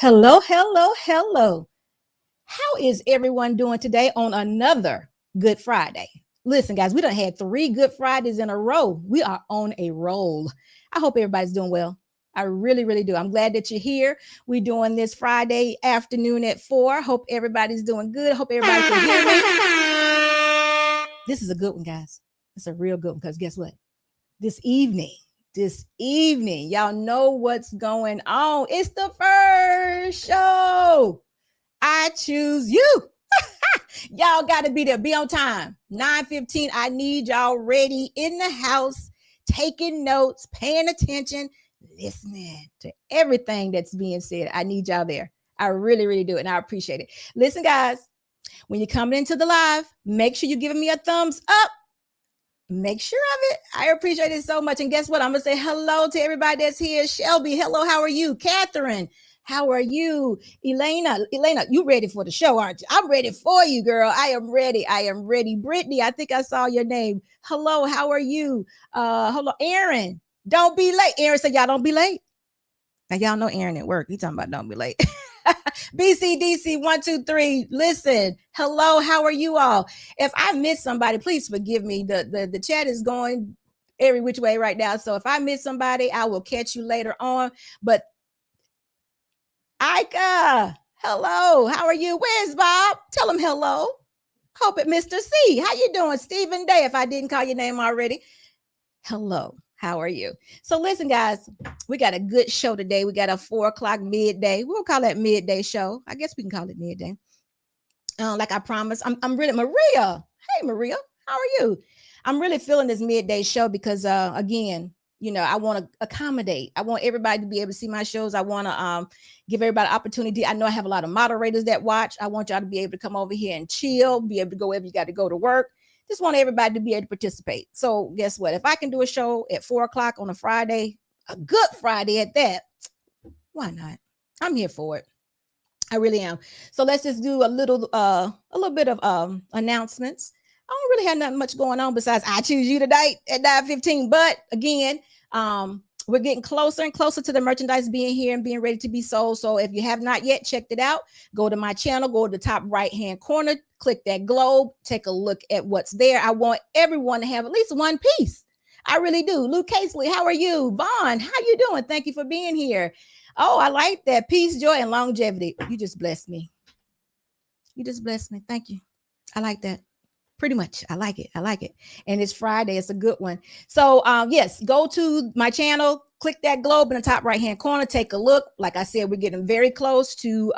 Hello, hello, hello. How is everyone doing today on another Good Friday? Listen, guys, we done had 3 Good Fridays in a row. We are on a roll. I hope everybody's doing well. I really, really do. I'm glad that you're here. We're doing this Friday afternoon at 4. Hope everybody's doing good. Hope everybody can hear me. This is a good one, guys. It's a real good one because guess what? This evening, y'all know what's going on. It's the first show. I choose you. Y'all got to be there. Be on time. 9:15. I need y'all ready in the house, taking notes, paying attention, listening to everything that's being said. I need y'all there. I really, really do. And I appreciate it. Listen, guys, when you're coming into the live, make sure you're giving me a thumbs up. Make sure of it. I appreciate it so much. And guess what? I'm going to say hello to everybody that's here. Shelby, hello. How are you? Catherine, how are you? Elena, you ready for the show, aren't you? I'm ready for you, girl. I am ready. Brittany, I think I saw your name. Hello, how are you? Hello, Aaron. Don't be late. Aaron said, y'all don't be late. Now, y'all know Aaron at work. He's talking about don't be late. BCDC123. Listen, hello, how are you all? If I miss somebody, please forgive me. The chat is going every which way right now. So if I miss somebody, I will catch you later on. But Ika, hello, how are you? Where's Bob? Tell him hello. Hope it, Mr. C. How you doing? Stephen Day, if I didn't call your name already. Hello. How are you? So listen, guys, we got a good show today. We got a 4 o'clock midday. We'll call that midday show. I guess we can call it midday. Like I promised, I'm really Maria. Hey, Maria, how are you? I'm really feeling this midday show because, again, I want to accommodate. I want everybody to be able to see my shows. I want to give everybody opportunity. I know I have a lot of moderators that watch. I want y'all to be able to come over here and chill, be able to go wherever you got to go to work. Just want everybody to be able to participate. So guess what? If I can do a show at 4 o'clock on a Friday, a good Friday at that, why not? I'm here for it. I really am. So let's just do a little bit of announcements. I don't really have nothing much going on besides I choose you tonight at 9:15. But again, we're getting closer and closer to the merchandise being here and being ready to be sold. So if you have not yet checked it out, go to my channel, go to the top right-hand corner, click that globe, take a look at what's there. I want everyone to have at least one piece. I really do. Luke Casely, how are you? Vaughn, how you doing? Thank you for being here. Oh, I like that. Peace, joy, and longevity. You just blessed me. Thank you. I like that. Pretty much. I like it. And it's Friday. It's a good one. So yes, go to my channel, click that globe in the top right-hand corner, take a look. Like I said, we're getting very close to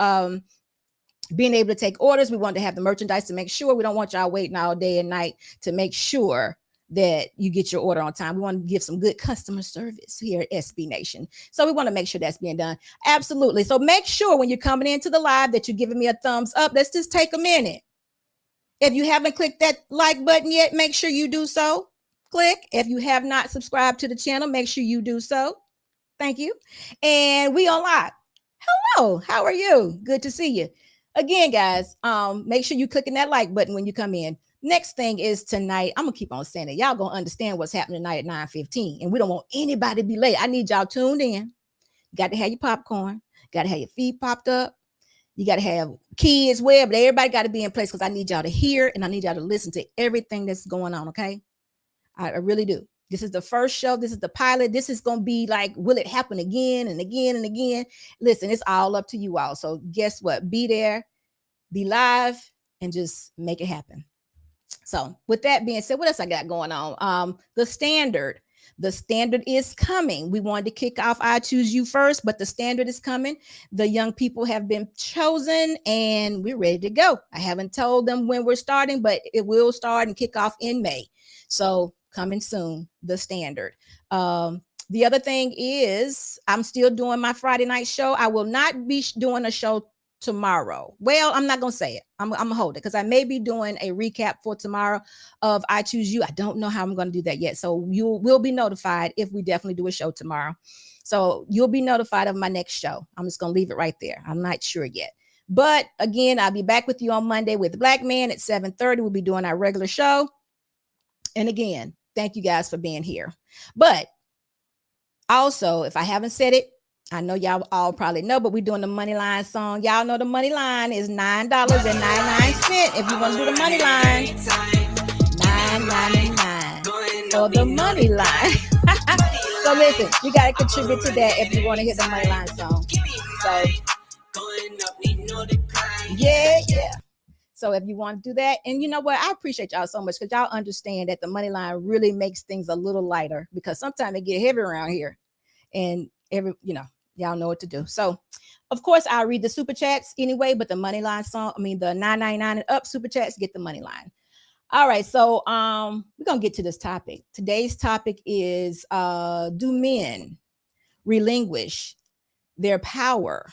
being able to take orders. We want to have the merchandise to make sure. We don't want y'all waiting all day and night to make sure that you get your order on time. We want to give some good customer service here at SB Nation. So we want to make sure that's being done. Absolutely. So make sure when you're coming into the live that you're giving me a thumbs up. Let's just take a minute. If you haven't clicked that like button yet, make sure you do so. Click. If you have not subscribed to the channel, make sure you do so. Thank you. And we on live. Hello, how are you? Good to see you. Again, guys, make sure you clicking that like button when you come in. Next thing is tonight. I'm going to keep on saying it. Y'all going to understand what's happening tonight at 9:15. And we don't want anybody to be late. I need y'all tuned in. Got to have your popcorn. Got to have your feet popped up. You got to have kids where, but everybody got to be in place because I need y'all to hear and I need y'all to listen to everything that's going on, okay? I really do. This is the first show. This is the pilot. This is going to be like, will it happen again and again and again? Listen, it's all up to you all. So guess what? Be there, be live, and just make it happen. So with that being said, what else I got going on? The standard is coming. We wanted to kick off I Choose You first, but the standard is coming. The young people have been chosen and we're ready to go. I haven't told them when we're starting, but it will start and kick off in May. So coming soon, the standard. The other thing is I'm still doing my Friday night show. I will not be doing a show tomorrow. Well, I'm not going to say it. I'm going to hold it because I may be doing a recap for tomorrow of I Choose You. I don't know how I'm going to do that yet. So you will be notified if we definitely do a show tomorrow. So you'll be notified of my next show. I'm just going to leave it right there. I'm not sure yet. But again, I'll be back with you on Monday with Black Man at 7:30. We'll be doing our regular show. And again, thank you guys for being here. But also, if I haven't said it, I know y'all all probably know, but we're doing the money line song. Y'all know the money line is $9.99. If you want to do the money line, $9.99 for the money line. So listen, you got to contribute to that if you want to hear the money line song. So yeah. So if you want to do that, and you know what, I appreciate y'all so much because y'all understand that the money line really makes things a little lighter because sometimes it get heavy around here, and y'all know what to do. So of course I'll read the super chats anyway, but the money line song, the $9.99 and up super chats get the money line. All right, so we're gonna get to this topic. Today's topic is do men relinquish their power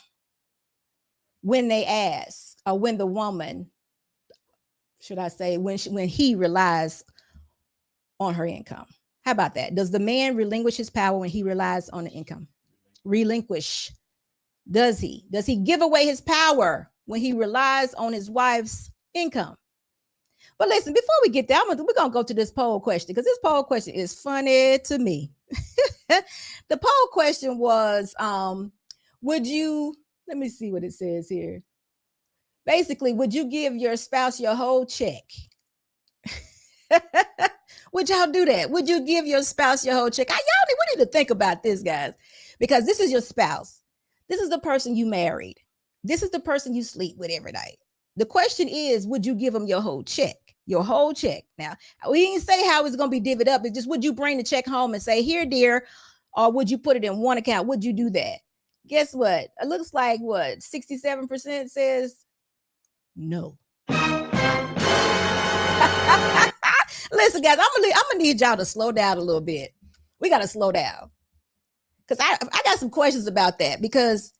when they ask, or when the woman, should I say, when he relies on her income? How about that? Does the man relinquish his power when he relies on the income? Relinquish. Does he give away his power when he relies on his wife's income? But listen, before we get there, we're going to go to this poll question because this poll question is funny to me. The poll question was, would you, let me see what it says here. Basically, would you give your spouse your whole check? Would y'all do that? Would you give your spouse your whole check? We need to think about this, guys, because this is your spouse. This is the person you married. This is the person you sleep with every night. The question is, would you give them your whole check? Your whole check. Now, we didn't say how it's going to be divvied up. It's just, would you bring the check home and say, here, dear, or would you put it in one account? Would you do that? Guess what? It looks like 67% says no. Listen, guys, I'm gonna need y'all to slow down a little bit. We got to slow down because I got some questions about that, because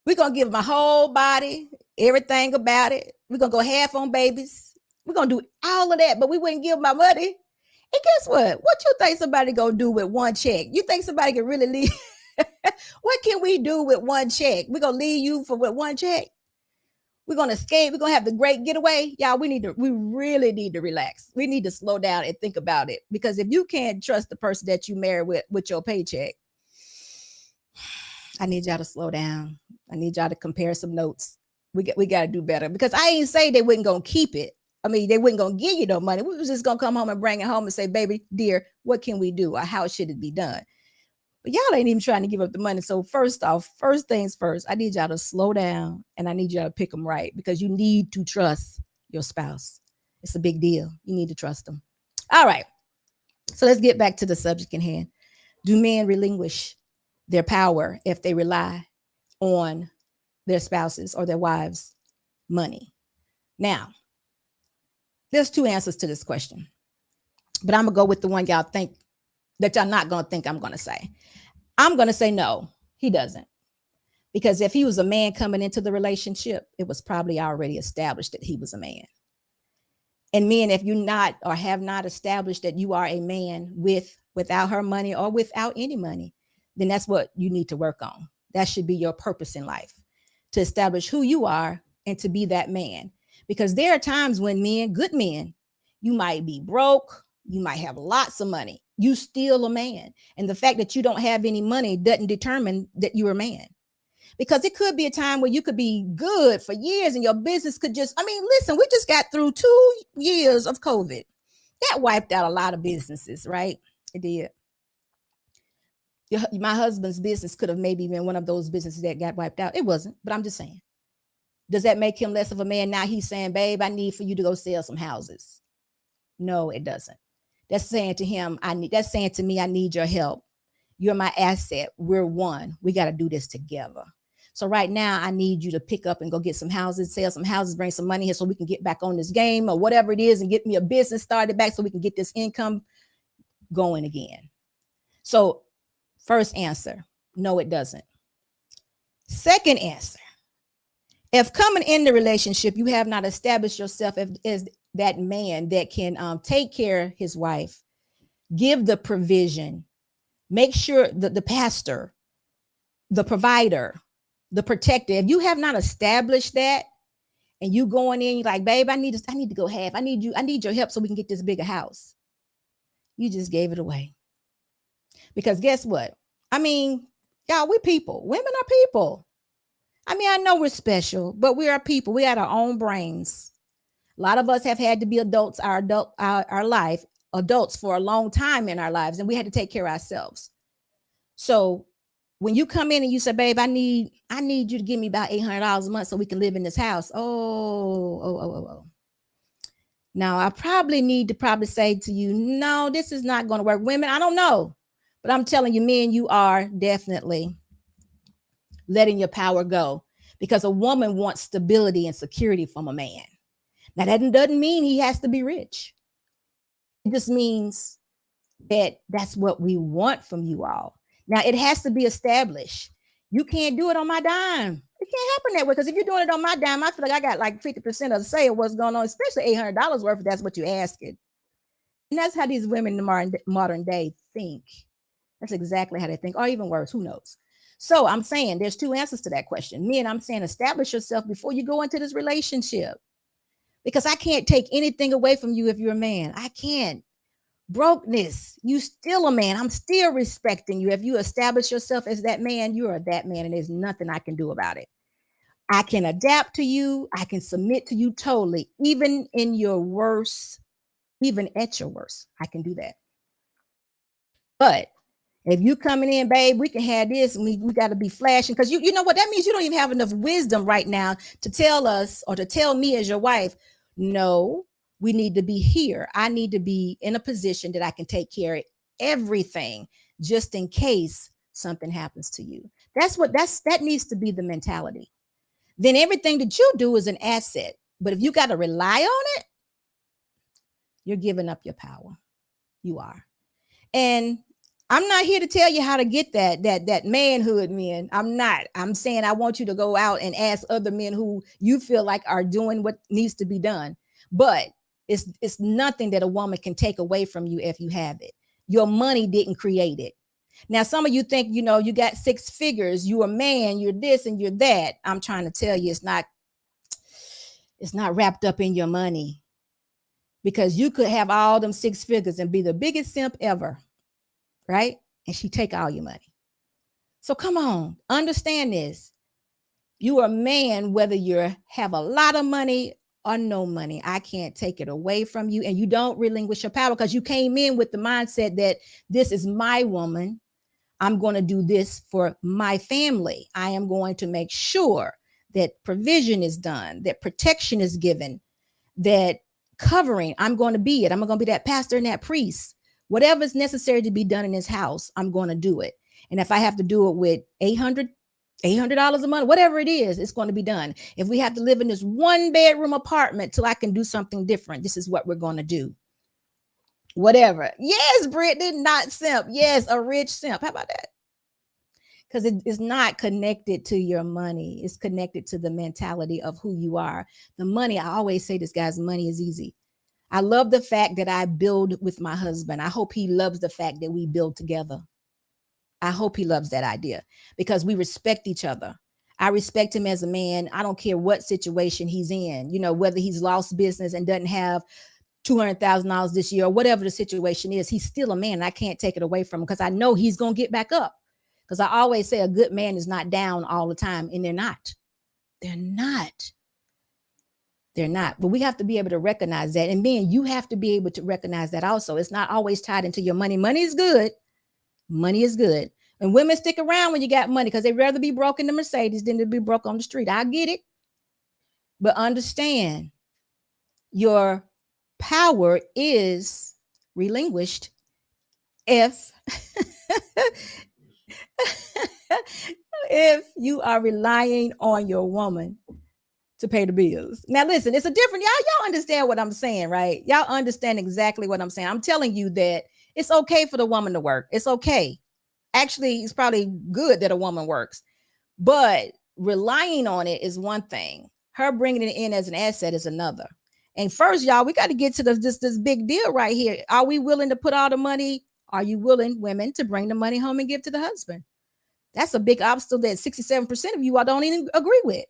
we're gonna give my whole body, everything about it. We're gonna go half on babies. We're gonna do all of that, but we wouldn't give my money. And guess what? What you think somebody gonna do with one check? You think somebody can really leave? What can we do with one check? We're gonna leave you with one check. We're gonna escape. We're gonna have the great getaway. Y'all, we really need to relax. We need to slow down and think about it. Because if you can't trust the person that you marry with your paycheck, I need y'all to slow down. I need y'all to compare some notes. We got to do better, because I ain't say they wasn't gonna keep it. They wasn't gonna give you no money. We was just gonna come home and bring it home and say, baby, dear, what can we do? Or how should it be done? But y'all ain't even trying to give up the money. So first things first, I need y'all to slow down, and I need y'all to pick them right, because you need to trust your spouse. It's a big deal. You need to trust them. All right. So let's get back to the subject in hand. Do men relinquish their power if they rely on their spouses or their wives' money? Now, there's two answers to this question, but I'm gonna go with the one y'all think that y'all not gonna think I'm gonna say. I'm gonna say no, he doesn't. Because if he was a man coming into the relationship, it was probably already established that he was a man. And men, if you not or have not established that you are a man without her money or without any money, then that's what you need to work on. That should be your purpose in life, to establish who you are and to be that man. Because there are times when men, good men, you might be broke, you might have lots of money, you still a man. And the fact that you don't have any money doesn't determine that you're a man. Because it could be a time where you could be good for years and your business could just, listen, we just got through 2 years of COVID. That wiped out a lot of businesses, right? It did. My husband's business could have maybe been one of those businesses that got wiped out. It wasn't, but I'm just saying. Does that make him less of a man? Now he's saying, babe, I need for you to go sell some houses. No, it doesn't. That's saying to him, that's saying to me, I need your help. You're my asset. We're one. We got to do this together. So right now, I need you to pick up and go get some houses, sell some houses, bring some money here so we can get back on this game or whatever it is and get me a business started back so we can get this income going again. So first answer, no, it doesn't. Second answer, if coming in the relationship, you have not established yourself as that man that can take care of his wife, give the provision, make sure that the pastor, the provider, the protector, if you have not established that and you going in, you're like, babe, I need to go half. I need your help so we can get this bigger house. You just gave it away. Because guess what? Y'all, we people. Women are people. I mean, I know we're special, but we are people. We got our own brains. A lot of us have had to be adults our life, adults for a long time in our lives, and we had to take care of ourselves. So when you come in and you say, babe, I need you to give me about $800 a month so we can live in this house. Oh. Now I probably need to say to you, no, this is not going to work. Women, I don't know. But I'm telling you, men, you are definitely letting your power go, because a woman wants stability and security from a man. Now, that doesn't mean he has to be rich. It just means that that's what we want from you all. Now, it has to be established. You can't do it on my dime. It can't happen that way, because if you're doing it on my dime, I feel like I got like 50% of the say of what's going on, especially $800 worth if that's what you're asking. And that's how these women in the modern day think. That's exactly how they think, or even worse, who knows? So I'm saying there's two answers to that question. Me, and I'm saying establish yourself before you go into this relationship, because I can't take anything away from you if you're a man. I can't. Brokenness, you still a man. I'm still respecting you. If you establish yourself as that man, you are that man, and there's nothing I can do about it. I can adapt to you. I can submit to you totally, even in your worst, even at your worst. I can do that. But if you coming in, babe, we can have this, and we got to be flashing, because you know what that means. You don't even have enough wisdom right now to tell us, or to tell me as your wife, no, we need to be here. I need to be in a position that I can take care of everything, just in case something happens to you. That needs to be the mentality. Then everything that you do is an asset. But if you got to rely on it, you're giving up your power. You are. And I'm not here to tell you how to get that manhood, men. I'm not. I'm saying I want you to go out and ask other men who you feel like are doing what needs to be done. But it's nothing that a woman can take away from you if you have it. Your money didn't create it. Now, some of you think, you got six figures, you're a man, you're this and you're that. I'm trying to tell you, it's not wrapped up in your money, because you could have all them six figures and be the biggest simp ever, right? And she take all your money. So come on, understand this. You are a man, whether you have a lot of money or no money. I can't take it away from you, and you don't relinquish your power, because you came in with the mindset that this is my woman. I'm going to do this for my family. I am going to make sure that provision is done, that protection is given, that covering, I'm going to be it. I'm going to be that pastor and that priest. Whatever is necessary to be done in this house, I'm going to do it. And if I have to do it with $800 a month, whatever it is, it's going to be done. If we have to live in this 1-bedroom apartment till I can do something different, this is what we're going to do. Whatever. Yes, Brittany, not simp. Yes, a rich simp. How about that? Because it is not connected to your money. It's connected to the mentality of who you are. The money, I always say this, guys, money is easy. I love the fact that I build with my husband. I hope he loves the fact that we build together. I hope he loves that idea, because we respect each other. I respect him as a man. I don't care what situation he's in, whether he's lost business and doesn't have $200,000 this year, or whatever the situation is, he's still a man. And I can't take it away from him, because I know he's going to get back up. Because I always say a good man is not down all the time, and they're not. They're not. They're not. But we have to be able to recognize that. And men, you have to be able to recognize that also. It's not always tied into your money. Money is good. Money is good. And women stick around when you got money, because they'd rather be broke in the Mercedes than to be broke on the street. I get it. But understand, your power is relinquished if if you are relying on your woman to pay the bills. Now, listen, it's a different, y'all understand what I'm saying, right? Y'all understand exactly what I'm saying. I'm telling you that it's okay for the woman to work. It's okay. Actually, it's probably good that a woman works, but relying on it is one thing. Her bringing it in as an asset is another. And first, y'all, we got to get to this big deal right here. Are we willing to put all the money? Are you willing, women, to bring the money home and give to the husband? That's a big obstacle that 67% of you all don't even agree with.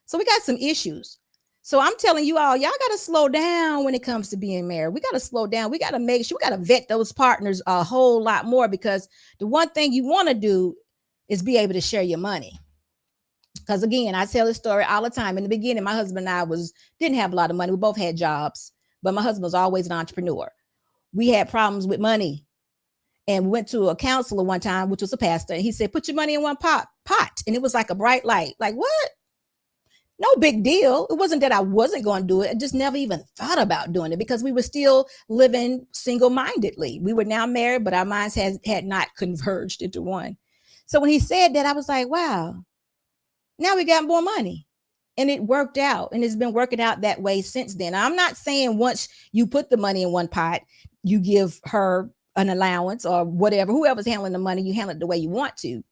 So we got some issues. So I'm telling you all, y'all got to slow down when it comes to being married. We got to slow down. We got to make sure, we got to vet those partners a whole lot more, because the one thing you want to do is be able to share your money. Because again, I tell this story all the time. In the beginning, my husband and I didn't have a lot of money. We both had jobs, but my husband was always an entrepreneur. We had problems with money. And we went to a counselor one time, which was a pastor, and he said, put your money in one pot. And it was like a bright light. Like, what? No big deal. It wasn't that I wasn't going to do it. I just never even thought about doing it because we were still living single-mindedly. We were now married, but our minds had not converged into one. So when he said that, I was like, wow, now we got more money. And it worked out, and it's been working out that way since then. I'm not saying once you put the money in one pot, you give her an allowance or whatever, whoever's handling the money, you handle it the way you want to.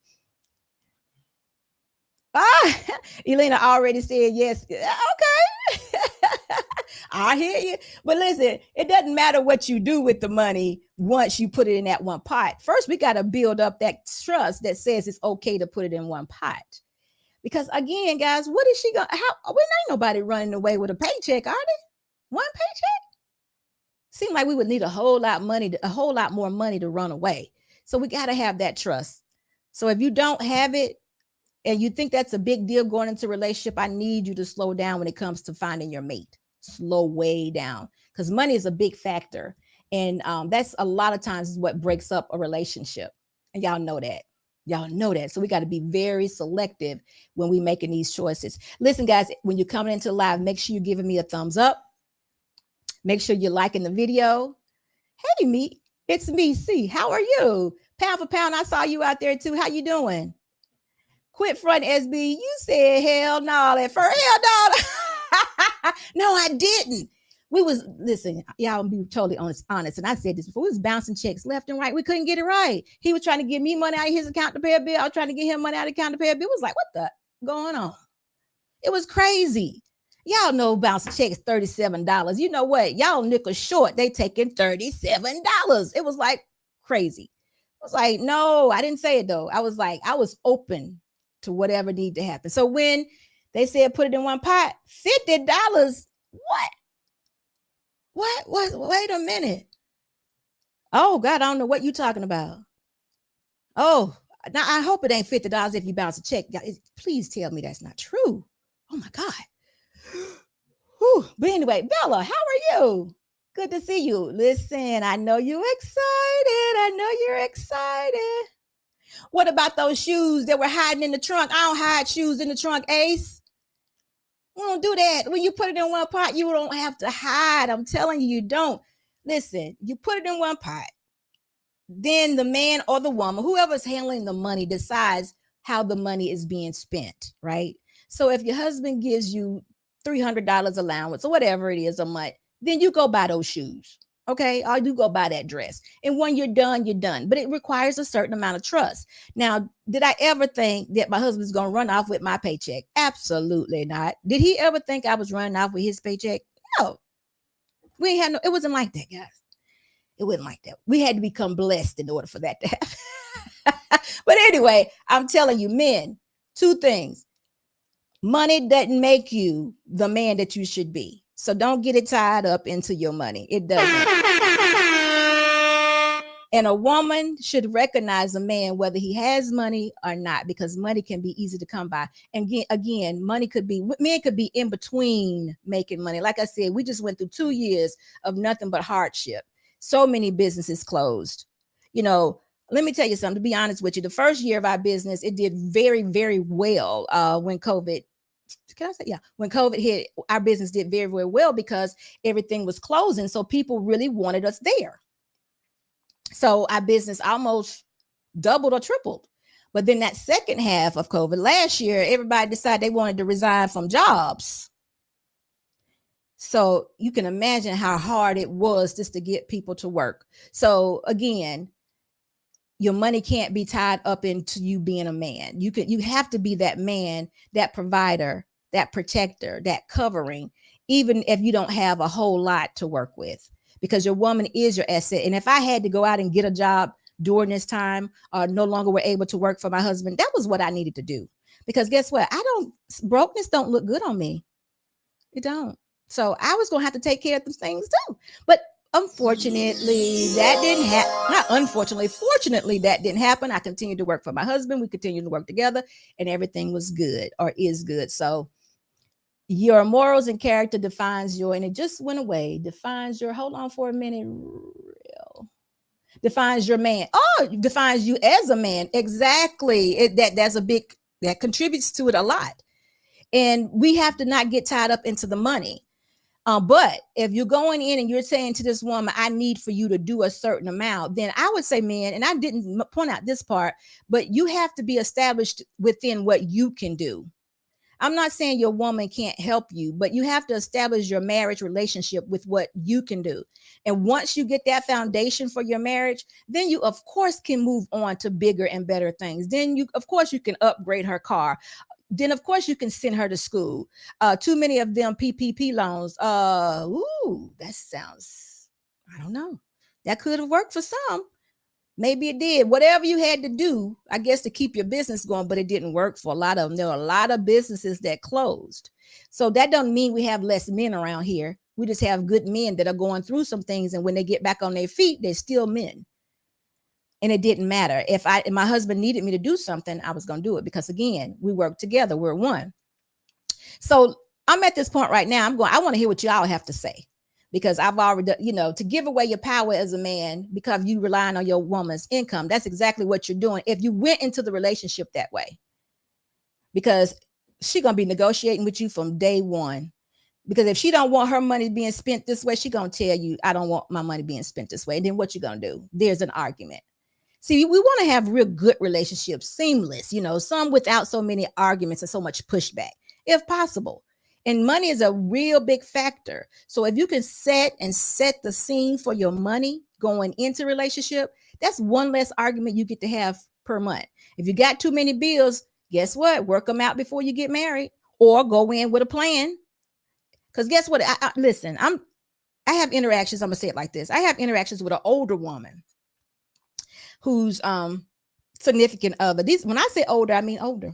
Elena already said yes. Okay. I hear you. But listen, it doesn't matter what you do with the money once you put it in that one pot. First, we got to build up that trust that says it's okay to put it in one pot. Because again, guys, what is she going to, ain't nobody running away with a paycheck, are they? One paycheck? Seems like we would need a whole lot more money to run away. So we got to have that trust. So if you don't have it and you think that's a big deal going into a relationship, I need you to slow down when it comes to finding your mate. Slow way down, because money is a big factor. And that's a lot of times is what breaks up a relationship. And y'all know that. Y'all know that. So we got to be very selective when we're making these choices. Listen, guys, when you're coming into live, make sure you're giving me a thumbs up. Make sure you're liking the video. Hey, me, it's me, C. How are you? Pound for pound, I saw you out there too. How you doing? Quit front, SB. You said hell no at first. Hell no. No, I didn't. Listen, y'all be totally honest. And I said this before. We was bouncing checks left and right. We couldn't get it right. He was trying to give me money out of his account to pay a bill. I was trying to get him money out of the account to pay a bill. It was like, what the going on? It was crazy. Y'all know bouncing checks $37. You know what? Y'all nickel short. They taking $37. It was like crazy. I was like, no, I didn't say it though. I was like, I was open to whatever need to happen. So when they said put it in one pot, $50. What? Wait a minute. Oh God, I don't know what you're talking about. Oh, now I hope it ain't $50 if you bounce a check. Please tell me that's not true. Oh my God. Whew. But anyway, Bella, how are you? Good to see you. Listen, I know you're excited. What about those shoes that were hiding in the trunk? I don't hide shoes in the trunk, Ace. We don't do that. When you put it in one pot, you don't have to hide. I'm telling you, you don't. Listen, you put it in one pot. Then the man or the woman, whoever's handling the money, decides how the money is being spent, right? So if your husband gives you $300 allowance or whatever it is a month, then you go buy those shoes. Okay, or you go buy that dress. And when you're done, you're done. But it requires a certain amount of trust. Now, did I ever think that my husband's going to run off with my paycheck? Absolutely not. Did he ever think I was running off with his paycheck? No. It wasn't like that, guys. It wasn't like that. We had to become blessed in order for that to happen. But anyway, I'm telling you, men, two things. Money doesn't make you the man that you should be. So don't get it tied up into your money. It doesn't. And a woman should recognize a man whether he has money or not, because money can be easy to come by. And again, men could be in between making money. Like I said, we just went through 2 years of nothing but hardship. So many businesses closed. You know, let me tell you something, to be honest with you, the first year of our business, it did very, very well when COVID. Can I say, yeah, when COVID hit, our business did very, very well because everything was closing. So people really wanted us there. So our business almost doubled or tripled. But then that second half of COVID last year, everybody decided they wanted to resign from jobs. So you can imagine how hard it was just to get people to work. So again, your money can't be tied up into you being a man. You have to be that man, that provider, that protector, that covering, even if you don't have a whole lot to work with, because your woman is your asset. And if I had to go out and get a job during this time or no longer were able to work for my husband, that was what I needed to do. Because guess what? Brokenness don't look good on me. It don't. So I was going to have to take care of those things too. But Unfortunately, that didn't happen. Not unfortunately, fortunately, that didn't happen. I continued to work for my husband. We continued to work together, and everything was good or is good. So your morals and character defines your, and it just went away. Defines your. Hold on for a minute. Real defines your man. Oh, defines you as a man. Exactly. That's a big that contributes to it a lot. And we have to not get tied up into the money. But if you're going in and you're saying to this woman, I need for you to do a certain amount, then I would say, man, and I didn't point out this part, but you have to be established within what you can do. I'm not saying your woman can't help you, but you have to establish your marriage relationship with what you can do. And once you get that foundation for your marriage, then you, of course, can move on to bigger and better things. Then you, of course, you can upgrade her car. Then, of course, you can send her to school. Too many of them PPP loans. That sounds, I don't know. That could have worked for some. Maybe it did. Whatever you had to do, I guess, to keep your business going, but it didn't work for a lot of them. There are a lot of businesses that closed. So that doesn't mean we have less men around here. We just have good men that are going through some things, and when they get back on their feet, they're still men. And it didn't matter. If my husband needed me to do something, I was going to do it because, again, we work together. We're one. So I'm at this point right now. I want to hear what y'all have to say, because I've already, to give away your power as a man because you relying on your woman's income. That's exactly what you're doing if you went into the relationship that way, because she's going to be negotiating with you from day one. Because if she don't want her money being spent this way, she's going to tell you, I don't want my money being spent this way. And then what you going to do? There's an argument. See, we want to have real good relationships, seamless, some without so many arguments and so much pushback, if possible. And money is a real big factor. So if you can set the scene for your money going into relationship, that's one less argument you get to have per month. If you got too many bills, guess what? Work them out before you get married, or go in with a plan. Because guess what? Listen, I have interactions. I'm gonna say it like this. I have interactions with an older woman who's significant other. When I say older, I mean older.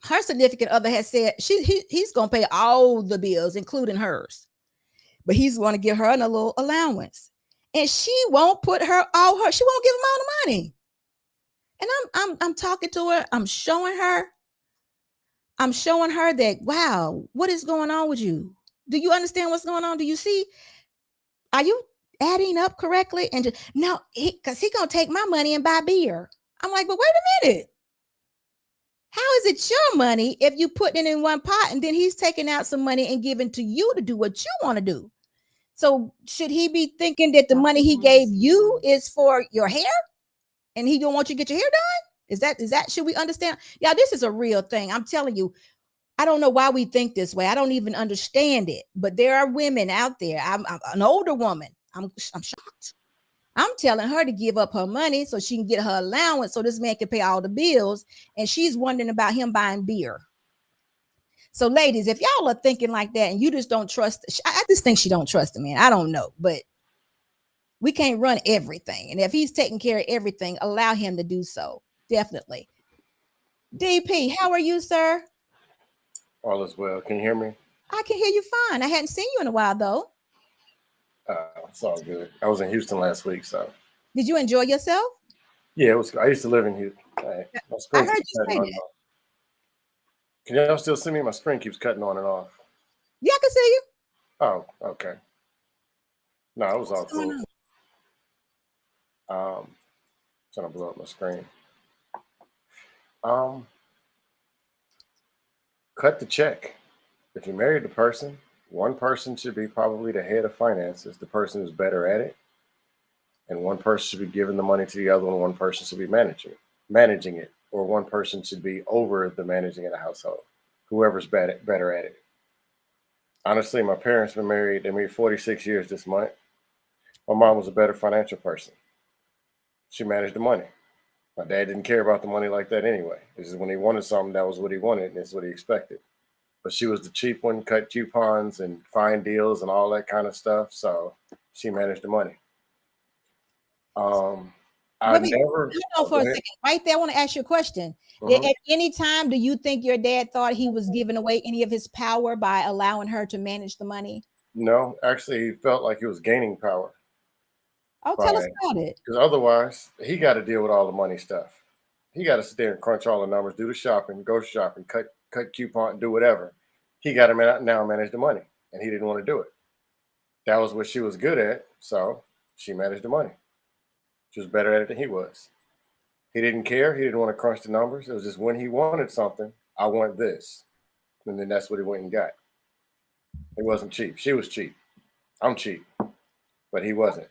Her significant other has said he's gonna pay all the bills, including hers, but he's going to give her a little allowance, and she won't put she won't give him all the money. And I'm talking to her. I'm showing her that, wow, what is going on with you? Do you understand what's going on? Do you see? Are you adding up correctly? And no, because he's gonna take my money and buy beer. I'm like, but wait a minute. How is it your money if you put it in one pot and then he's taking out some money and giving to you to do what you want to do? So should he be thinking that the money he gave you is for your hair and he don't want you to get your hair done? Is that should we understand? Yeah, this is a real thing. I'm telling you, I don't know why we think this way. I don't even understand it. But there are women out there. I'm an older woman. I'm shocked. I'm telling her to give up her money so she can get her allowance so this man can pay all the bills. And she's wondering about him buying beer. So, ladies, if y'all are thinking like that and you just don't trust, I just think she don't trust the man. I don't know, but we can't run everything. And if he's taking care of everything, allow him to do so. Definitely. DP, how are you, sir? All is well. Can you hear me? I can hear you fine. I hadn't seen you in a while, though. It's all good. I was in Houston last week, so. Did you enjoy yourself? Yeah, it was. I used to live in Houston. I heard you say that. Can y'all still see me? My screen keeps cutting on and off. Yeah, I can see you. Oh, okay. No, it was all cool. Trying to blow up my screen. Cut the check. If you married the person, one person should be probably the head of finances, the person who's better at it, and one person should be giving the money to the other one person should be managing it, or one person should be over the managing of the household, whoever's better at it. Honestly, my parents been married. They married 46 years this month. My mom was a better financial person. She managed the money. My dad didn't care about the money like that anyway. This is when he wanted something, that was what he wanted, and it's what he expected. But she was the cheap one, cut coupons and find deals and all that kind of stuff. So she managed the money. I never. Hold on for a second. Right there, I want to ask you a question. At any time, do you think your dad thought he was giving away any of his power by allowing her to manage the money? No, actually, he felt like he was gaining power Oh, tell us by about it. because otherwise he got to deal with all the money stuff. He got to sit there and crunch all the numbers, do the shopping, go shopping, cut coupon, do whatever. He got to now manage the money, and he didn't want to do it. That was what she was good at, so she managed the money. She was better at it than he was. He didn't care. He didn't want to crunch the numbers. It was just when he wanted something, I want this, and then that's what he went and got. It wasn't cheap. She was cheap. I'm cheap, but he wasn't.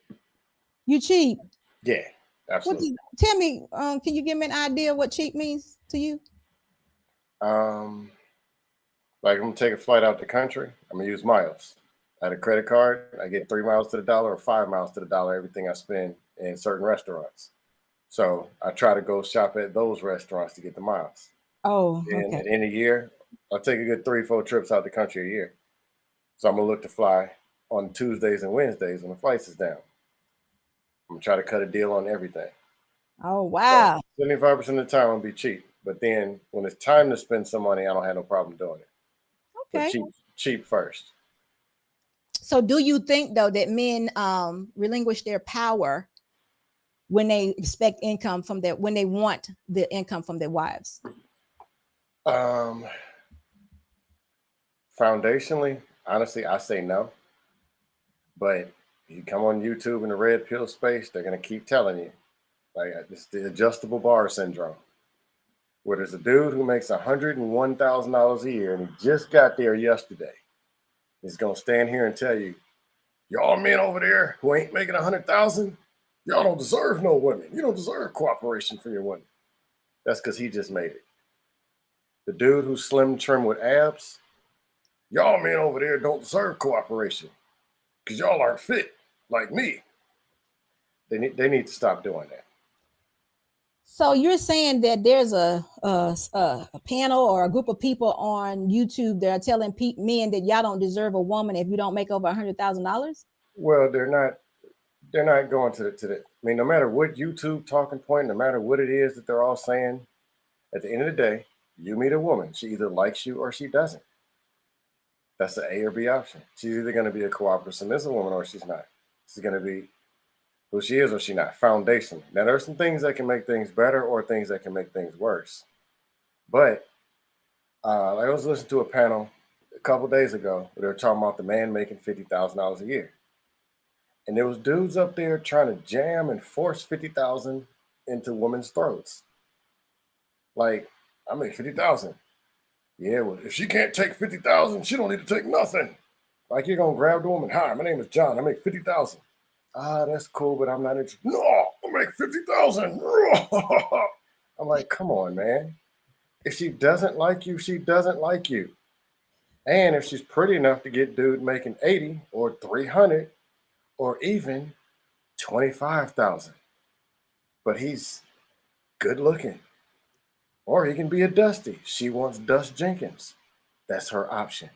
You cheap. Yeah, What absolutely. do tell me? Can you give me an idea what cheap means to you? Um, like I'm gonna take a flight out the country. I'm gonna use miles. I had a credit card. I get 3 miles to the dollar or 5 miles to the dollar. Everything I spend in certain restaurants. So I try to go shop at those restaurants to get the miles. Oh, And okay. at the end of the year, I'll take a good 3, 4 trips out the country a year. So I'm gonna look to fly on Tuesdays and Wednesdays when the flights is down. I'm gonna try to cut a deal on everything. Oh, So wow. 75% of the time I'll be cheap. But then when it's time to spend some money, I don't have no problem doing it. But Okay. cheap first. So, do you think though that men relinquish their power when they expect income from their when they want the income from their wives? Um, Foundationally, honestly, I say no. But you come on YouTube in the red pill space, they're gonna keep telling you like it's the adjustable bar syndrome, where there's a dude who makes $101,000 a year and he just got there yesterday. He's gonna stand here and tell you, y'all men over there who ain't making 100,000, y'all don't deserve no women. You don't deserve cooperation from your women. That's because he just made it. The dude who's slim trim with abs, y'all men over there don't deserve cooperation because y'all aren't fit like me. They need to stop doing that. So you're saying that there's a panel or a group of people on YouTube that are telling men that y'all don't deserve a woman if you don't make over $100,000? Well, they're not going to the. I mean, no matter what YouTube talking point, no matter what it is that they're all saying, at the end of the day, you meet a woman. She either likes you or she doesn't. That's the A or B option. She's either going to be a cooperative, submissive woman or she's not. She's going to be who she is or she not. Foundationally. Now, there are some things that can make things better or things that can make things worse. But I was listening to a panel a couple days ago where they were talking about the man making $50,000 a year, and there was dudes up there trying to jam and force 50,000 into women's throats. Like, I make 50,000. Yeah, well, if she can't take 50,000, she don't need to take nothing. Like you're gonna grab the woman. Hi, my name is John. I make 50,000. Ah, that's cool, but I'm not interested. No, I make 50,000. I'm like, come on, man. If she doesn't like you, she doesn't like you. And if she's pretty enough to get dude making 80 or 300 or even 25,000, but he's good looking, or he can be a Dusty. She wants Dust Jenkins. That's her option.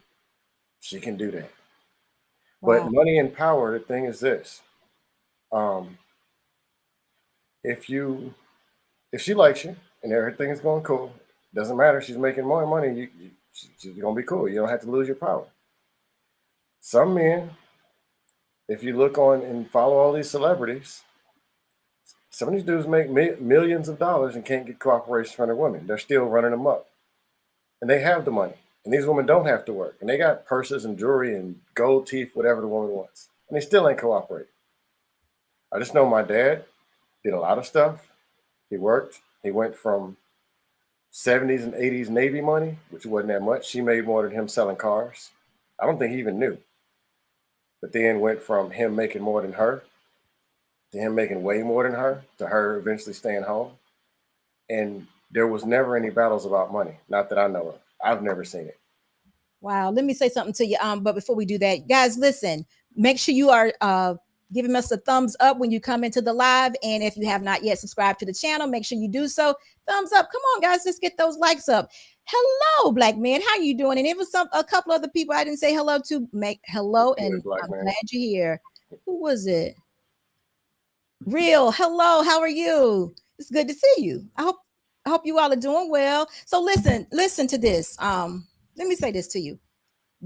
She can do that. But Wow. money and power, the thing is this. Um, if you if she likes you and everything is going cool, doesn't matter. She's making more money. She's gonna be cool. You don't have to lose your power. Some men, if you look on and follow all these celebrities, some of these dudes make millions of dollars and can't get cooperation from their women. They're still running them up, and they have the money. And these women don't have to work, and they got purses and jewelry and gold teeth, whatever the woman wants, and they still ain't cooperating. I just know my dad did a lot of stuff. He worked. He went from 70s and 80s Navy money, which wasn't that much. She made more than him selling cars. I don't think he even knew. But then went from him making more than her to him making way more than her to her eventually staying home. And there was never any battles about money. Not that I know of. I've never seen it. Wow. Let me say something to you. But before we do that, guys, listen, make sure you are giving us a thumbs up when you come into the live. And if you have not yet subscribed to the channel, make sure you do so. Thumbs up. Come on, guys, let's get those likes up. Hello, black man. How you doing? And it was a couple other people I didn't say hello to. Make hello, and Good, black I'm man. glad you're here. Who was it? Real. Hello, how are you? It's good to see you. I hope you all are doing well. So listen to this. Let me say this to you.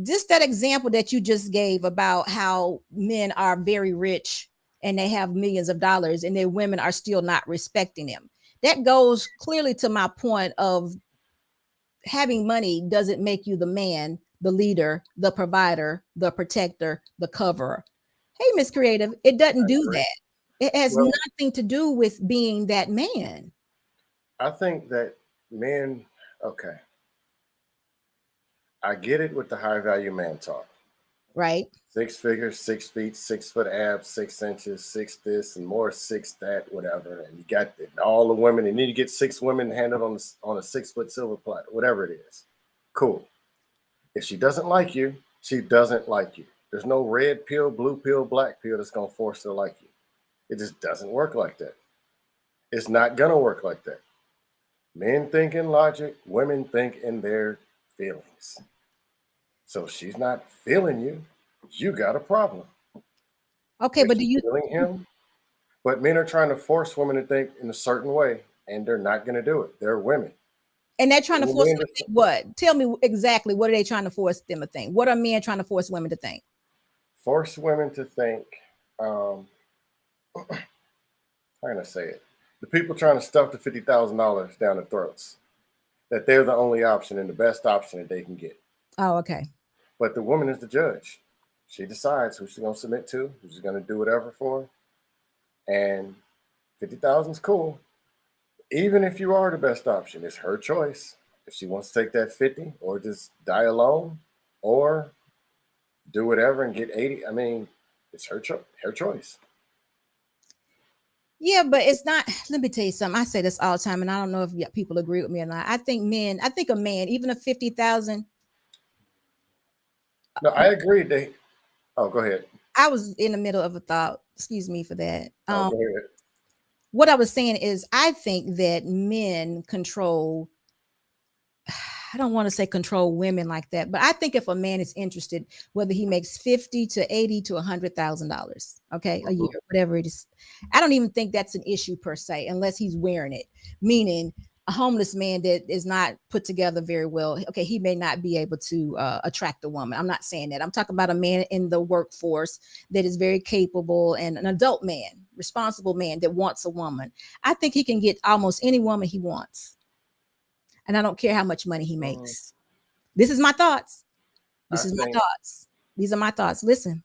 just that example that you just gave about how men are very rich and they have millions of dollars and their women are still not respecting them. That goes clearly to my point of having money doesn't make you the man, the leader, the provider, the protector, the coverer. Hey, Miss Creative, it doesn't I do agree. that. It has Well, nothing to do with being that man, I think that men, okay, I get it with the high value man talk. right? 6 figures, 6 feet, 6 foot abs, 6 inches, six this and more, six that, whatever. And you got all the women, and then you get 6 women handled on a 6 foot silver platter, whatever it is. Cool. If she doesn't like you, she doesn't like you. There's no red pill, blue pill, black pill that's gonna force her to like you. It just doesn't work like that. It's not gonna work like that. Men think in logic, women think in their feelings. So she's not feeling you. You got a problem. Okay, If but do she's you feeling him, but men are trying to force women to think in a certain way, and they're not going to do it. They're women. and they're trying to And force men them to just, think what? Tell me exactly what are they trying to force them to think? What are men trying to force women to think? force women to think, how can I say it? The people trying to stuff the $50,000 down their throats, that they're the only option and the best option that they can get. Oh, okay. But the woman is the judge. She decides who she's going to submit to, who she's going to do whatever for. And 50,000 is cool. Even if you are the best option, it's her choice. If she wants to take that 50 or just die alone or do whatever and get 80, I mean, it's her choice. Yeah, but it's not. Let me tell you something. I say this all the time, and I don't know if people agree with me or not. I think men. I think a man, even a 50,000. No, I agree. Oh, go ahead. I was in the middle of a thought. Excuse me for that. Oh, go ahead. What I was saying is, I think that men control. I don't want to say control women like that, but I think if a man is interested, whether he makes 50 to 80 to $100,000, okay, a year, Mhm. whatever it is, I don't even think that's an issue per se, unless he's wearing it. Meaning, a homeless man that is not put together very well, okay, he may not be able to attract a woman. I'm not saying that. I'm talking about a man in the workforce that is very capable and an adult man, responsible man that wants a woman. I think he can get almost any woman he wants, and I don't care how much money he Mm, makes. This is my thoughts. I This is my think thoughts. These are my thoughts. Listen,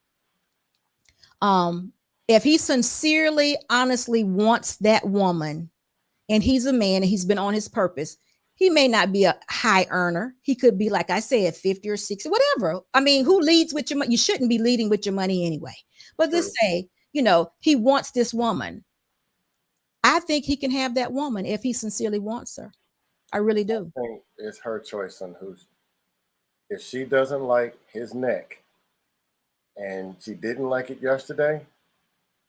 um, if he sincerely, honestly wants that woman, and he's a man and he's been on his purpose, he may not be a high earner. He could be, like I said, 50 or 60, whatever. I mean, who leads with your money? You shouldn't be leading with your money anyway. But let's true. say, he wants this woman. I think he can have that woman if he sincerely wants her. I really I do. think it's her choice on who's. If she doesn't like his neck and she didn't like it yesterday,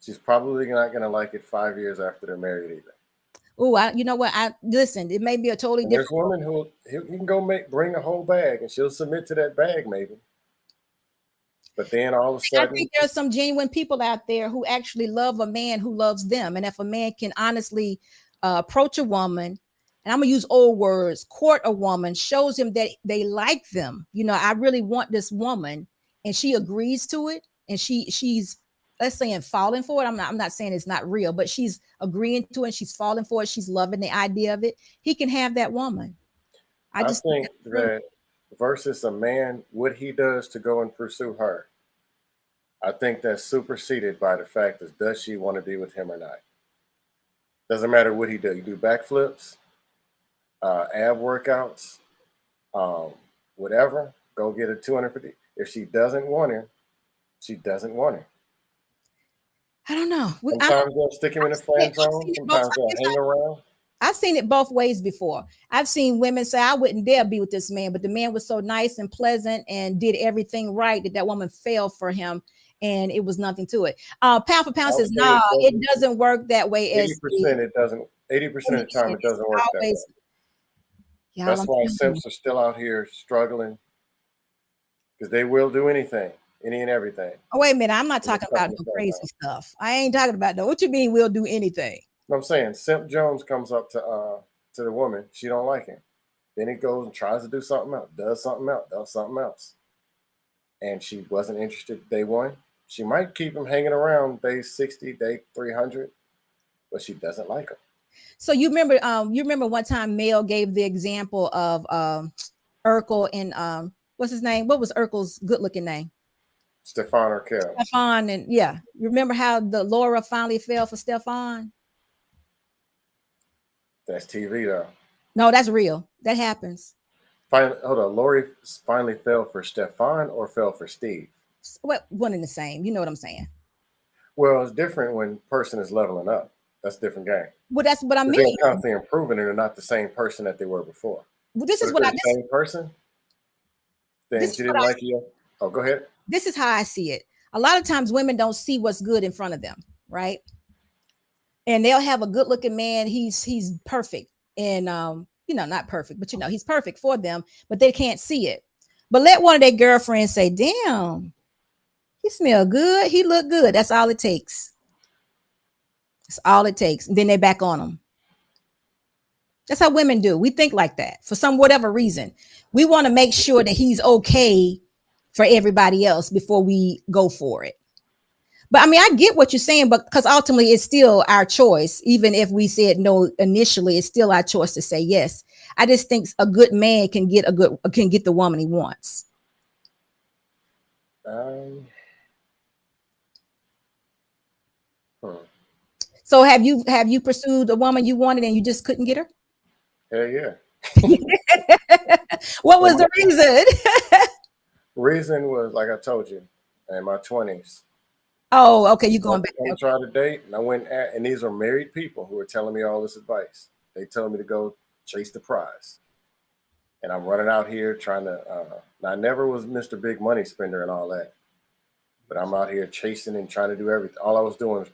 she's probably not going to like it 5 years after they're married either. Oh, you know what? I listen. It may be a totally And there's different. women who he can go bring a whole bag and she'll submit to that bag maybe. But then all of a I sudden, think there are some genuine people out there who actually love a man who loves them. And if a man can honestly approach a woman, and I'm gonna use old words, court a woman, shows him that they like them. I really want this woman, and she agrees to it, and she's, let's say, in falling for it. I'm not saying it's not real, but she's agreeing to it, and she's falling for it. She's loving the idea of it. He can have that woman. I I just think think that's true. that versus a man, what he does to go and pursue her, I think that's superseded by the fact is does she want to be with him or not? Doesn't matter what he does. You do backflips, ab workouts, um, whatever. Go get a 250. If she doesn't want him, she doesn't want him. I don't know. Sometimes they'll stick him in a friend I've zone. seen it both. Sometimes they'll hang around. I've seen it both ways before. I've seen women say, I wouldn't dare be with this man, but the man was so nice and pleasant and did everything right that woman fell for him, and it was nothing to it. Pound for pound I'll says, say nah, it it doesn't. doesn't work that way. As the 80% it doesn't. 80% of the time women, it it's doesn't work that way. always, y'all, That's I'm why telling you. simps are still out here struggling because they will do anything, any and everything. Oh, wait a minute. I'm not To get talking stuff about in the no friend crazy zone. stuff. I ain't talking about no. What you mean we'll do anything? What I'm saying, Simp Jones comes up to the woman. She don't like him. Then he goes and tries to do something else, does something else, does something else. and she wasn't interested day one, she might keep him hanging around day 60, day 300, but she doesn't like him. So you remember one time Mel gave the example of Urkel and what's his name? What was Urkel's good looking name? Stefan or Kel. Stefan. And yeah, you remember how the Laura finally fell for Stefan? That's TV though. No, that's real. That happens. Finally, hold on. Lori finally fell for Stefan or fell for Steve. What one and the same. You know what I'm saying? Well, it's different when person is leveling up. That's a different game. Well, that's what I If mean. they're constantly improving and they're not the same person that they were before. Well, this But is if what they're I the same person, then this she is what didn't like you. Oh, go ahead. this is how I see it. A lot of times women don't see what's good in front of them, right? And they'll have a good looking man. He's perfect. And not perfect, but he's perfect for them, but they can't see it. But let one of their girlfriends say, damn, he smell good. He look good. That's all it takes. That's all it takes. And then they back on him. That's how women do. We think like that for some whatever reason. We want to make sure that he's okay for everybody else before we go for it. But I mean, I get what you're saying, but because ultimately it's still our choice. Even if we said no initially, it's still our choice to say yes. I just think a good man can get the woman he wants. Um, hmm. So have you pursued a woman you wanted and you just couldn't get her? Hell yeah. What Well, was the reason? reason was like I told you, in my 20s. Oh, okay, you I going back. tried to date, and I went and these are married people who are telling me all this advice. They tell me to go chase the prize, and I'm running out here trying to. I never was Mr. Big Money Spender and all that, but I'm out here chasing and trying to do everything. All I was doing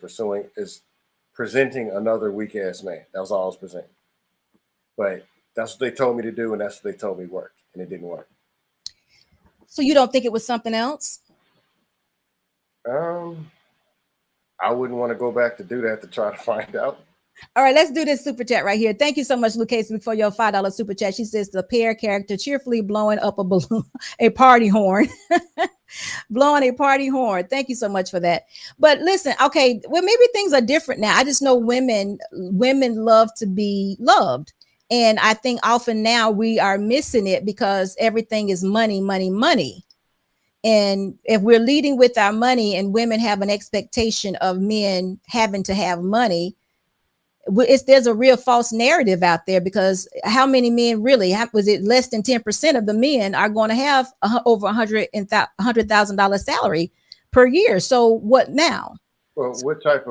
is presenting another weak ass man. That was all I was presenting. But that's what they told me to do, and that's what they told me worked, and it didn't work. So you don't think it was something else? Um, I wouldn't want to go back to do that to try to find out. All right, let's do this super chat right here. Thank you so much, Lucas, for your $5 super chat. She says the pair character cheerfully blowing up a balloon, a party horn, blowing a party horn. Thank you so much for that. But listen, okay, well, maybe things are different now. I just know women love to be loved. And I think often now we are missing it because everything is money, money, money. And if we're leading with our money and women have an expectation of men having to have money, there's a real false narrative out there because how many men really was it less than 10% of the men are going to have over $100,000 salary per year. So what now? Well, what type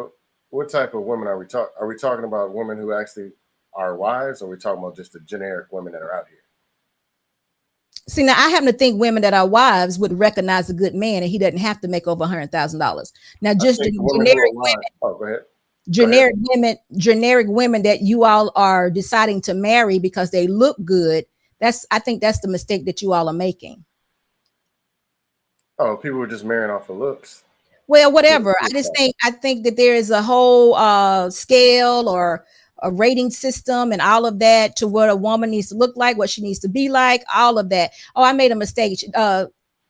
of women are we talking? Are we talking about women who actually are wives, or are we talking about just the generic women that are out here? See, now I happen to think women that are wives would recognize a good man and he doesn't have to make over $100,000. Now, just the generic women. Oh, go ahead. Generic women that you all are deciding to marry because they look good. I think that's the mistake that you all are making. Oh, people were just marrying off the looks. Well, whatever. I think that there is a whole scale or a rating system and all of that to what a woman needs to look like, what she needs to be like, all of that. Oh, I made a mistake.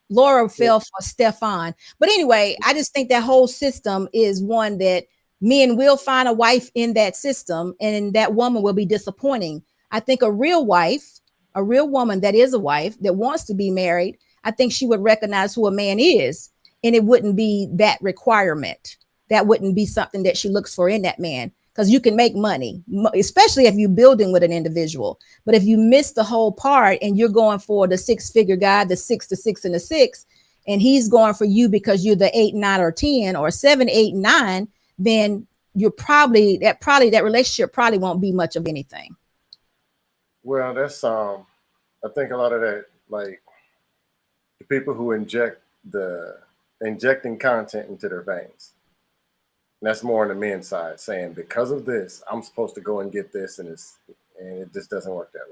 Laura fell for Stefan. But anyway, I just think that whole system is one that men will find a wife in that system, and that woman will be disappointing. I think a real wife, a real woman that is a wife that wants to be married, I think she would recognize who a man is, and it wouldn't be that requirement. That wouldn't be something that she looks for in that man, because you can make money, especially if you're building with an individual. But if you miss the whole part and you're going for the six-figure guy, the 6 to 6 and the 6, and he's going for you because you're the 8, 9, or 10, or 7, 8, 9, then you're that relationship probably won't be much of anything. Well, that's I think a lot of that, like the people who injecting content into their veins. And that's more on the men's side, saying because of this, I'm supposed to go and get this, and it just doesn't work that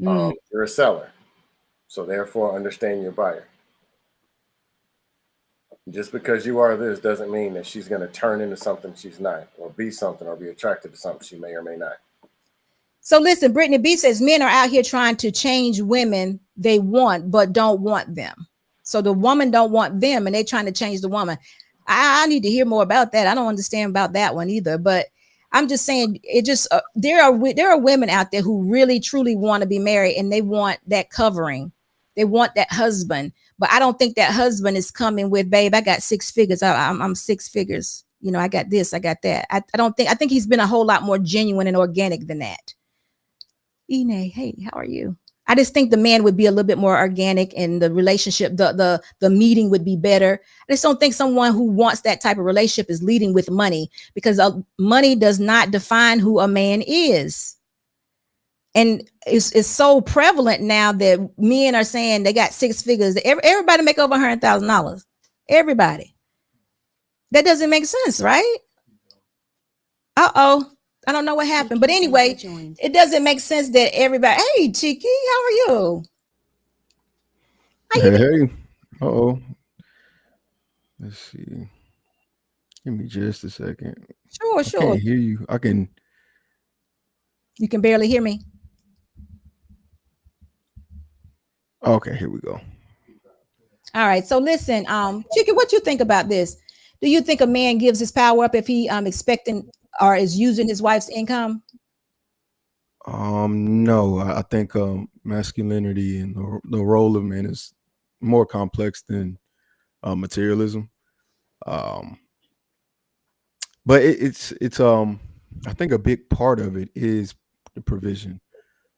way. You're a seller, so therefore understand your buyer. Just because you are this doesn't mean that she's going to turn into something she's not, or be something, or be attracted to something she may or may not. So listen, Brittany B says men are out here trying to change women they want, but don't want them. So the woman don't want them and they trying to change the woman. I need to hear more about that. I don't understand about that one either, but I'm just saying it just, there are women out there who really truly want to be married and they want that covering. They want that husband, but I don't think that husband is coming with, babe, I got six figures. I'm six figures. You know, I got this, I got that. I think he's been a whole lot more genuine and organic than that. Ine, hey, how are you? I just think the man would be a little bit more organic and the relationship, the meeting would be better. I just don't think someone who wants that type of relationship is leading with money, because money does not define who a man is. And it's so prevalent now that men are saying they got six figures. Everybody make over $100,000. Everybody. That doesn't make sense, right? Uh-oh. I don't know what happened. But anyway, it doesn't make sense that everybody, hey, Cheeky, how are you? How you Hey. Uh-oh. Let's see. Give me just a second. Sure, I sure. can't hear you. You can barely hear me. Okay, here we go. All right. So listen, Cheeky, what you think about this? Do you think a man gives his power up if he expecting or is using his wife's income? No, I think masculinity and the role of man is more complex than materialism. Um, but it's I think a big part of it is the provision,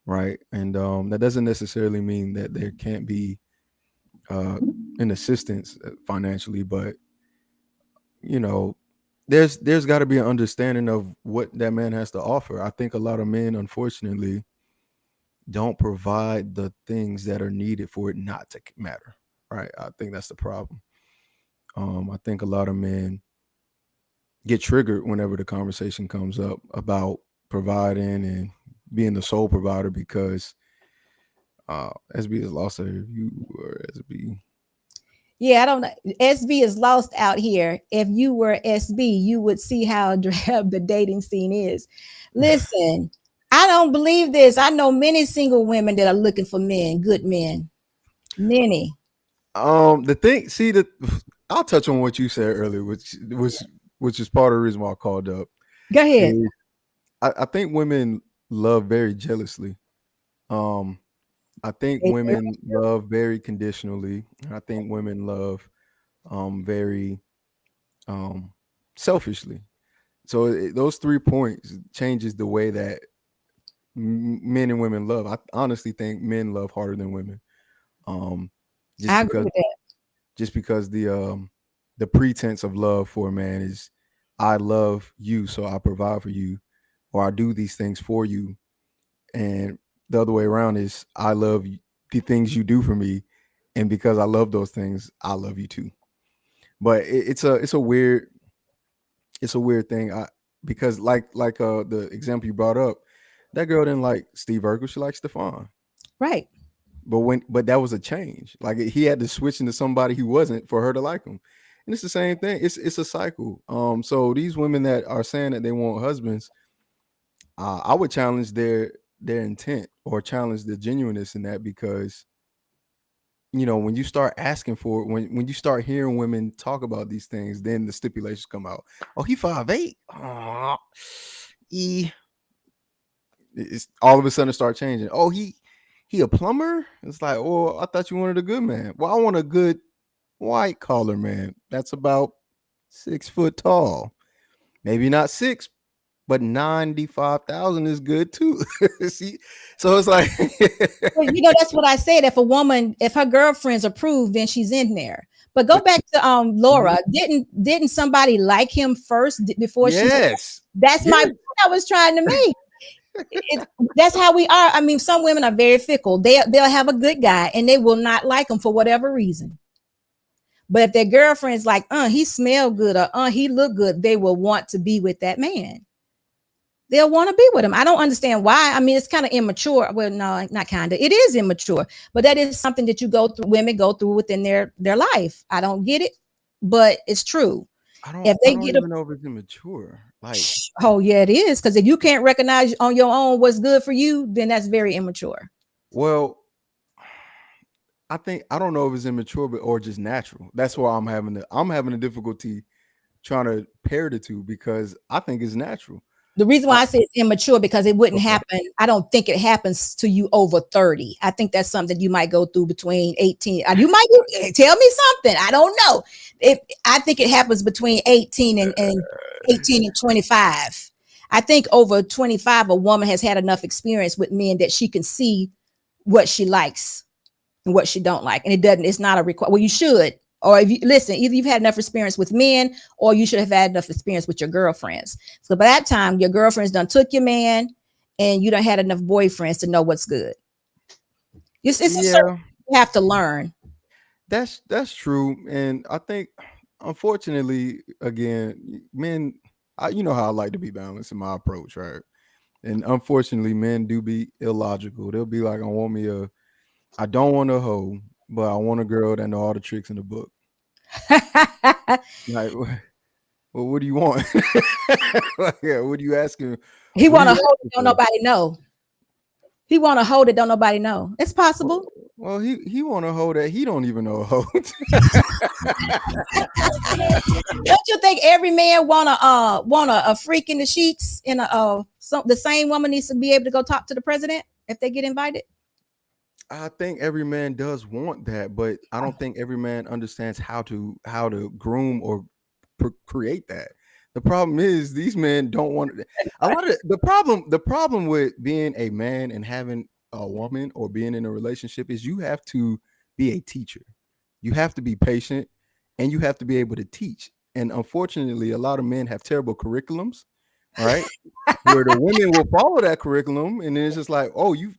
right? And that doesn't necessarily mean that there can't be uh, an assistance financially, but you know, there's got to be an understanding of what that man has to offer. I think a lot of men, unfortunately, don't provide the things that are needed for it not to matter. Right? I think that's the problem. I think a lot of men get triggered whenever the conversation comes up about providing and being the sole provider because SB is lost out here. You or SB. Yeah, I don't know. SB is lost out here. If you were SB, you would see how drab the dating scene is. Listen, I don't believe this. I know many single women that are looking for men, good men. Many. The thing, see, I'll touch on what you said earlier, which is part of the reason why I called up. Go ahead. Is I think women love very jealously. Um, I think women love very conditionally. I think women love very um selfishly. So those 3 points changes the way that men and women love. I honestly think men love harder than women. Um, just I agree because with that. just because the pretense of love for a man is I love you, so I provide for you, or I do these things for you, and the other way around is I love the things you do for me, and because I love those things, I love you too. But it's a weird thing. Because like the example you brought up, that girl didn't like Steve Urkel, she liked Stefan. Right. But that was a change. Like he had to switch into somebody he wasn't for her to like him. And it's the same thing. It's a cycle. So these women that are saying that they want husbands, I would challenge their intent or challenge the genuineness in that because when you start asking for it, when you start hearing women talk about these things, then the stipulations come out. Oh, he 5'8". It's all of a sudden start changing. Oh, he a plumber? It's like, oh, I thought you wanted a good man. Well, I want a good white collar man. That's about 6 foot tall. Maybe not 6, but 95,000 is good too. See, so it's like, Well, that's what I said. If her girlfriends approve, then she's in there. But go back to Laura. Didn't somebody like him first before she? yes, That's my point I was trying to make. That's how we are. I mean, some women are very fickle. They'll have a good guy and they will not like him for whatever reason. But if their girlfriend's like, he smell good or he look good, they will want to be with that man. They'll want to be with him. I don't understand why. I mean, it's kind of immature. Well, no, not kind of. It is immature, but that is something that women go through within their life. I don't get it, but it's true. If I they don't get a even know if it's immature. Like, oh yeah, it is, because if you can't recognize on your own what's good for you, then that's very immature. well, I don't know if it's immature, but or just natural. That's why I'm having a difficulty trying to pair the two because I think it's natural. The reason why I, I say it's immature because it wouldn't okay. happen. I don't think it happens to you over 30. I think that's something you might go through between 18. You might tell me something. I don't know. I think it happens between 18 and 18 and 25. I think over 25, a woman has had enough experience with men that she can see what she likes and what she don't like. And it's not a requirement. Well, you should. Or if you listen, either you've had enough experience with men or you should have had enough experience with your girlfriends. So by that time, your girlfriends done took your man and you done had enough boyfriends to know what's good. It's a certain Yeah, you have to learn. that's true, and I think unfortunately, again, men, you know how I like to be balanced in my approach, right? And unfortunately, men do be illogical. They'll be like, I don't want a hoe, but I want a girl that know all the tricks in the book. Like, well, what do you want? Like, yeah, what are you asking? He What are want to you hold it, asking don't for? nobody know. He want to hold it, don't nobody know. It's Well, possible. well, he want a hoe that he don't even know a hoe. Don't you think every man want a freak in the sheets in the same woman needs to be able to go talk to the president if they get invited? I think every man does want that, but I don't think every man understands how to groom or create that. The problem is these men don't want it. A lot of the problem with being a man and having a woman or being in a relationship is you have to be a teacher. You have to be patient and you have to be able to teach. And unfortunately, a lot of men have terrible curriculums, right? Where the women will follow that curriculum, and then it's just like, oh, you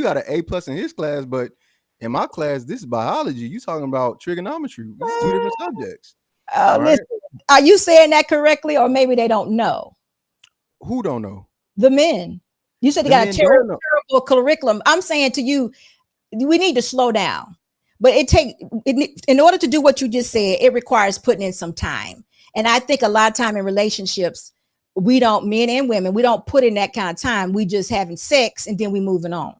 got an A+ in his class, but in my class, this is biology. You talking about trigonometry? This is two different subjects. All right, Listen, are you saying that correctly, or maybe they don't know? who don't know? The men. You said they The got a men don't know. terrible curriculum. I'm saying to you, we need to slow down. But in order to do what you just said, it requires putting in some time. And I think a lot of time in relationships, we don't, men and women, we don't put in that kind of time. We just having sex and then we moving on.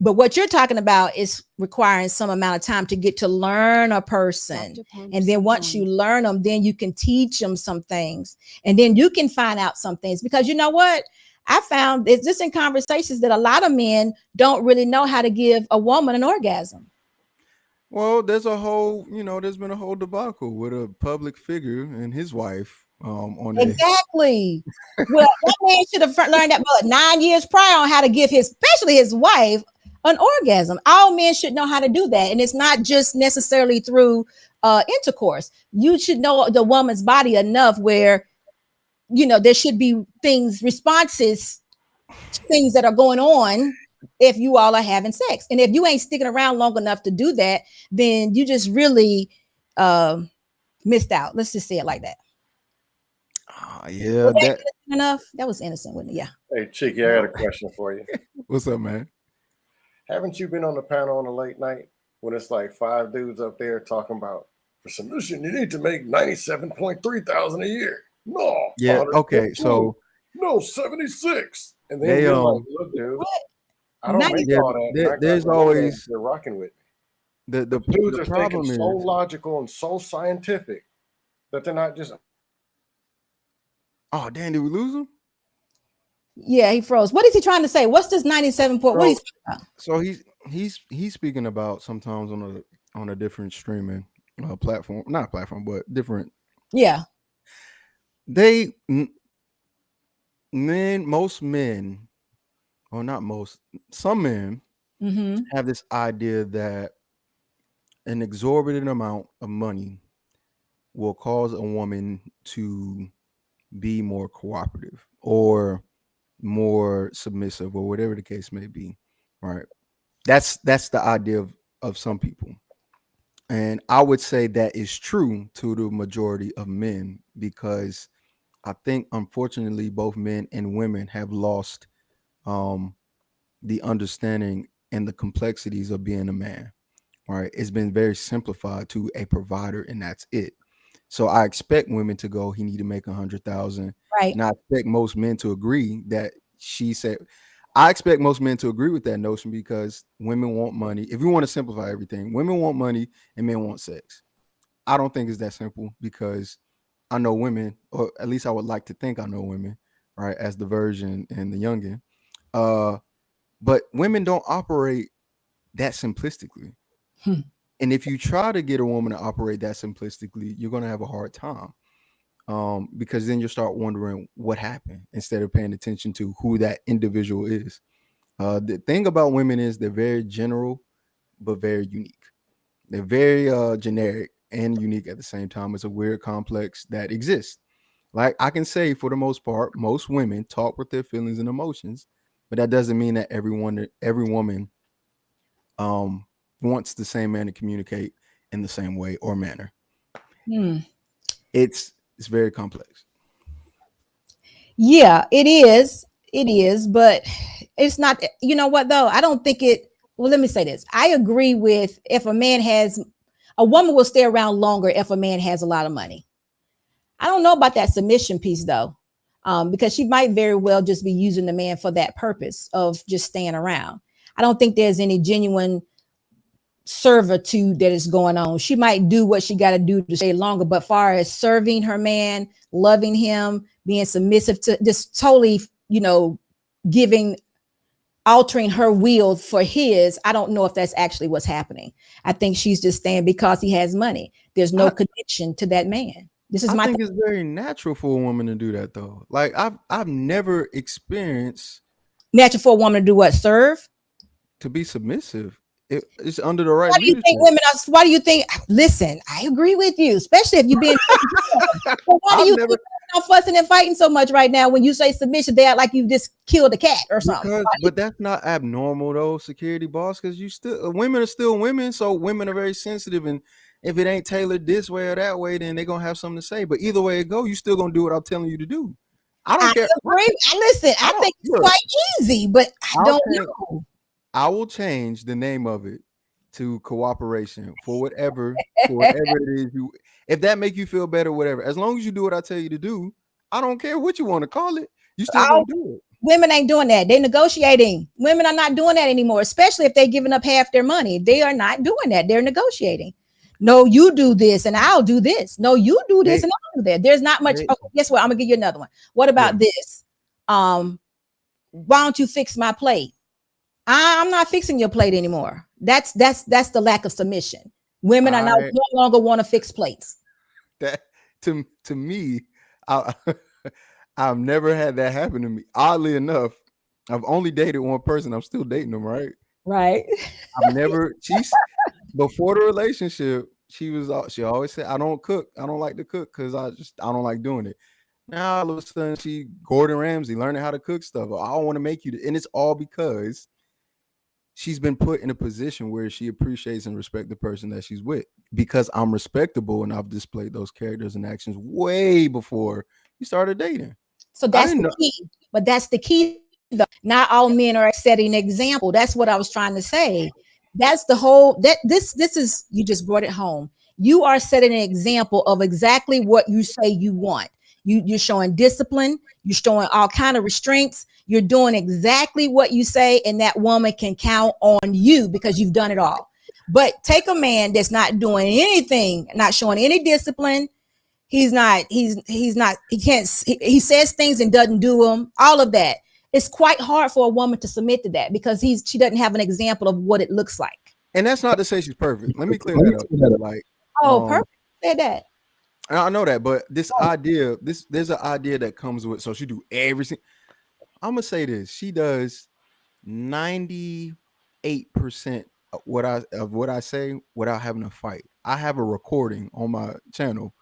But what you're talking about is requiring some amount of time to get to learn a person. And then once you learn them, then you can teach them some things. And then you can find out some things. Because you know what? I found it's just in conversations that a lot of men don't really know how to give a woman an orgasm. Well, there's been a whole debacle with a public figure and his wife on a Exactly. Well, that man should have learned that 9 years prior on how to give especially his wife, an orgasm. All men should know how to do that. And it's not just necessarily through intercourse. You should know the woman's body enough where, there should be responses to things that are going on if you all are having sex. And if you ain't sticking around long enough to do that, then you just really missed out. Let's just say it like that. yeah, Was that that innocent enough? That was innocent, wasn't it? Yeah. Hey, Cheeky, I got a question for you. what's up, man? Haven't you been on the panel on a late night when it's like five dudes up there talking about for submission you need to make 97.3 thousand a year? No, Yeah, okay, 114. so No, 76. And then they you're like, look, dude, What? I don't make yeah, all that, and I got there's women always they're rocking with me. the But the the dudes the are thinking problem so is, logical and so scientific that they're not just oh damn, did we lose him? Yeah, he froze. What is he trying to say? What's this 97 point? What So is he talking about? so he's speaking about sometimes on a different streaming platform, not platform, but different. Yeah. They men, most men, or not most, some men Mm-hmm. have this idea that an exorbitant amount of money will cause a woman to be more cooperative or more submissive or whatever the case may be, right? That's the idea of some people. And I would say that is true to the majority of men because I think unfortunately both men and women have lost um the understanding and the complexities of being a man. Right? It's been very simplified to a provider and that's it. So I expect women to go, he need to make 100,000. Right. And I expect most men to agree that she said, I expect most men to agree with that notion because women want money. If you want to simplify everything, women want money and men want sex. I don't think it's that simple because I know women, or at least I would like to think I know women, right, as the virgin and the youngin. But women don't operate that simplistically. Hmm. And if you try to get a woman to operate that simplistically, you're going to have a hard time. Because then you start wondering what happened instead of paying attention to who that individual is. The thing about women is they're very general, but very unique. They're very generic and unique at the same time. It's a weird complex that exists. Like I can say, for the most part, most women talk with their feelings and emotions, but that doesn't mean that every woman wants the same man to communicate in the same way or manner. Hmm. It's very complex. Yeah, it is. It is, but it's not. You know what though? I don't think it. Well, let me say this. I agree with if a man has a woman will stay around longer if a man has a lot of money. I don't know about that submission piece though, because she might very well just be using the man for that purpose of just staying around. I don't think there's any genuine servitude that is going on. She might do what she got to do to stay longer, but far as serving her man, loving him, being submissive to just totally, giving, altering her will for his, I don't know if that's actually what's happening. I think she's just staying because he has money. There's no connection to that man. This is I my think it's very natural for a woman to do that though. Like I've never experienced natural for a woman to do what? Serve? to be submissive. It's under the right Why do you leadership. think women are? Why do you think? Listen, I agree with you, especially if you've been. But why do I've you never think women are fussing and fighting so much right now? When you say submission, they act like you just killed a cat or something. but that's not abnormal though, security boss, because you still women are still women, so women are very sensitive, and if it ain't tailored this way or that way, then they're gonna have something to say. But either way it go, you still gonna do what I'm telling you to do. I don't I care. agree. Listen, I don't think it's look. quite easy, but I I'll don't change, know. I will change the name of it to cooperation for whatever it is you. If that make you feel better, whatever. As long as you do what I tell you to do, I don't care what you want to call it. You still gonna do it. Women ain't doing that. They're negotiating. Women are not doing that anymore, especially if they're giving up half their money. They are not doing that. They're negotiating. No, you do this and I'll do this. No, you do this They, and I'll do that. There's not much. they, Okay, guess what? I'm gonna give you another one. What yeah. about this? Why don't you fix my plate? I'm not fixing your plate anymore. That's the lack of submission. Women are now I no longer want to fix plates. that to me, I I've never had that happen to me. Oddly enough, I've only dated one person. I'm still dating them, right? Right. I've never she's before the relationship, she always said, I don't cook. I don't like to cook because I don't like doing it. Now all of a sudden she Gordon Ramsay learning how to cook stuff. I don't want to make you and it's all because she's been put in a position where she appreciates and respects the person that she's with because I'm respectable and I've displayed those characters and actions way before we started dating. So I that's didn't the know. key. But that's the key, though. Not all men are setting an example. That's what I was trying to say. That's the whole that this is you just brought it home. You are setting an example of exactly what you say you want. You're showing discipline, you're showing all kind of restraints, you're doing exactly what you say, and that woman can count on you because you've done it all. But take a man that's not doing anything, not showing any discipline, he can't he says things and doesn't do them, all of that. It's quite hard for a woman to submit to that because she doesn't have an example of what it looks like. And that's not to say she's perfect. Let me clear that up too. Like, Oh, perfect. Said that. I know that, but there's an idea that comes with. So she do everything. I'm gonna say this. She does 98% of what I say without having to fight. I have a recording on my channel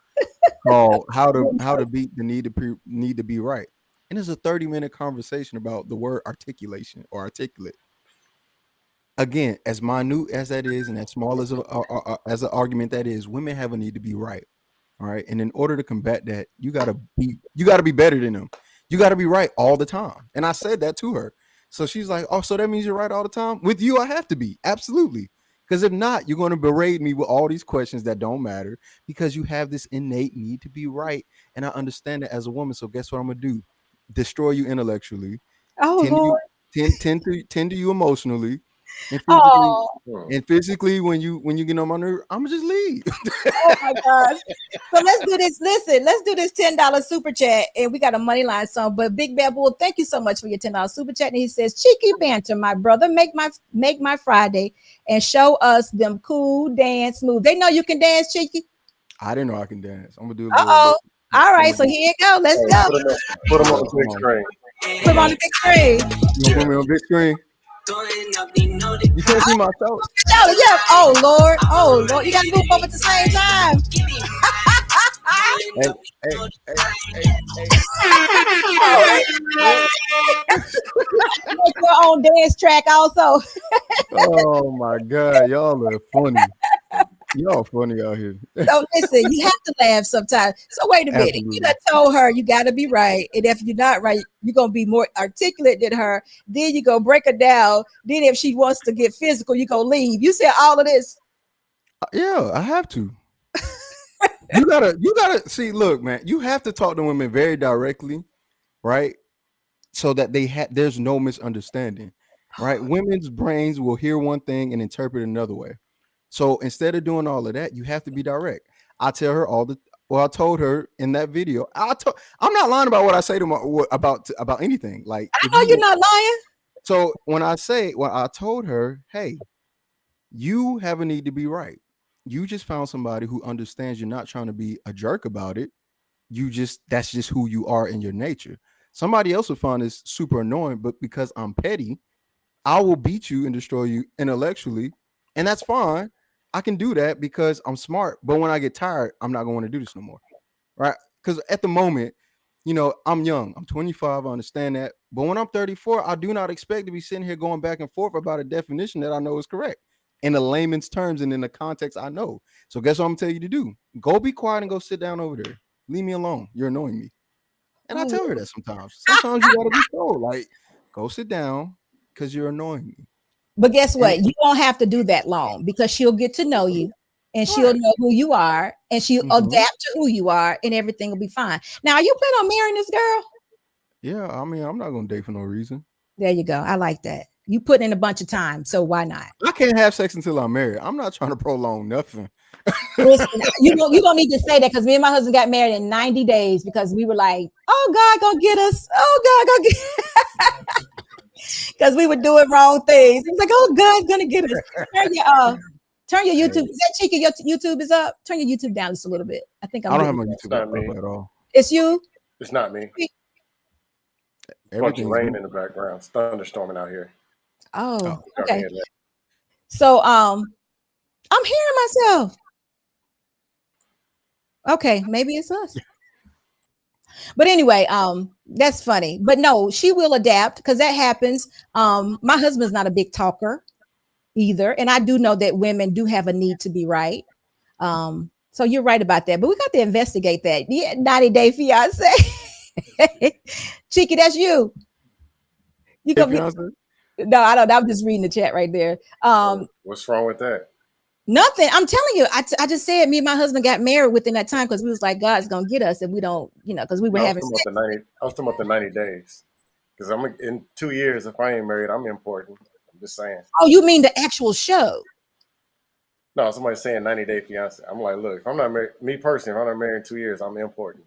called "How to Beat the Need to Be Right," and it's a 30-minute conversation about the word articulation or articulate. Again, as minute as that is, and as small as an argument that is, women have a need to be right. All right. And in order to combat that, you gotta be better than them. You gotta be right all the time. And I said that to her. So she's like, oh, so that means you're right all the time? With you, I have to be. Absolutely. Because if not, you're going to berate me with all these questions that don't matter because you have this innate need to be right. And I understand that as a woman. So guess what I'm going to do? Destroy you intellectually, Oh tend to Lord. you, tend to you emotionally, and physically. Oh, And physically, when you get on my nerve, I'm gonna just leave. oh my gosh. So let's do this. Listen, let's do this $10 super chat. And we got a money line song. But Big Bad Bull, thank you so much for your $10 super chat. And he says, cheeky banter, my brother. Make my Friday and show us them cool dance moves. They know you can dance, Cheeky. I didn't know I can dance. I'm gonna do a little. Uh-oh. All right, so here you go. Let's Hey, go. put them on the big screen. Put them on the big screen. You put me on big screen. You can't see my toes. Yeah. Oh Lord. Oh Lord. You gotta move them at the same time. Make your own dance track also. Oh my God, y'all are funny. Y'all funny out here. So listen, you have to laugh sometimes. So wait a minute. Absolutely. You done told her you got to be right, and if you're not right, you're gonna be more articulate than her. Then you go break her down. Then if she wants to get physical, you go leave. You said all of this. Yeah, I have to. You gotta see. Look, man, you have to talk to women very directly, right? So that there's no misunderstanding, right? Women's brains will hear one thing and interpret another way. So instead of doing all of that, you have to be direct. I tell her I told her in that video. I'm not lying about what I say to my about anything. Like, I know you're not lying. So when I told her, hey, you have a need to be right. You just found somebody who understands you're not trying to be a jerk about it. That's just who you are in your nature. Somebody else will find this super annoying, but because I'm petty, I will beat you and destroy you intellectually. And that's fine. I can do that because I'm smart. But when I get tired, I'm not going to want to do this no more. Right? Because at the moment, I'm young. I'm 25. I understand that. But when I'm 34, I do not expect to be sitting here going back and forth about a definition that I know is correct in the layman's terms and in the context I know. So guess what I'm going to tell you to do? Go be quiet and go sit down over there. Leave me alone. You're annoying me. And I tell her that sometimes. Sometimes you got to be told, like, go sit down because you're annoying me. But guess what? You won't have to do that long because she'll get to know you and she'll know who you are and she'll adapt to who you are and everything will be fine. Now, are you planning on marrying this girl? Yeah, I mean, I'm not going to date for no reason. There you go. I like that. You put in a bunch of time, so why not? I can't have sex until I'm married. I'm not trying to prolong nothing. Listen, you don't need to say that because me and my husband got married in 90 days because we were like, oh, God, gonna get us. Oh, God, gonna get because we were doing wrong things. He was like, oh, God's gonna get us. Turn your YouTube. Is that Cheeky? Your YouTube is up. Turn your YouTube down just a little bit. I think I don't have my YouTube up at all. It's you. It's not me. Everything's rain in the background. It's thunderstorming out here. Oh, okay. So I'm hearing myself. Okay, maybe it's us. But anyway, that's funny. But no, she will adapt because that happens. My husband's not a big talker either, and I do know that women do have a need to be right. So you're right about that. But we got to investigate that. Yeah, 90-day fiance. Cheeky, that's you. You gonna be? No, I don't. I'm just reading the chat right there. What's wrong with that? Nothing. I'm telling you. I just said me and my husband got married within that time because we was like, God's gonna get us if we don't, because we were having sex. I was talking about the 90 days. Because I'm in 2 years, if I ain't married, I'm important. I'm just saying. Oh, you mean the actual show? No, somebody's saying 90-day fiance. I'm like, look, if I'm not married, me personally, if I'm not married in 2 years, I'm important.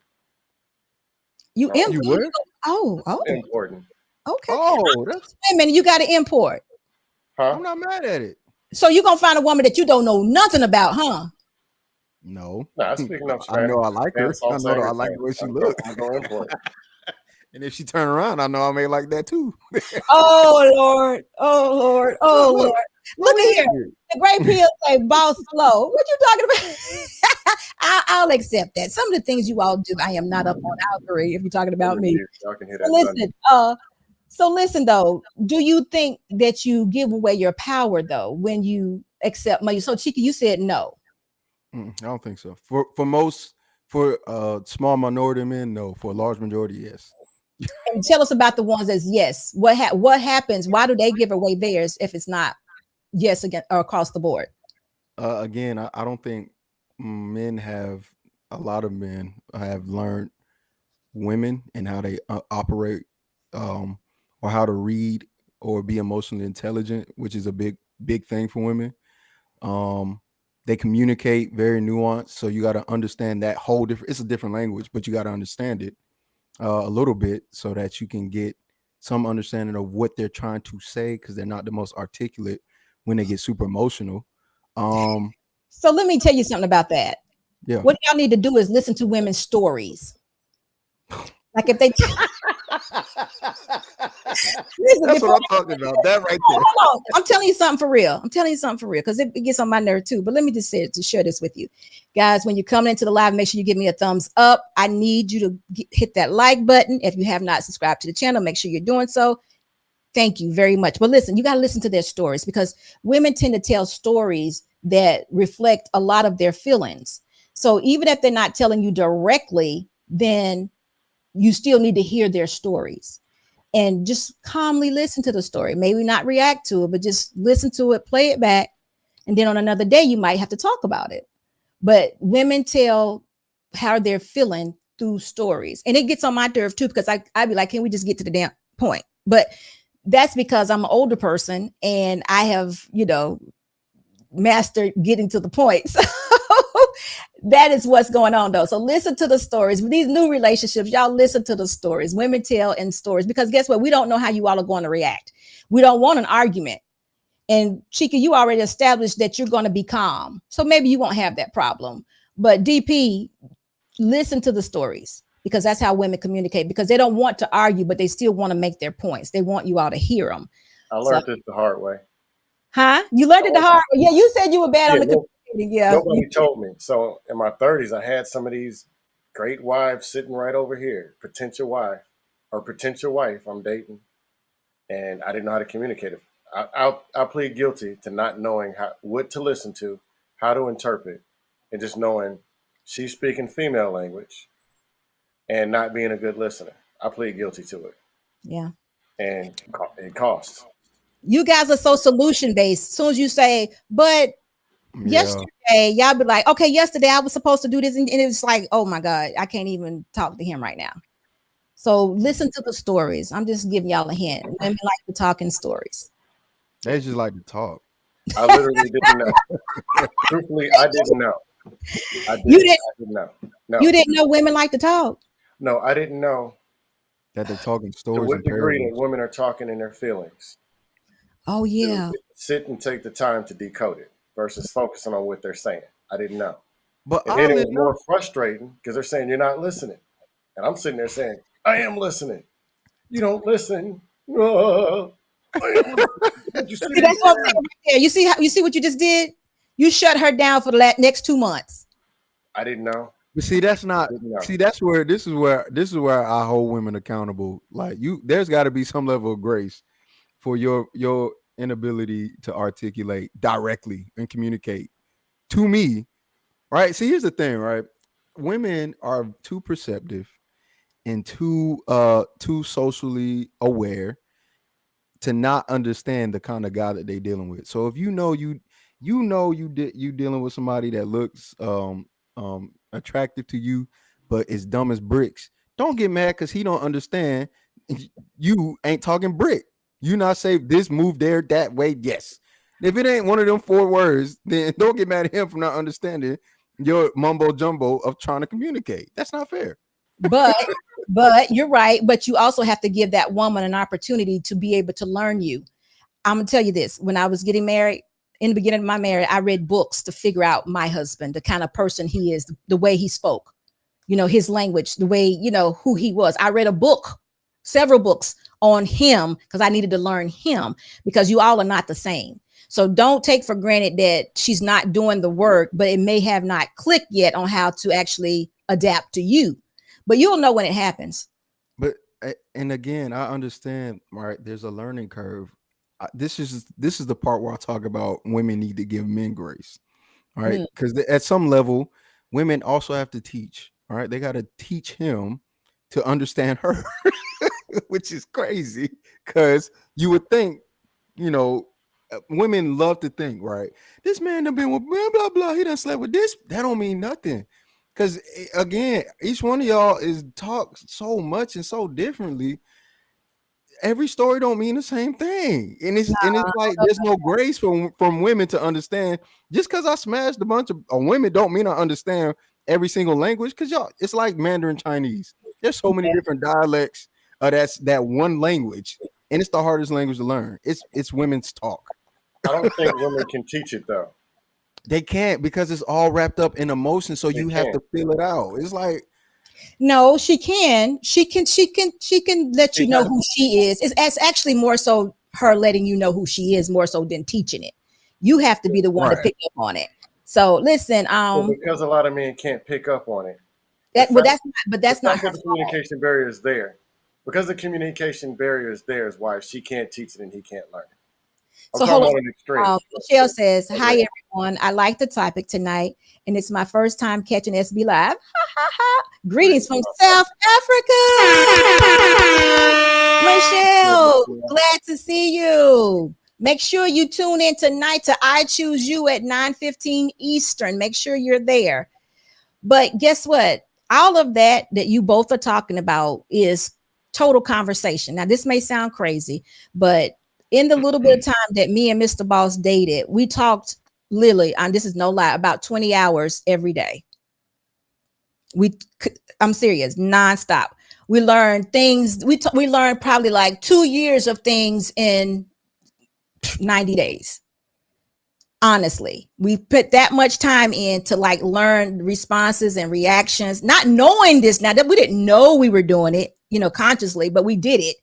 You important? Oh, important. Okay. Oh, that's wait a minute. You got to import. Huh? I'm not mad at it. So you're gonna find a woman that you don't know nothing about, huh? No. Speaking of Spanish, I know I like her. I know I like the way she looks. I'm going to import. And if she turn around, I know I may like that too. Oh Lord. Oh Lord. Oh Lord. Look at here. The great Peel say boss flow. What you talking about? I'll accept that. Some of the things you all do, I am not up on. I'll agree if you're talking about me. So listen, though, do you think that you give away your power though when you accept money? So Cheeky, you said no. I don't think so. For small minority men, no. For a large majority, yes. And tell us about the ones that's yes. What happens? Why do they give away theirs if it's not yes again or across the board? Again, I don't think men have a lot of men have learned women and how they operate, um, or how to read or be emotionally intelligent, which is a big thing for women. Um, they communicate very nuanced, so you got to understand that whole different. It's a different language, but you got to understand it a little bit so that you can get some understanding of what they're trying to say because they're not the most articulate when they get super emotional. Um, So let me tell you something about that. yeah, What y'all need to do is listen to women's stories. Like if they listen that's what before I'm talking about. That right there. hold on. I'm telling you something for real. I'm telling you something for real because it gets on my nerve too. But let me just say it to share this with you. Guys, when you're coming into the live, make sure you give me a thumbs up. I need you to hit that like button. If you have not subscribed to the channel, make sure you're doing so. Thank you very much. But listen, you got to listen to their stories because women tend to tell stories that reflect a lot of their feelings. So even if they're not telling you directly, then you still need to hear their stories and just calmly listen to the story. Maybe not react to it, but just listen to it, play it back. And then on another day, you might have to talk about it. But women tell how they're feeling through stories. And it gets on my nerve too, because I'd be like, can we just get to the damn point? But that's because I'm an older person and I have, mastered getting to the point. So that is what's going on though. So listen to the stories. With these new relationships, y'all listen to the stories. Women tell in stories because guess what? We don't know how you all are going to react. We don't want an argument. And Chica, you already established that you're going to be calm. So maybe you won't have that problem. But DP, listen to the stories because that's how women communicate because they don't want to argue, but they still want to make their points. They want you all to hear them. I learned this the hard way. Huh? You learned it the hard way. Yeah, you said you were bad on the communicating. Yeah. Nobody told me. So in my 30s, I had some of these great wives sitting right over here, potential wife or potential wife I'm dating, and I didn't know how to communicate it. I plead guilty to not knowing what to listen to, how to interpret, and just knowing she's speaking female language and not being a good listener. I plead guilty to it. Yeah. And it costs. You guys are so solution based. As soon as you say, but yesterday, y'all be like, okay, yesterday I was supposed to do this. And it's like, oh my God, I can't even talk to him right now. So listen to the stories. I'm just giving y'all a hint. Women like to talk in stories. They just like to talk. I literally didn't know. Truthfully, I didn't know. I didn't know. No. You didn't know women like to talk? No, I didn't know that they're talking stories. To what degree that women are talking in their feelings. Oh, yeah. Sit and take the time to decode it versus focusing on what they're saying. I didn't know. But then it was more frustrating because they're saying you're not listening. And I'm sitting there saying, I am listening. You don't listen. I am listening. You see that's what I'm saying right there. You see what you just did? You shut her down for the next 2 months. I didn't know. But see, that's not. See, that's where this is where I hold women accountable. Like there's got to be some level of grace for your inability to articulate directly and communicate to me, right? See, here's the thing, right? Women are too perceptive and too socially aware to not understand the kind of guy that they're dealing with. So if you dealing with somebody that looks attractive to you, but is dumb as bricks, don't get mad because he don't understand. You ain't talking brick. You not say this move there that way. Yes. If it ain't one of them 4 words, then don't get mad at him for not understanding your mumbo jumbo of trying to communicate. That's not fair. But you're right. But you also have to give that woman an opportunity to be able to learn you. I'm gonna tell you this: when I was getting married, in the beginning of my marriage, I read books to figure out my husband, the kind of person he is, the way he spoke, his language, the way, who he was. I read several books on him because I needed to learn him because you all are not the same. So don't take for granted that she's not doing the work, but it may have not clicked yet on how to actually adapt to you. But you'll know when it happens. But and again, I understand, right? There's a learning curve. This is the part where I talk about women need to give men grace, right? Because at some level, women also have to teach. All right, they got to teach him to understand her, which is crazy because you would think, women love to think, right? This man done been with blah blah blah. He done slept with this. That don't mean nothing. Because again, each one of y'all is talked so much and so differently. Every story don't mean the same thing, and it's like there's no grace from women to understand. Just because I smashed a bunch of women, don't mean I understand every single language. Because y'all, it's like Mandarin Chinese. There's so many different dialects. That's that one language, and it's the hardest language to learn. It's women's talk. I don't think women can teach it though. They can't because it's all wrapped up in emotion. So They you have can't. to feel it out. It's like No, she can. She can let you She know has, who she is. It's actually more so her letting you know who she is more so than teaching it. You have to be the one to right. pick up on it. So listen, well, because a lot of men can't pick up on it. The that well fact, that's not, but the that's not fact her that the fault. communication barrier is there, because the communication barrier is there, is why she can't teach it and he can't learn it. I'm So talking hold on. about an extreme. Michelle says, But "Hi yeah, everyone. I like the topic tonight, and it's my first time catching SB Live. Ha, ha, ha. Greetings greetings, from my friend. South Africa, Michelle. Glad to see you. Make sure you tune in tonight to I Choose You at 9:15 Eastern. Make sure you're there. But guess what? All of that you both are talking about is total conversation. Now, this may sound crazy, but in the little bit of time that me and Mr. Boss dated, we talked literally, and this is no lie, about 20 hours every day. We, I'm serious, nonstop. We learned things. We learned probably like 2 years of things in 90 days. Honestly, we put that much time in to like learn responses and reactions, not knowing this now that we didn't know we were doing it, consciously, but we did it.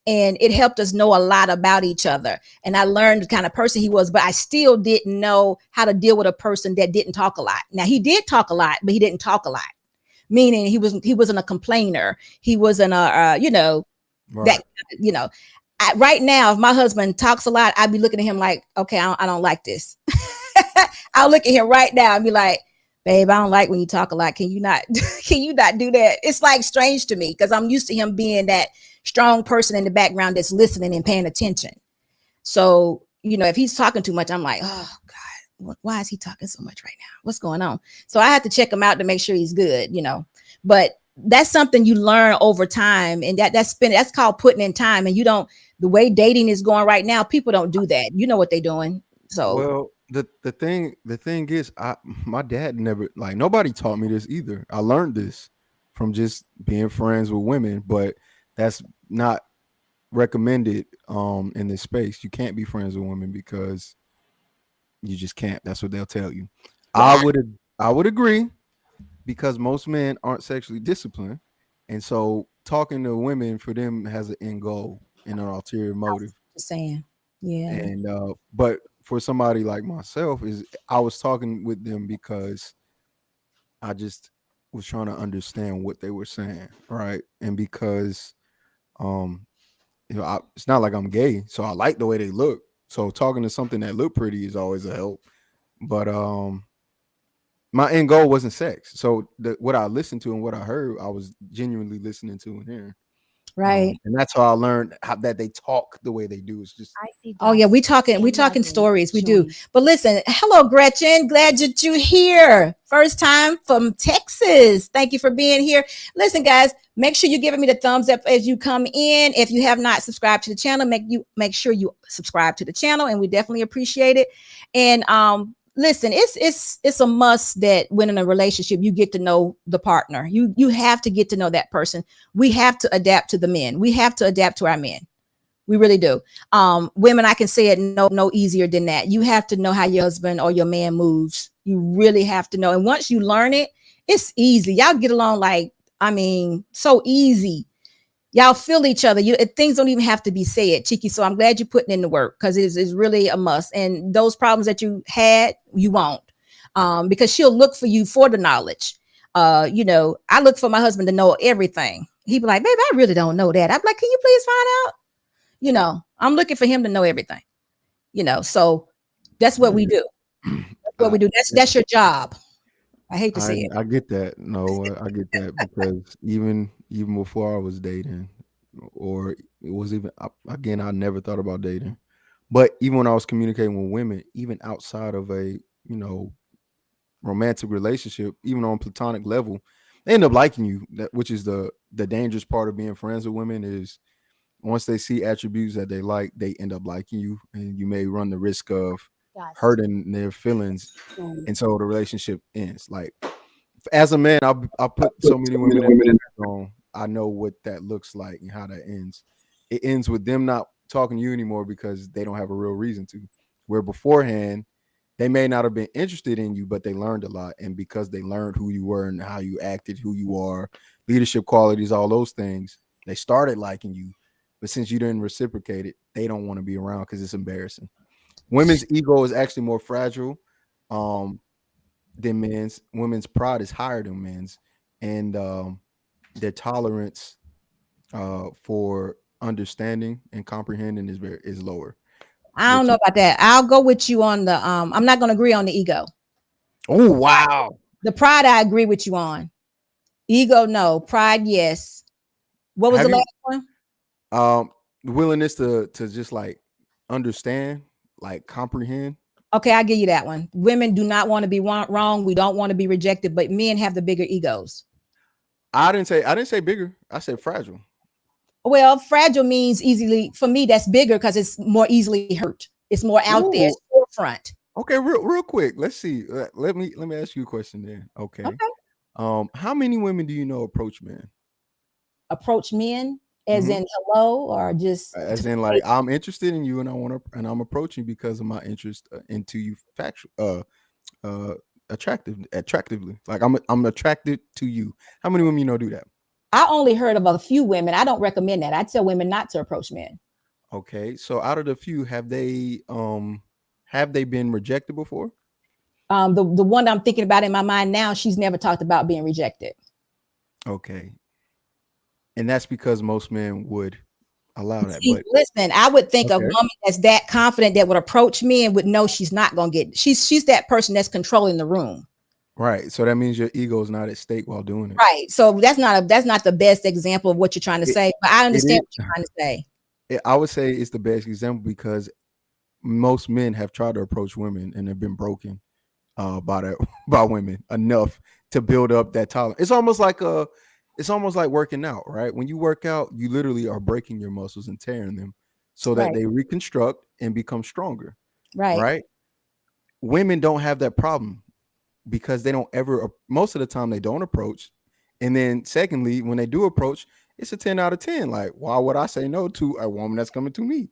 And it helped us know a lot about each other. And I learned the kind of person he was, but I still didn't know how to deal with a person that didn't talk a lot. Now he did talk a lot, but he didn't talk a lot. Meaning he wasn't a complainer. He wasn't that Right. you know. Right now, if my husband talks a lot, I'd be looking at him like, okay, I don't like this. I'll look at him right now and be like, babe, I don't like when you talk a lot. Can you not can you not do that? It's like strange to me because I'm used to him being that strong person in the background that's listening and paying attention. So, if he's talking too much, I'm like, oh God, why is he talking so much right now? What's going on? So I have to check him out to make sure he's good. But that's something you learn over time, and that's called putting in time. And the way dating is going right now, people don't do that. You know what they're doing. So Well, the thing is, my dad never like nobody taught me this either. I learned this from just being friends with women, but that's not recommended in this space. You can't be friends with women because you just can't. That's what they'll tell you. I yeah, would I would agree because most men aren't sexually disciplined, and so talking to women for them has an end goal and an ulterior motive. just saying. Yeah. And but for somebody like myself, is I was talking with them because I just was trying to understand what they were saying, right? And because um it's not like I'm gay, so I like the way they look. So talking to something that look pretty is always a help. But my end goal wasn't sex. So what I listened to and what I heard, I was genuinely listening to and hearing. Right. And that's how I learned how that they talk the way they do. It's just Oh yeah, we talking stories. We do. But listen, hello Gretchen. Glad that you're here. First time from Texas. Thank you for being here. Listen, guys, make sure you're giving me the thumbs up as you come in. If you have not subscribed to the channel, make sure you subscribe to the channel, and we definitely appreciate it. And listen, it's a must that when in a relationship you get to know the partner. You have to get to know that person. We have to adapt to the men. We have to adapt to our men. We really do. Women, I can say it no easier than that. You have to know how your husband or your man moves. You really have to know. And once you learn it, it's easy. Y'all get along so easy. Y'all feel each other. Things don't even have to be said, Cheeky. So I'm glad you're putting in the work because it's really a must. And those problems that you had, you won't. Because she'll look for you for the knowledge. I look for my husband to know everything. He'd be like, babe, I really don't know that. I'm like, can you please find out? I'm looking for him to know everything, so that's what we yeah. do. That's what I, we do. That's your job. I hate to say it. I get that. No, I get that because even before I was dating, or it was even again, I never thought about dating, But even when I was communicating with women, even outside of a, romantic relationship, even on platonic level, they end up liking you. Which is the dangerous part of being friends with women is once they see attributes that they like, they end up liking you, and you may run the risk of Yes. hurting their feelings, and so the relationship ends. Like as a man, I put so many women in on. I know what that looks like and how that ends. It ends with them not talking to you anymore because they don't have a real reason to. Where beforehand, they may not have been interested in you, but they learned a lot. And because they learned who you were and how you acted, who you are, leadership qualities, all those things, they started liking you. But since you didn't reciprocate it, they don't want to be around because it's embarrassing. Women's ego is actually more fragile than men's. Women's pride is higher than men's, and their tolerance for understanding and comprehending is lower. I don't Which know about that. I'll go with you on the I'm not going to agree on the ego. oh wow, The pride I agree with you on. Ego no, pride yes. What was have the you last one? willingness to just like understand, like comprehend? Okay, I'll give you that one. Women do not want to be wrong. We don't want to be rejected, but men have the bigger egos. I didn't say bigger. I said fragile. Well, fragile means easily for me. That's bigger because it's more easily hurt. It's more out there, Ooh, it's forefront. okay, real quick. Let's see. Let me ask you a question then. Okay. Okay. How many women do you know approach men? Approach men as Hmm. in hello or just to As in, like, I'm interested in you, and I'm approaching because of my interest into you, factual, uh, attractively. Like I'm attracted to you. How many women you know do that? I only heard of a few women. I don't recommend that. I tell women not to approach men. Okay, so out of the few, have they been rejected before? The one I'm thinking about in my mind now, she's never talked about being rejected. Okay, and that's because most men would allow that. See, But listen, I would think a okay, woman that's that confident that would approach me and would know she's not gonna get. She's that person that's controlling the room. right. So that means your ego is not at stake while doing it. Right. So that's not the best example of what you're trying to It, say, but I it understand is. what you're trying to say. I would say it's the best example because most men have tried to approach women and have been broken by that by women enough to build up that tolerance. It's almost like working out, right? When you work out, you literally are breaking your muscles and tearing them so that Right. they reconstruct and become stronger, Right. right? Women don't have that problem because they don't ever most of the time they don't approach. And then secondly, when they do approach, it's a 10 out of 10. Like, why would I say no to a woman that's coming to me?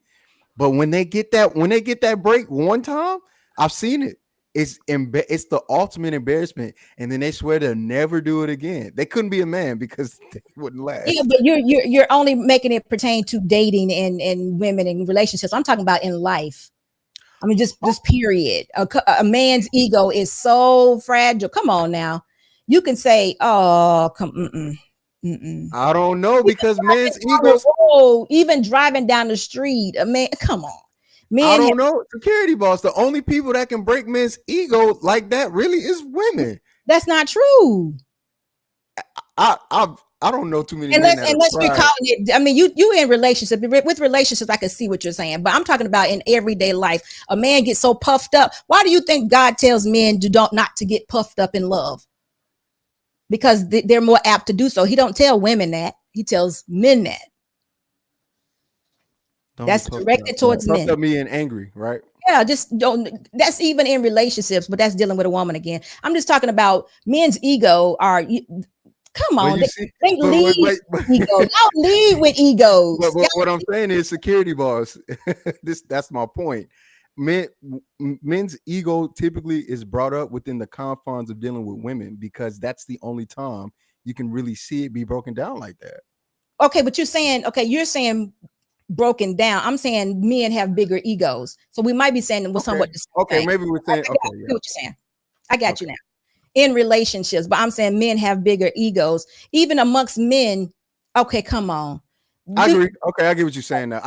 But when they get that break one time, I've seen it. It's the ultimate embarrassment, and then they swear they'll never do it again. They couldn't be a man because they wouldn't Yeah, last. but you're only making it pertain to dating and women and relationships. I'm talking about in life. I mean, just period. A man's ego is so fragile. Come on now, you can say, "Oh, come, mm-mm. I don't know Even because men's driving down egos. the road, even driving down the street, a man, come on, I men have, don't know. Security boss. The only people that can break men's ego like that really is women. that's not true. I don't know too many men that have Unless you're tried. calling it, I mean, you in relationship with relationships, I can see what you're saying, but I'm talking about in everyday life. A man gets so puffed up. Why do you think God tells men to don't not to get puffed up in love? Because they're more apt to do so. He don't tell women that. He tells men that. Don't get That's puffed up. directed towards Puffed men. up meaning angry, right? Yeah, just don't. That's even in relationships, but that's dealing with a woman again. I'm just talking about men's ego. Come But on, you see, they but lead wait, with ego. Y'all lead with egos. but what I'm saying is security boss. That's my point. Men's ego typically is brought up within the confines of dealing with women because that's the only time you can really see it be broken down like that. Okay, but you're saying broken down. I'm saying men have bigger egos, so we might be saying we're Okay. somewhat the Okay. same thing. Maybe we're saying I okay. get Yeah. what you're saying. I got you Okay. now. In relationships, but I'm saying men have bigger egos, even amongst men. Okay, come on. I Do agree. Okay, I get what you're saying now.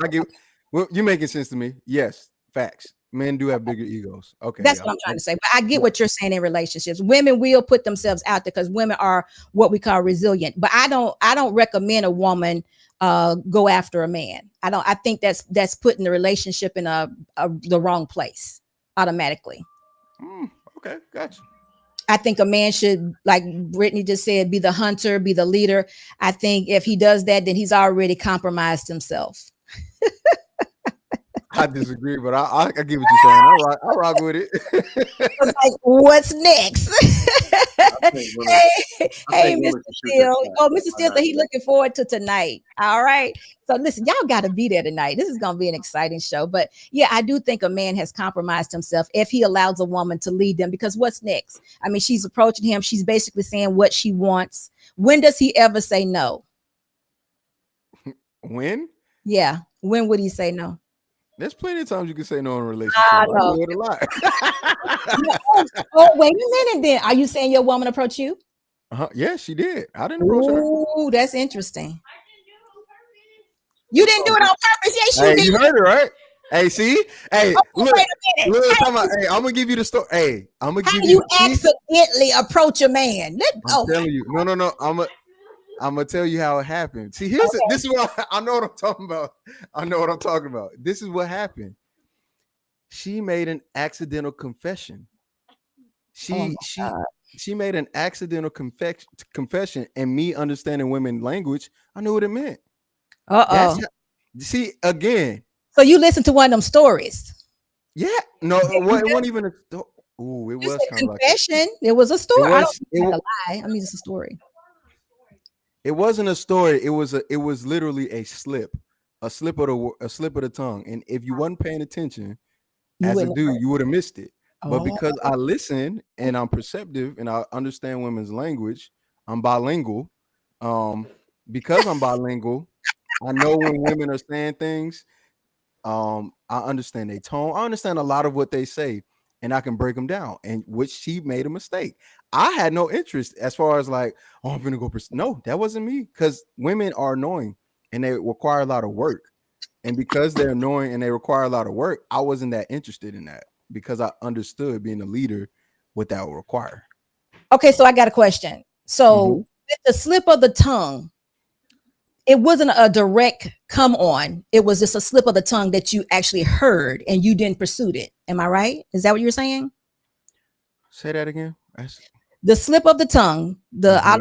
Well, you're making sense to me. Yes, facts. Men do have bigger egos. Okay, That's yeah. what I'm trying to say. But I get what you're saying in relationships. Women will put themselves out there because women are what we call resilient. But I don't recommend a woman go after a man. I think that's putting the relationship in the wrong place automatically. Okay, gotcha. I think a man should, like Brittany just said, be the hunter, be the leader. I think if he does that, then he's already compromised himself. I disagree, but I get what you're saying. I rock with it. Like, what's next? Hey, Mr. Steele. Oh, Mr. Steele said he's looking forward to tonight. All right. So listen, y'all got to be there tonight. This is going to be an exciting show. But yeah, I do think a man has compromised himself if he allows a woman to lead them, because what's next? I mean, she's approaching him. She's basically saying what she wants. When does he ever say no? When? Yeah. When would he say no? There's plenty of times you can say no in a relationship. I do it a lot. Oh, wait a minute then. Are you saying your woman approached you? Yeah, she did. I didn't approach her. Ooh, that's interesting. You didn't do it on purpose. Yes, you did. You heard her, right? Hey, see? Hey, look, wait a minute. Hey, I'm gonna give you the story. Hey, I'm gonna give you accidentally approach a man. I'm telling you. No. I'm gonna tell you how it happened. See, this is what I know what I'm talking about. I know what I'm talking about. This is what happened. She made an accidental confession. She made an accidental confession, and me understanding women language, I knew what it meant. See, again. So you listened to one of them stories? Yeah. No, it wasn't even a story. Ooh, it was kind of confession. Like it was a story. I don't think it's a lie. I mean, it's a story. It wasn't a story. It was literally a slip of the tongue. And if you wasn't paying attention as a dude, you would have missed it. But because I listen and I'm perceptive and I understand women's language, I'm bilingual. Because I'm bilingual, I know when women are saying things. I understand their tone. I understand a lot of what they say, and I can break them down. And which she made a mistake. I had no interest as far as like, oh, I'm gonna go. No, that wasn't me. Because women are annoying and they require a lot of work. And because they're annoying and they require a lot of work, I wasn't that interested in that because I understood being a leader what that would require. Okay, so I got a question. So with the slip of the tongue, it wasn't a direct come on. It was just a slip of the tongue that you actually heard and you didn't pursue it. Am I right? Is that what you're saying? Say that again. The slip of the tongue, that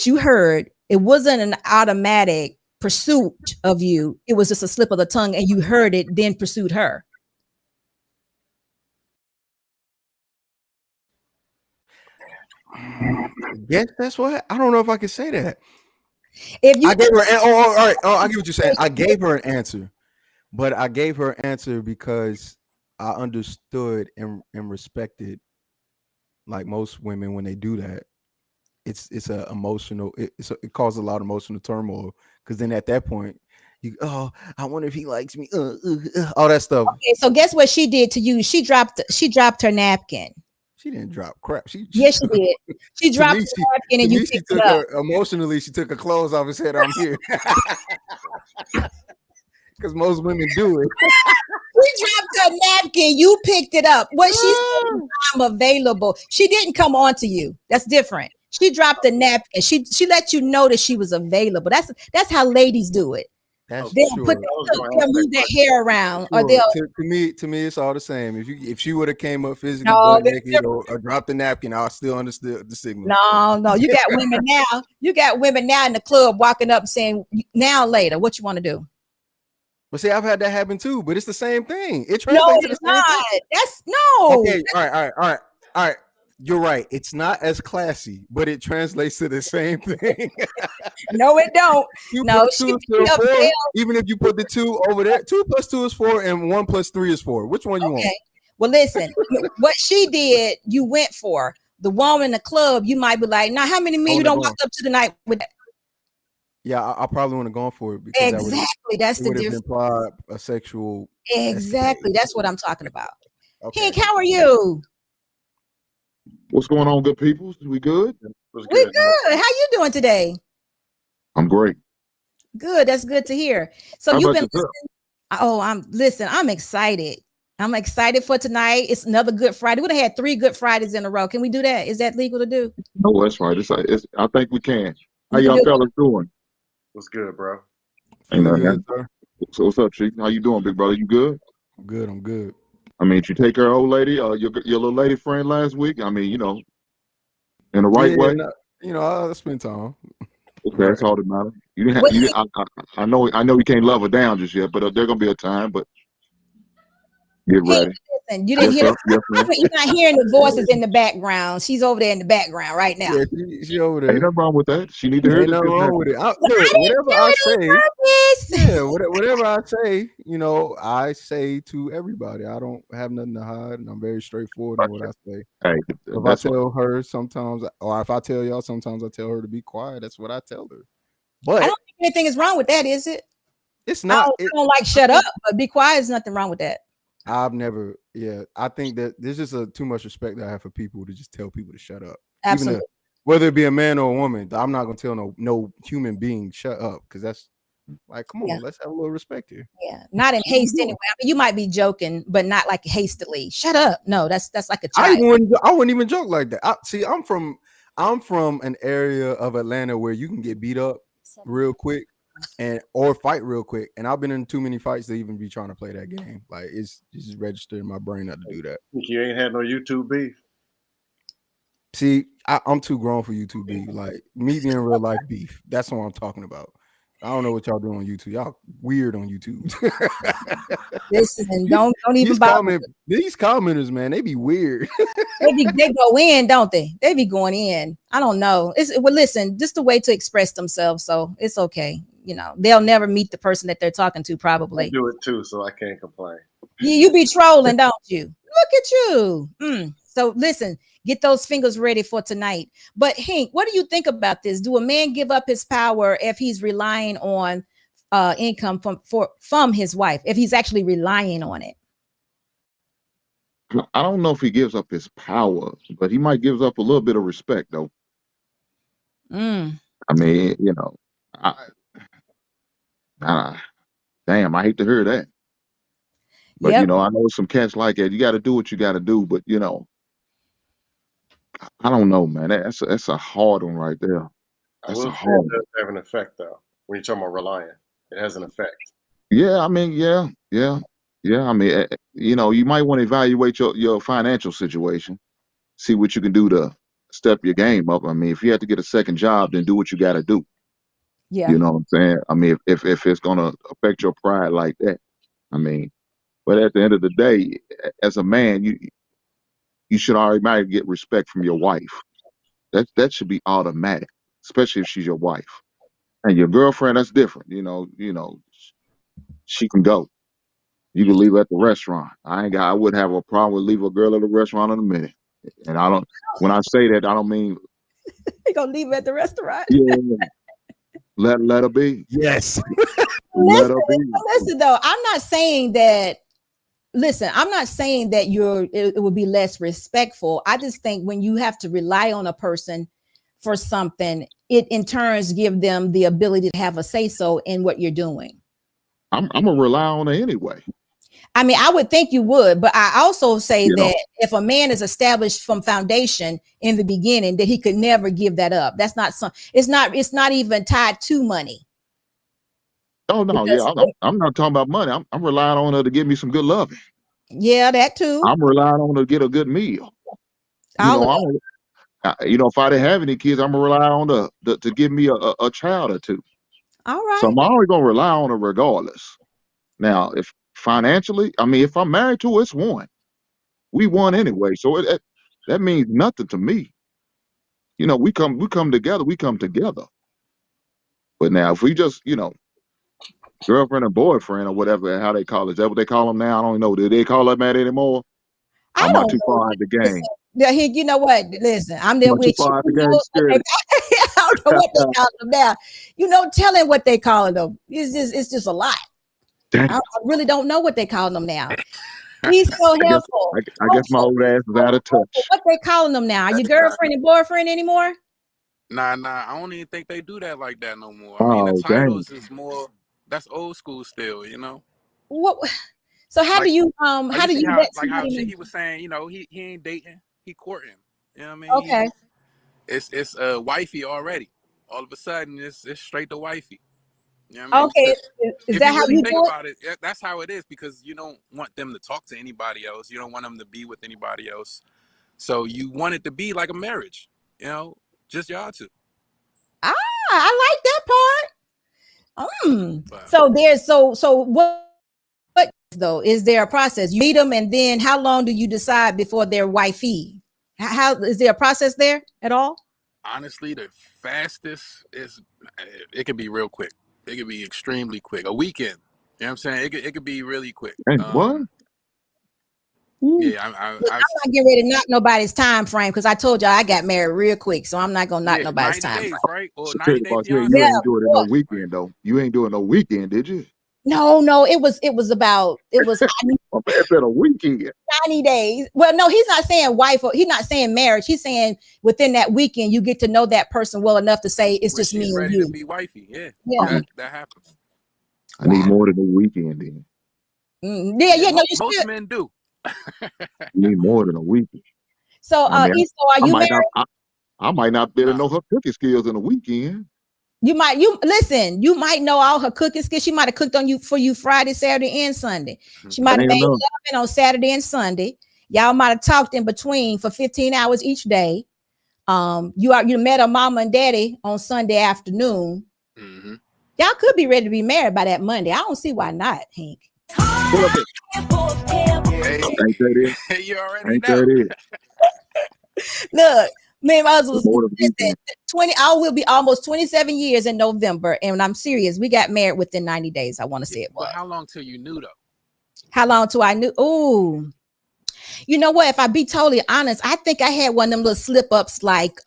you heard, it wasn't an automatic pursuit of you. It was just a slip of the tongue and you heard it, then pursued her. Yes, that's what I don't know if I can say that. If you I gave her all right. I get what you're saying. I gave her an answer, but I gave her an answer because I understood and respected, like most women when they do that. It's a emotional. It causes a lot of emotional turmoil because then at that point, I wonder if he likes me. All that stuff. Okay, so guess what she did to you? She dropped her napkin. She didn't drop crap. Yes, she did. She dropped the napkin and you picked it up. Emotionally, she took her clothes off and said, "I'm here." Because most women do it. She dropped her napkin. You picked it up. What she said, I'm available. She didn't come on to you. That's different. She dropped the napkin. She let you know that she was available. That's how ladies do it. That's they'll true. They'll move their hair around, or they'll. To me, it's all the same. If she would have came up physically butt naked or dropped the napkin, I still understood the signal. No, you got women now. You got women now in the club walking up and saying, "Now, later, what you want to do?" But see, I've had that happen too. But it's the same thing. It translates to the same thing. That's no. Okay. All right. You're right. It's not as classy, but it translates to the same thing. No, it don't. Even if you put the 2 over there, 2 + 2 is 4, and 1 + 3 is 4. Which one you want? Well, listen, what she did, you went for. The woman in the club, you might be like, now, how many men you don't walk up to tonight with that? Yeah, I probably would have gone for it because that's the difference. Implied a sexual. Exactly, that's what I'm talking about. Okay. Hank, how are you? What's going on, good people? We good? We good. How you doing today? I'm great. Good. That's good to hear. So you've been listening. I'm excited. I'm excited for tonight. It's another Good Friday. We would have had 3 Good Fridays in a row. Can we do that? Is that legal to do? No, that's right. I think we can. How We can y'all do it. fellas doing? What's good, bro? Ain't Feeling nothing. good, sir. So what's up, Chief? How you doing, big brother? You good? I'm good. I'm good. I mean, did you take care of old lady, your little lady friend last week? I mean, in the right Yeah, way. no, I spent time. Okay, that's all that matters. You didn't. What- I know you can't love her down just yet, but there's gonna be a time. But get Hey, ready. listen, you didn't Yes, hear. sir. Yes, ma'am. You're not hearing the voices in the background. She's over there in the background right now. Yeah, she over Ain't there. nothing wrong with that. She need to hear Ain't this nothing good wrong with it. Look, whatever I say, yeah, whatever I say, I say to everybody. I don't have nothing to hide, and I'm very straightforward in what I say. Hey, If I tell her sometimes, or if I tell y'all sometimes, I tell her to be quiet. That's what I tell her. But I don't think anything is wrong with that, is it? it's not. I don't like shut up, but be quiet is nothing wrong with that. I've never. Yeah, I think that there's just too much respect that I have for people to just tell people to shut up. Absolutely. Even whether it be a man or a woman, I'm not gonna tell no human being shut up, because that's like, come on, let's have a little respect here. Yeah, not in haste anyway. I mean, you might be joking, but not like hastily. Shut up. No, that's like a child. I wouldn't even joke like that. I'm from an area of Atlanta where you can get beat up real quick or fight real quick, and I've been in too many fights to even be trying to play that game. Like, it's just registered in my brain not to do that. You ain't had no YouTube beef. See, I'm too grown for YouTube beef. Like, meet me in real life beef. That's what I'm talking about. I don't know what y'all doing on YouTube. Y'all weird on YouTube. Listen, don't even bother. These commenters, man, they be weird. They go in, don't they? They be going in. I don't know. Listen, just a way to express themselves, so it's okay. They'll never meet the person that they're talking to, probably. I do it too, so I can't complain. You be trolling, don't you? Look at you. So listen, get those fingers ready for tonight. But Hank, what do you think about this? Do a man give up his power if he's relying on income from his wife, if he's actually relying on it? I don't know if he gives up his power, but he might give up a little bit of respect, though. I mean, damn, I hate to hear that. But Yep. I know some cats like that. You got to do what you got to do. But I don't know, man. That's a hard one right there. That's a hard one. It does have an effect, though. When you're talking about relying, it has an effect. Yeah, I mean, yeah. I mean, you might want to evaluate your financial situation, see what you can do to step your game up. I mean, if you have to get a second job, then do what you got to do. Yeah. You know what I'm saying? I mean, if it's gonna affect your pride like that, I mean, but at the end of the day, as a man, you should already get respect from your wife. That should be automatic, especially if she's your wife. And your girlfriend, that's different. She can go. You can leave her at the restaurant. I wouldn't have a problem with leave a girl at the restaurant in a minute. And when I say that, I don't mean You gonna leave her at the restaurant? yeah. Let her be. Yes. Let her be. Listen, though, I'm not saying that. Listen, I'm not saying that it would be less respectful. I just think when you have to rely on a person for something, it in turns give them the ability to have a say so in what you're doing. I'm gonna rely on her anyway. I mean, I would think you would, but I also say that if a man is established from foundation in the beginning, that he could never give that up. That's not it's not even tied to money. Oh no, I'm not talking about money. I'm relying on her to give me some good loving. Yeah, that too. I'm relying on her to get a good meal. If I didn't have any kids, I'm gonna rely on her to give me a child or two. All right. So I'm always gonna rely on her regardless. Now, if financially, I mean, if I'm married to her, it's one. We won anyway, so that means nothing to me. We come together. We come together. But now, if we just, girlfriend or boyfriend or whatever, how they call it, is that what they call them now? I don't know. Do they call that man anymore? I Am I don't too far out the game? Yeah, you know what? Listen, I'm there with you. I don't know what they call them now. Telling what they call them. It's just a lot. I really don't know what they call them now. He's so helpful. I guess my old ass is out of touch. What they calling them now? Are you girlfriend and boyfriend anymore? Nah. I don't even think they do that like that no more. I Oh, mean, the titles is more. That's old school still, What? So how Like, do you like how you do see you how let like how somebody Chicky know? was saying, you know, he ain't dating, he courting. You know what I mean? Okay. It's wifey already. All of a sudden, it's straight to wifey. You know what I mean? Okay. Because Is if that you how really you think do it? about it, that's how it is. Because you don't want them to talk to anybody else. You don't want them to be with anybody else. So you want it to be like a marriage. You know, just y'all two. Ah, I like that part. But So there's so what though? Is there a process? You meet them, and then how long do you decide before they're wifey? How is there a process there at all? honestly, the fastest is it could be real quick. It could be extremely quick. A weekend. You know what I'm saying? It could be really quick. Hey, what? Woo. Yeah, Look, I'm not getting ready to knock nobody's time frame because I told y'all I got married real quick, so I'm not gonna knock yeah, nobody's 90 time days, frame. right? Or 90 Security day boss, fiance. you Yeah, ain't doing it no Right. weekend though. You ain't doing no weekend, did you? no, it was about it was My man said a weekend. 90 days. Well, no, he's not saying wife or he's not saying marriage. He's saying within that weekend you get to know that person well enough to say it's When just me she's and ready to you. be wifey. Yeah. Yeah. Okay. That happens. I need Wow. more than a weekend then. Yeah, Yeah, no, you most should. men do. I need more than a weekend. So I mean, Esau, are I you might married? not I might not be able to Nah. know her cooking skills in a weekend. You listen, you might know all her cooking skills. She might have cooked on you for you Friday, Saturday, and Sunday. She might That have ain't made enough. loving on Saturday and Sunday. Y'all might have talked in between for 15 hours each day. You met her mama and daddy on Sunday afternoon. Mm-hmm. Y'all could be ready to be married by that Monday. I don't see why not, Hank. What up there? Hey, Ain't that you it? already Ain't know. that it? Look, me and my husband was More than a weekend. 20. I will be almost 27 years in November, and I'm serious. We got married within 90 days. I want to say it was. But how long till you knew though? How long till I knew? Oh, you know what? If I be totally honest, I think I had one of them little slip ups like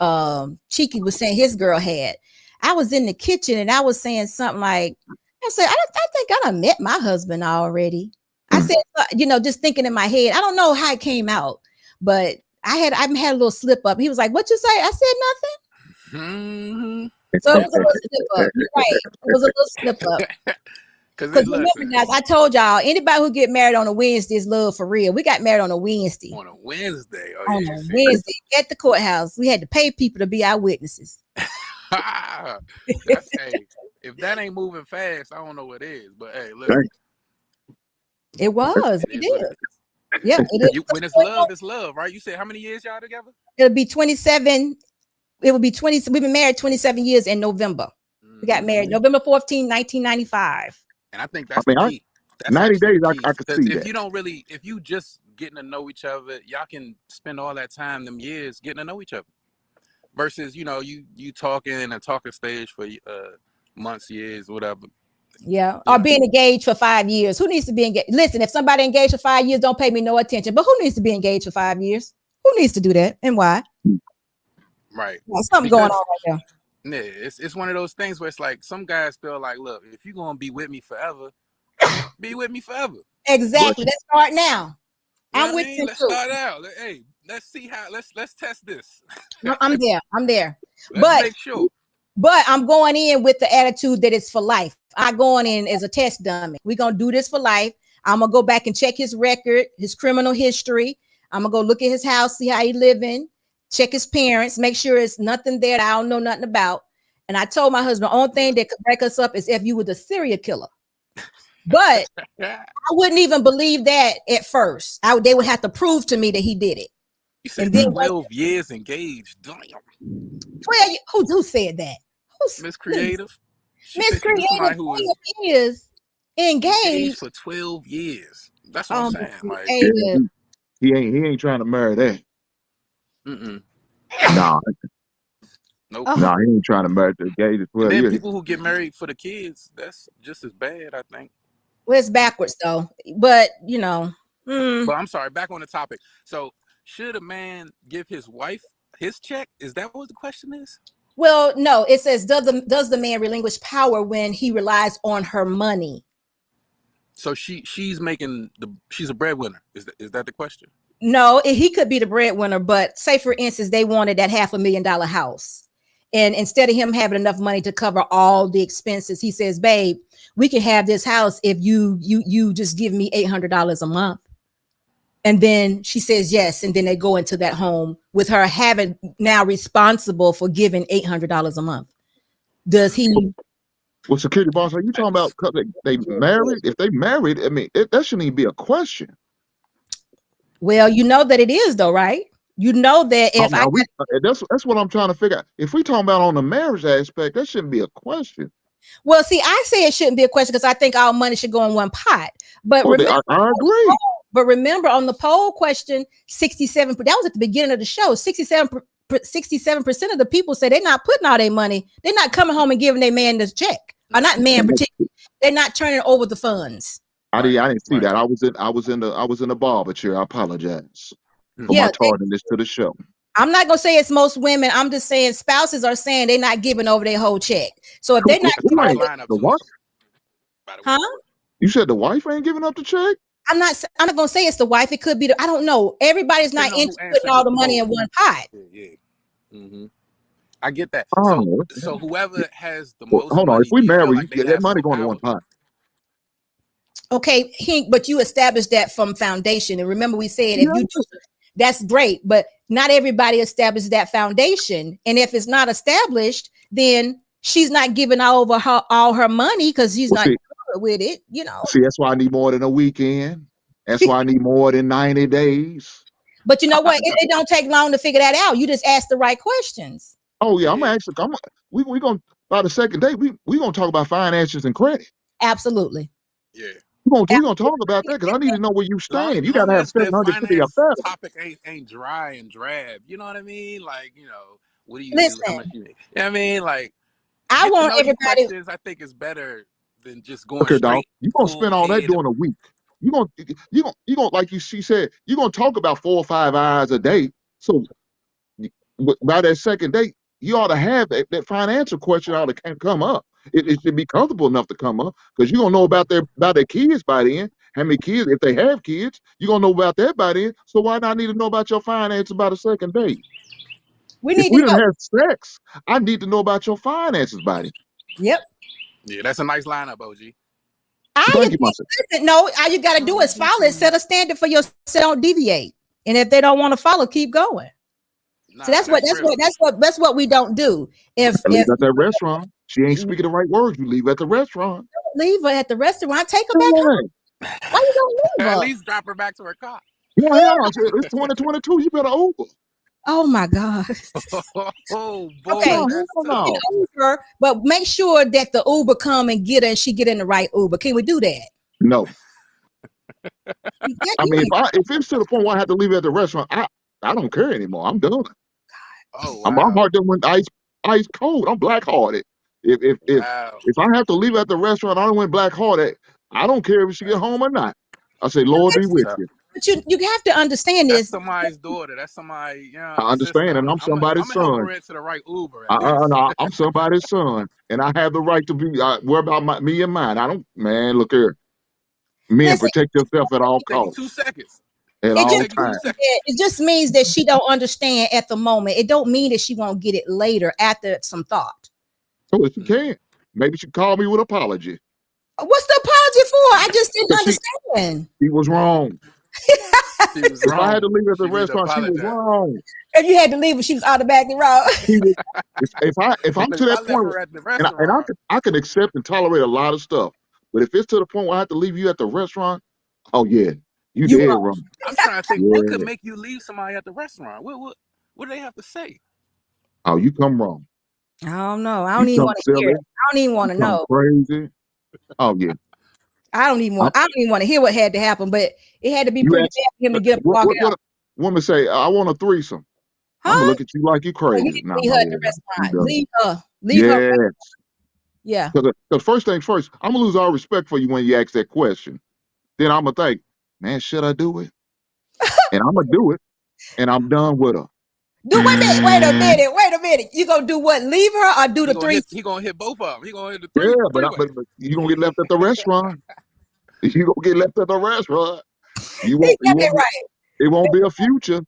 Cheeky was saying his girl had. I was in the kitchen and I was saying something like, I said, I think I done met my husband already. I said, just thinking in my head, I don't know how it came out, but I had a little slip up. He was like, "What you say?" I said nothing. Mm-hmm. So it Yep. was a little slip up. You're right. It was a little slip up. Cause Because listen, remember, guys, I told y'all, anybody who get married on a Wednesday is love for real. We got married on a Wednesday. on a Wednesday. Oh On yeah, a see. Wednesday at the courthouse. We had to pay people to be our witnesses. That's hey. If that ain't moving fast, I don't know what is. But hey, listen, Dang. It was. it We is what did. it is. Yeah, it is. When it's love, right? You said how many years y'all together? It'll be 27. It will be 20. We've been married 27 years in November. We got Mm-hmm. married November 14, 1995. And I think I that's the mean, key. That's 90 actually days, the key. I could Because see that. if you just getting to know each other, y'all can spend all that time, them years, getting to know each other. Versus, you talking in a talking stage for months, years, whatever. Yeah. Or Yeah. being engaged for 5 years. Who needs to be engaged? Listen, if somebody engaged for 5 years, don't pay me no attention. But who needs to be engaged for 5 years? Who needs to do that and why? Right. Well, something going Because on right there. yeah, it's one of those things where it's like some guys feel like, look, if you're gonna be with me forever, be with me forever. But Exactly. Let's start now. You know I'm what with I mean? you Let's too. start out. Hey, let's see how let's test this. No, I'm there. I'm there. Let's But make sure. I'm going in with the attitude that it's for life. I'm going in as a test dummy. We're gonna do this for life. I'm gonna go back and check his record, his criminal history. I'm gonna go look at his house, see how he living, check his parents, make sure it's nothing there that I don't know nothing about. And I told my husband, the only thing that could break us up is if you were the serial killer. But Yeah. I wouldn't even believe that at first. They would have to prove to me that he did it. You said And then 12 years engaged. Damn. 12 who said that? Miss Creative. She Miss said she was somebody Creative who was 12 years engaged engaged. for 12 years. That's what I'm saying. Miss Like, yeah, Creative. he ain't trying to marry that. mm-mm. Nah, Nope. Oh, nah, he ain't trying to marry the gay to And 12 then years. people who get married for the kids, that's just as bad, I think. well, it's backwards though. But But I'm sorry, back on the topic. So, should a man give his wife his check? Is that what the question is? well, no, it says does the man relinquish power when he relies on her money? So she's a breadwinner. Is that the question? No, he could be the breadwinner, but say for instance, they wanted that $500,000 house. And instead of him having enough money to cover all the expenses, he says, babe, we can have this house if you just give me $800 a month. And then she says yes. And then they go into that home with her having now responsible for giving $800 a month. Does he? Well, security boss, are you talking about 'cause they married? If they married, I mean, that shouldn't even be a question. Well, you know that it is though, right? You know that if that's what I'm trying to figure out. If we talking about on the marriage aspect, that shouldn't be a question. well, see, I say it shouldn't be a question because I think all money should go in one pot. But remember, I agree. But remember, on the poll question, 67, that was at the beginning of the show, 67% of the people say they're not putting all their money. They're not coming home and giving their man this check. Or not man particularly. They're not turning over the funds. I didn't see that. I was in the barber chair. I apologize for Yeah, my tardiness to the show. I'm not gonna say it's most women. I'm just saying spouses are saying they're not giving over their whole check. So if they're not the what? Huh? You said the wife ain't giving up the check? I'm not gonna say it's the wife. It could be I don't know. Everybody's not into putting all the money in one pot. Yeah. Mm-hmm. I get that. Oh, So whoever has the most hold on. money, If we do you feel marry, like you they get that have money more going to one power? pot. Okay, but you established that from foundation. And remember, we said if you do, that's great, but not everybody establishes that foundation. And if it's not established, then she's not giving all her money because she's not good with it, you know. See, that's why I need more than a weekend. That's why I need more than 90 days. But you know what? It don't take long to figure that out. You just ask the right questions. Oh yeah, we're gonna by the second date, we gonna talk about finances and credit. Absolutely. Yeah. We're gonna talk about that because I need to know where you stand. You gotta have the 750 or finance better. topic ain't dry and drab. You know what I mean? Like, you know, what do you Listen, how much you make? You know what I mean? Like, I want everybody. Questions, I think is better than just going Okay, straight. dog. You gonna spend all that during a week. You gonna like she said, you're gonna talk about 4 or 5 hours a day. So by that second date, you ought to have that financial question ought to come up. It should be comfortable enough to come up because you're gonna know about their kids by then. How many kids, if they have kids, you're gonna know about that by then. So why not need to know about your finances by the second date? If we didn't have sex, I need to know about your finances by then. Yep. Yeah, that's a nice lineup, OG. Thank you, myself. No, all you gotta do is follow it, set a standard for yourself, don't deviate. And if they don't want to follow, keep going. Nah, so that's what we don't do. If leave at that restaurant, she ain't speaking the right words. You leave at the restaurant. Leave her at the restaurant. Take her back home. Why you gonna leave her? At least drop her back to her car. Yeah, hell, it's 2022. You better Uber. Oh my God. Oh boy. Okay. Uber, but make sure that the Uber come and get her and she get in the right Uber. Can we do that? No. I mean, if it's to the point where I have to leave at the restaurant, I don't care anymore. I'm done. Oh, wow. My heart done went ice cold. I'm black hearted. If I have to leave at the restaurant, I don't went black hearted. I don't care if she get home or not. I say, Lord be with you. But you have to understand this. That's somebody's daughter. That's somebody. You know, I understand, and I'm somebody's son. I'm gonna to the right Uber. I'm somebody's son, and I have the right to be. Worry about me and mine. I don't. Man, look here. Men, protect yourself at all costs. 2 seconds. At all times. It just means that she don't understand at the moment. It don't mean that she won't get it later after some thought. So if she can, maybe she call me with apology. What's the apology for? I just didn't understand. She was wrong. If I had to leave at the restaurant, she was wrong. And you had to leave when she was automatically wrong. if I'm to that point, and I can accept and tolerate a lot of stuff, but if it's to the point where I have to leave you at the restaurant, oh yeah, you dead wrong. I'm trying to think what could make you leave somebody at the restaurant. What do they have to say? Oh, you come wrong. I don't know. I don't even want to hear it. I don't even want to know. Crazy. Oh yeah. I don't even want to hear what had to happen, but it had to be pretty bad for him to get up and walk out. Woman say, I want a threesome. I'm gonna look at you like you crazy. Leave her at the restaurant. Leave her. Yeah. Because first things first, I'm gonna lose all respect for you when you ask that question. Then I'm gonna think, man, should I do it? And I'm gonna do it, and I'm done with her. Wait a minute. You gonna do what? Leave her or do the three? He gonna hit both of them. He gonna hit the three. Yeah, but you gonna get left at the restaurant. You gonna get left at the restaurant. It won't be a future.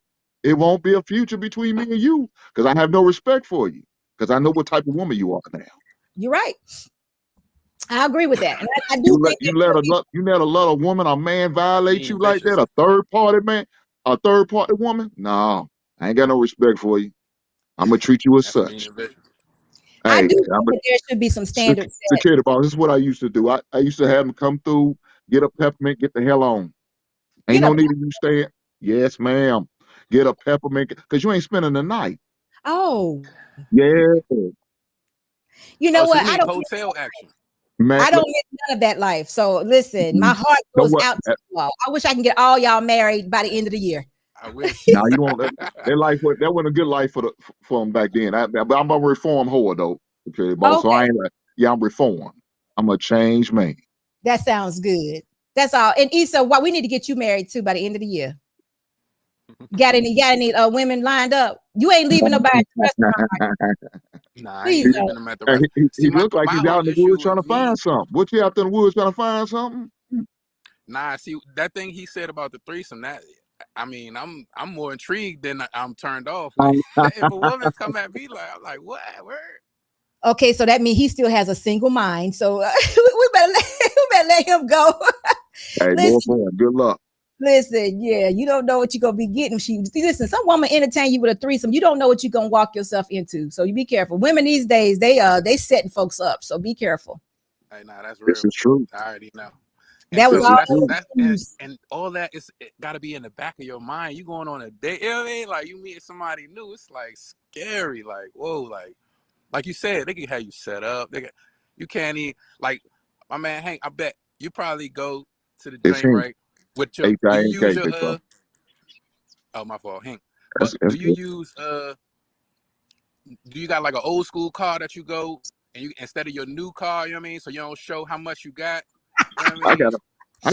It won't be a future between me and you because I have no respect for you. because I know what type of woman you are now. You're right. I agree with that. And I do You let think you that let could a be- lot you let a lot of woman or man violate Mean you like vicious. that. A third party man, a third party woman. No, I ain't got no respect for you. I'm gonna treat you as That's mean such. and vicious. I Hey, do think I'm a that there should be some standards set. security boss. This is what I used to do. I used to have them come through, get a peppermint, get the hell on. Ain't Get no a need of you staying. Yes, ma'am. Get a peppermint because you ain't spending the night. oh, Yeah, you know Oh, so what? you mean hotel action? man. I don't miss none of that life. So listen, my heart Know goes what? out to you all. I wish I can get all y'all married by the end of the year. I wish. Now you won't. That life, that wasn't a good life for them back then. But I'm a reform whore though, okay, boss. So Okay, I ain't. Yeah, I'm reformed. I'm a changed man. that sounds good. That's all. And Issa, why we need to get you married too by the end of the year. Got any women lined up? You ain't leaving nobody at the restaurant. Nah, I Please ain't don't. leaving them at the And rest. See, he looked like my he's whole out in the issue woods trying with to find me. something. What you out there in the woods trying to find something? Nah, see that thing he said about the threesome. That I mean, I'm more intrigued than I'm turned off. Like if a woman come at me like, I'm like, what? Word? Okay, so that means he still has a single mind. So we better let him go. Hey, more Listen, fun. Good luck. listen, yeah, you don't know what you're gonna be getting. Listen, some woman entertain you with a threesome. You don't know what you're gonna walk yourself into. So you be careful. Women these days, they setting folks up. So be careful. Hey, nah, that's This real. is true. I already know. And That was This so is all that's true. that's news. and all that is it got to be in the back of your mind. You going on a date, you know what I mean? Like you meet somebody new, it's like scary. Like whoa, like you said, they can have you set up. You can't even like my man Hank. I bet you probably go to the It's joint him. right with your. Do you use H-I-N-K, your big bro. Oh my fault, Hank. But That's do you good. use do you got like an old school car that you go and you instead of your new car, you know what I mean? So you don't show how much you got. You know what I I mean?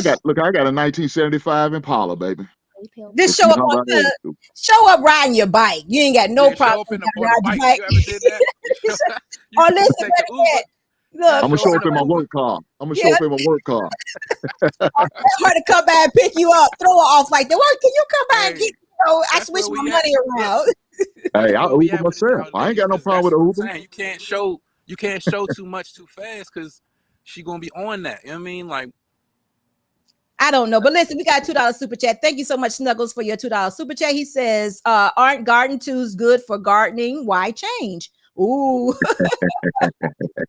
got a, look, I got a 1975 Impala, baby. Just If you show up talking on about old school. show up riding your bike. You ain't got no Yeah, problem show up with on a riding bike. your You ever did that? bike. You Or listen, take the better Uber. yet, You look, I'm gonna show up show in up the in my Uber. work car. I'm gonna show yeah, up in my work car. her to come by and pick you up, throw her off like that. Well, can you come by and get? Hey, I that's switch where my we at. money Look, around. Hey, that's I where we Uber at with it myself. I ain't nowadays. got no Cause problem that's with what I'm Uber. saying. You can't show too much too fast because she gonna be on that. You know what I mean? Like I don't know, but listen, we got $2 super chat. Thank you so much, Snuggles, for your $2 super chat. He says, "Aren't garden tools good for gardening? Why change?" Ooh,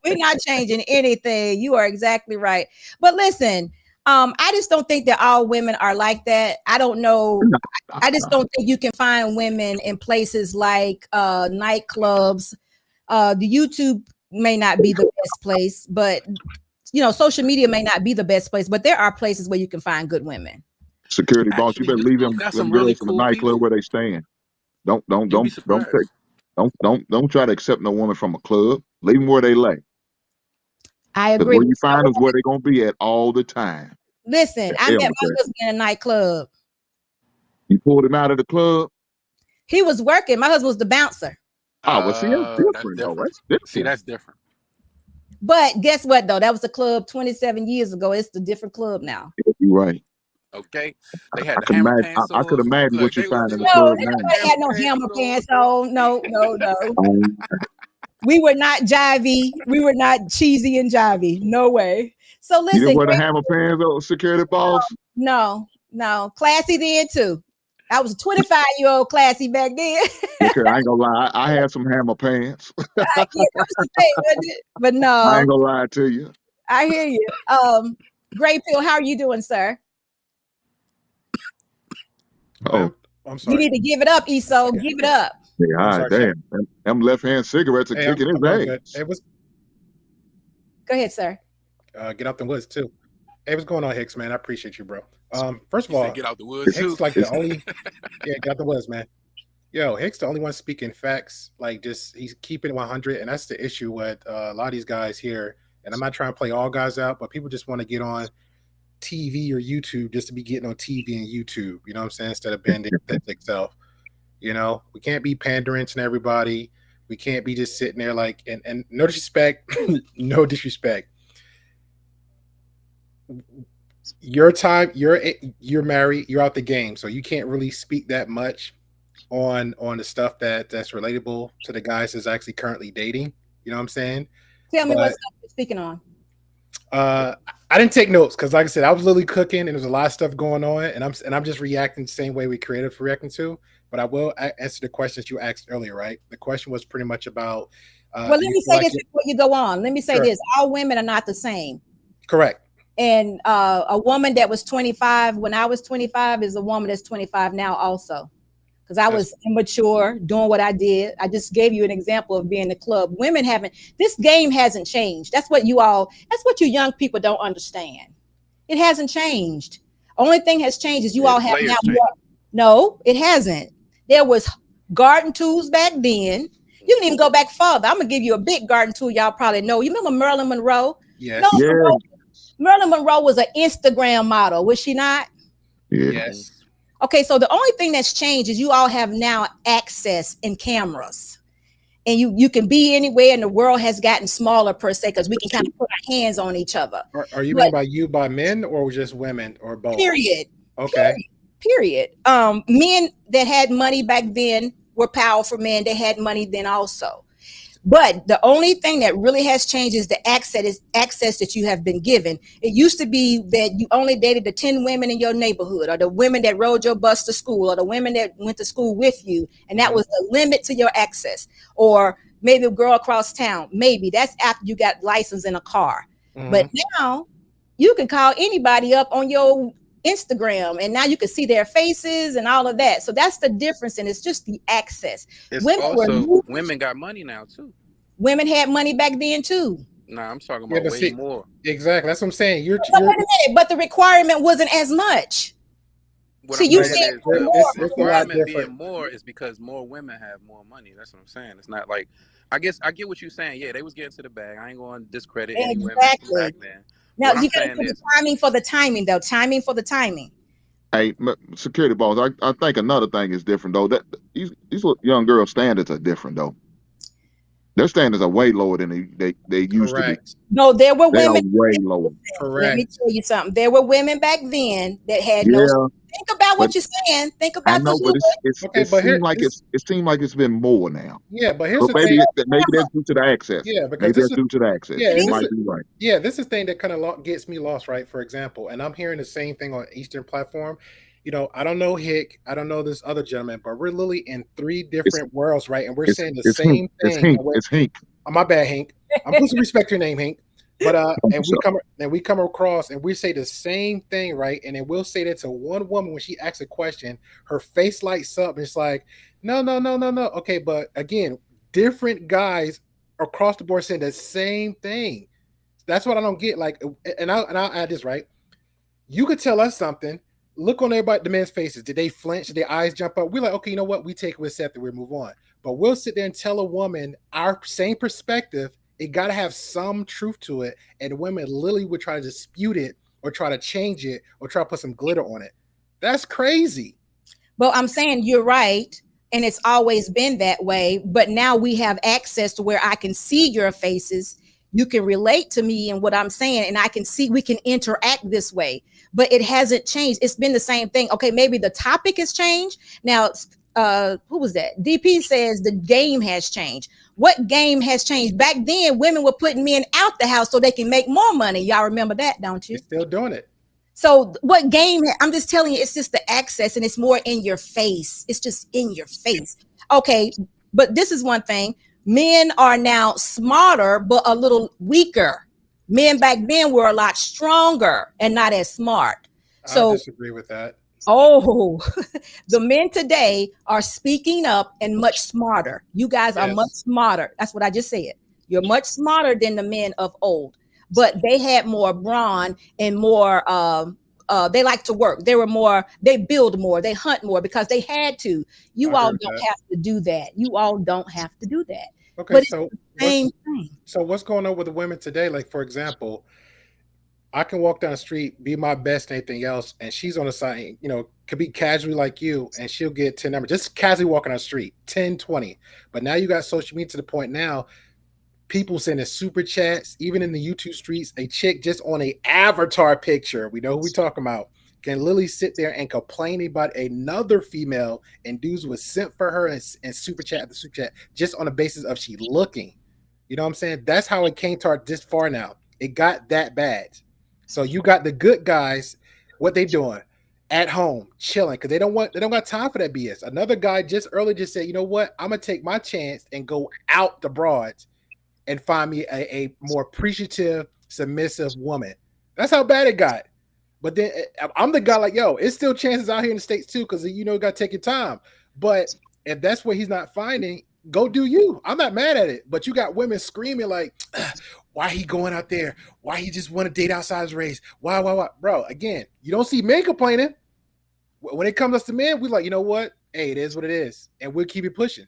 we're not changing anything. You are exactly right. But listen, I just don't think that all women are like that. I don't know. I just don't think you can find women in places like nightclubs. The YouTube may not be the best place, but social media may not be the best place, but there are places where you can find good women. Security boss, you actually, better leave YouTube got them some really girls in the cool nightclub people. where they staying. Don't don't You'll be don't don't take surprised. don't try to accept no woman from a club. Leave them where they lay. I Because agree. where you find them is where they're gonna be at all the time. Listen, I They met on the my back. husband in a nightclub. You pulled him out of the club. He was working. My husband was the bouncer. Oh, well, see, that's That's different though. different. That's See, different. that's different. But guess what, though? That was a club 27 years ago. It's a different club now. You're right. Okay, they had I the can hammer imagine. pants I could on. imagine Look, what you they was find in the No, club they had now. the nobody hammer had no pants hammer on. pants on. No, no, no. Um, We were not jivey. We were not cheesy and jivey. No way. So you didn't listen, wear the hammer pants, though, security boss. no. Classy then too. I was a 25-year-old classy back then. Okay, I ain't gonna lie. I had some hammer pants. Yeah, that was the thing, wasn't it? But I ain't no, gonna lie to you. I hear you. Great Pill, how are you doing, sir? Oh, I'm You sorry. need to give it up, Eso. Okay. Give it up. yeah, all I'm right, sorry. Sorry. damn. Them left hand cigarettes are Hey, kicking his I'm doing good. ass. Hey, what's Go ahead, sir. get out the woods too. Hey, what's going on, Hicks, man? I appreciate you, bro. First of He said, all, "Get out the woods too." Hicks like the only get out the woods, man. Yo, Hicks the only one speaking facts. Like just he's keeping it 100, and that's the issue with a lot of these guys here. And I'm not trying to play all guys out, but people just want to get on TV or YouTube just to be getting on TV and YouTube. You know what I'm saying? Instead of being the authentic self. You know, we can't be pandering to everybody. We can't be just sitting there like and no disrespect, no disrespect. Your time, you're married, you're out the game, so you can't really speak that much. on the stuff that's relatable to the guys that's actually currently dating. You know what I'm saying? Tell me what But stuff you're speaking on. I didn't take notes because, like I said, I was literally cooking and there's a lot of stuff going on, and I'm just reacting the same way we creative reacting to. But I will answer the questions you asked earlier, right? The question was pretty much about. Well, let Do you me feel say like this before you go on. Let me say Sure. this: all women are not the same. Correct. And a woman that was 25 when I was 25 is a woman that's 25 now also. Because I was immature doing what I did. I just gave you an example of being in the club. Women haven't, this game hasn't changed. That's what you young people don't understand. It hasn't changed. Only thing has changed is you Yeah, all the have now players change. more. No, it hasn't. There was garden tools back then. You can even go back further. I'm gonna give you a big garden tool y'all probably know. You remember Marilyn Monroe? Yes. No, Yeah, Marilyn Monroe was an Instagram model, was she not? yeah. Yes. Okay, so the only thing that's changed is you all have now access in cameras. And you can be anywhere, and the world has gotten smaller per se because we can kind of put our hands on each other. Are you But mean by men or just women or both? period. Okay. Period. Men that had money back then were powerful men. They had money then also. But the only thing that really has changed is the access that you have been given. It used to be that you only dated the 10 women in your neighborhood, or the women that rode your bus to school, or the women that went to school with you, and that was the limit to your access. Or maybe a girl across town. Maybe that's after you got license in a car. But now you can call anybody up on your Instagram, and now you can see their faces and all of that. So that's the difference, and it's just the access. It's Women were also women got money now too. women had money back then too. Nah, I'm talking Yeah, about but way see, more. exactly. That's what I'm saying. But wait a minute, but the requirement wasn't as much. What See, I'm you saying said is more. it's a lot requirement different. being more is because more women have more money. That's what I'm saying. It's not like, I guess I get what you're saying. Yeah, they was getting to the bag. I ain't going to discredit any women from back Exactly. then. Now What I'm you got to saying put the is, timing for the timing, though. Timing for the timing. Hey, security boss. I think another thing is different though. That these young girls' standards are different though. Their standards are way lower than they used to be. Correct. No, there were They are women. way lower. Let me Correct. tell you something. There were women back then that had no. Yeah, Think about but what you're saying. Think I about the know, but hood. Okay, it but here seemed like this it seemed like it's been more now. yeah, but here's But the thing. maybe that's due to the access. Yeah, because Maybe this that's is due to the access. yeah, You and It this is. might is be right. yeah, this is the thing that kind of gets me lost, right? For example, and I'm hearing the same thing on Eastern platform. I don't know Hick, I don't know this other gentleman, but we're literally in three It's different worlds, right? And we're it's saying the it's Hink. same It's thing. Hink. It's Hink. Oh, my bad, Hank. I'm supposed to respect your name, Hank. But and So we come across and we say the same thing, right? And then we'll say that to one woman when she asks a question, her face lights up. And it's like, no, no, no, no, no. Okay, but again, different guys across the board saying the same thing. That's what I don't get. Like, and I'll add this, right? You could tell us something. Look on everybody, the men's faces. Did they flinch? Did their eyes jump up? We're like, okay, you know what? We take it, we accept it, we move on. But we'll sit there and tell a woman our same perspective. It got to have some truth to it. And women literally would try to dispute it or try to change it or try to put some glitter on it. That's crazy. But I'm saying you're right. And it's always been that way. But now we have access to where I can see your faces. You can relate to me and what I'm saying. And I can see we can interact this way. But it hasn't changed. It's been the same thing. Okay, maybe the topic has changed. Now, who was that? DP says the game has changed. What game has changed? Back then, women were putting men out the house so they can make more money. Y'all remember that, don't you? They're still doing it. So what game? I'm just telling you, it's just the access, and it's more in your face. It's just in your face. Okay, but this is one thing. Men are now smarter, but a little weaker. Men back then were a lot stronger and not as smart. I So, disagree with that. oh, the men today are speaking up and much smarter. You guys are much Yes. smarter. That's what I just said. You're much smarter than the men of old, but they had more brawn and more. They like to work. They build more. They hunt more because they had to. I You agree all with don't that. have to do that. You all don't have to do that. Okay, But it's so the same thing. what's going on with the women today? Like, for example, I can walk down the street, be my best, and anything else, and she's on the side, could be casually like you, and she'll get 10 numbers, just casually walking on the street, 10, 20. But now you got social media to the point now, people sending super chats, even in the YouTube streets, a chick just on a avatar picture. We know who we talking about. can literally sit there and complain about another female and dudes was sent for her and super chat after super chat just on the basis of she looking. You know what I'm saying? That's how it came to our this far now. It got that bad. So you got the good guys, what they doing? At home, chilling, because they don't got time for that BS. Another guy just earlier just said, you know what? I'm gonna take my chance and go out the broads and find me a more appreciative, submissive woman. That's how bad it got. But then I'm the guy like, yo, it's still chances out here in the States too, because you got to take your time. But if that's what he's not finding, go do you. I'm not mad at it. But you got women screaming like, why he going out there? Why he just want to date outside his race? Why? Bro, again, you don't see men complaining. When it comes to men, we're like, you know what? Hey, it is what it is. And we'll keep it pushing.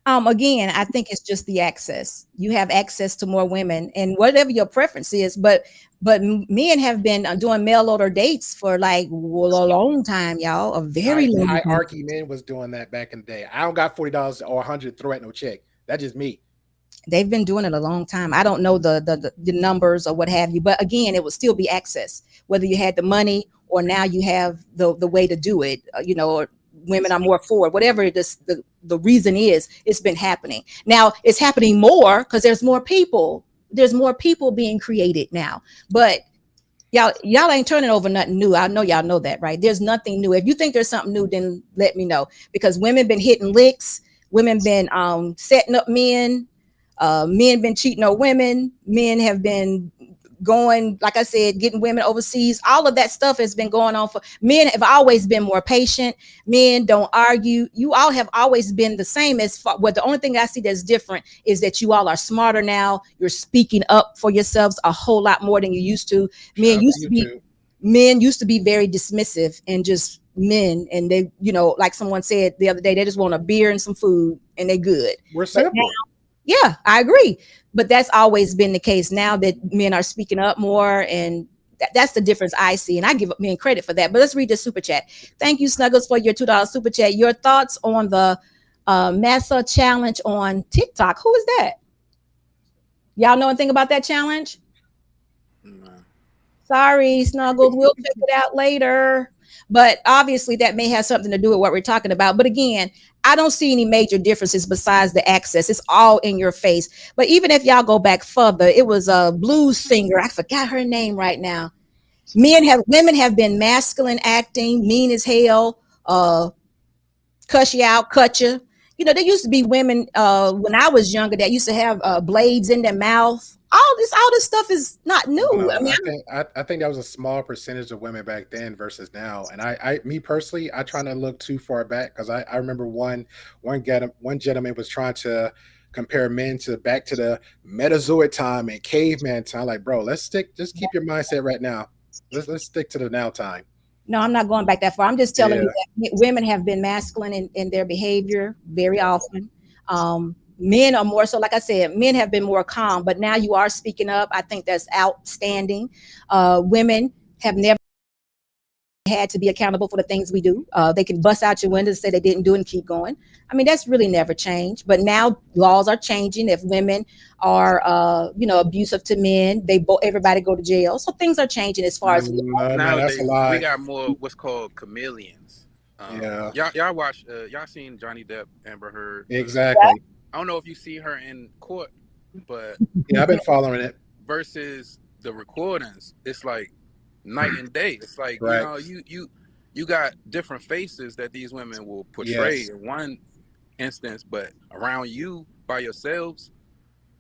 Again, I think it's just the access. You have access to more women and whatever your preference is, but men have been doing mail order dates for like a long time, y'all. A very long time. Hierarchy men was doing that back in the day. I don't got $40 or $100 throw at no check. That's just me. They've been doing it a long time. I don't know the numbers or what have you, but again, it would still be access, whether you had the money or now you have the way to do it. Or women are more forward, whatever it is, the reason is, it's been happening. Now it's happening more because there's more people. There's more people being created now, but y'all ain't turning over nothing new. I know y'all know that, right? There's nothing new. If you think there's something new, then let me know, because women been hitting licks. Women been setting up men. Men been cheating on women. Men have been going, like I said, getting women overseas. All of that stuff has been going on. For men have always been more patient. Men don't argue. You all have always been the same as far. Well, the only thing I see that's different is that you all are smarter now. You're speaking up for yourselves a whole lot more than you used to. Men used to be very dismissive and just men, and they, like someone said the other day, they just want a beer and some food and they good. We're simple. Yeah, I agree. But that's always been the case. Now that men are speaking up more, and that's the difference I see. And I give men credit for that. But let's read the super chat. Thank you, Snuggles, for your $2 super chat. Your thoughts on the Massa challenge on TikTok? Who is that? Y'all know anything about that challenge? No. Sorry, Snuggles. We'll check it out later. But obviously that may have something to do with what we're talking about. But again, I don't see any major differences besides the access. It's all in your face. But even if y'all go back further, it was a blues singer. I forgot her name right now. Women have been masculine acting, mean as hell, cuss you out, cut you. There used to be women when I was younger that used to have blades in their mouth. All this stuff is not new. I think that was a small percentage of women back then versus now. And me personally, I try not to look too far back, because I remember one gentleman was trying to compare men back to the Metazoic time and caveman time. Like, bro, just keep your mindset right now. Let's stick to the now time. No, I'm not going back that far. I'm just telling you that women have been masculine in their behavior very often. Men are more so, like I said, men have been more calm, but now you are speaking up. I think that's outstanding. Women have never had to be accountable for the things we do. They can bust out your windows, say they didn't do it, and keep going. I mean, that's really never changed. But now laws are changing. If women are, abusive to men, everybody go to jail. So things are changing as far as nowadays. We got more what's called chameleons. Y'all watch. Y'all seen Johnny Depp, Amber Heard? Exactly. I don't know if you see her in court, but I've been following it. Versus the recordings, it's like night and day. It's like, right. You got different faces that these women will portray in one instance, but around you by yourselves,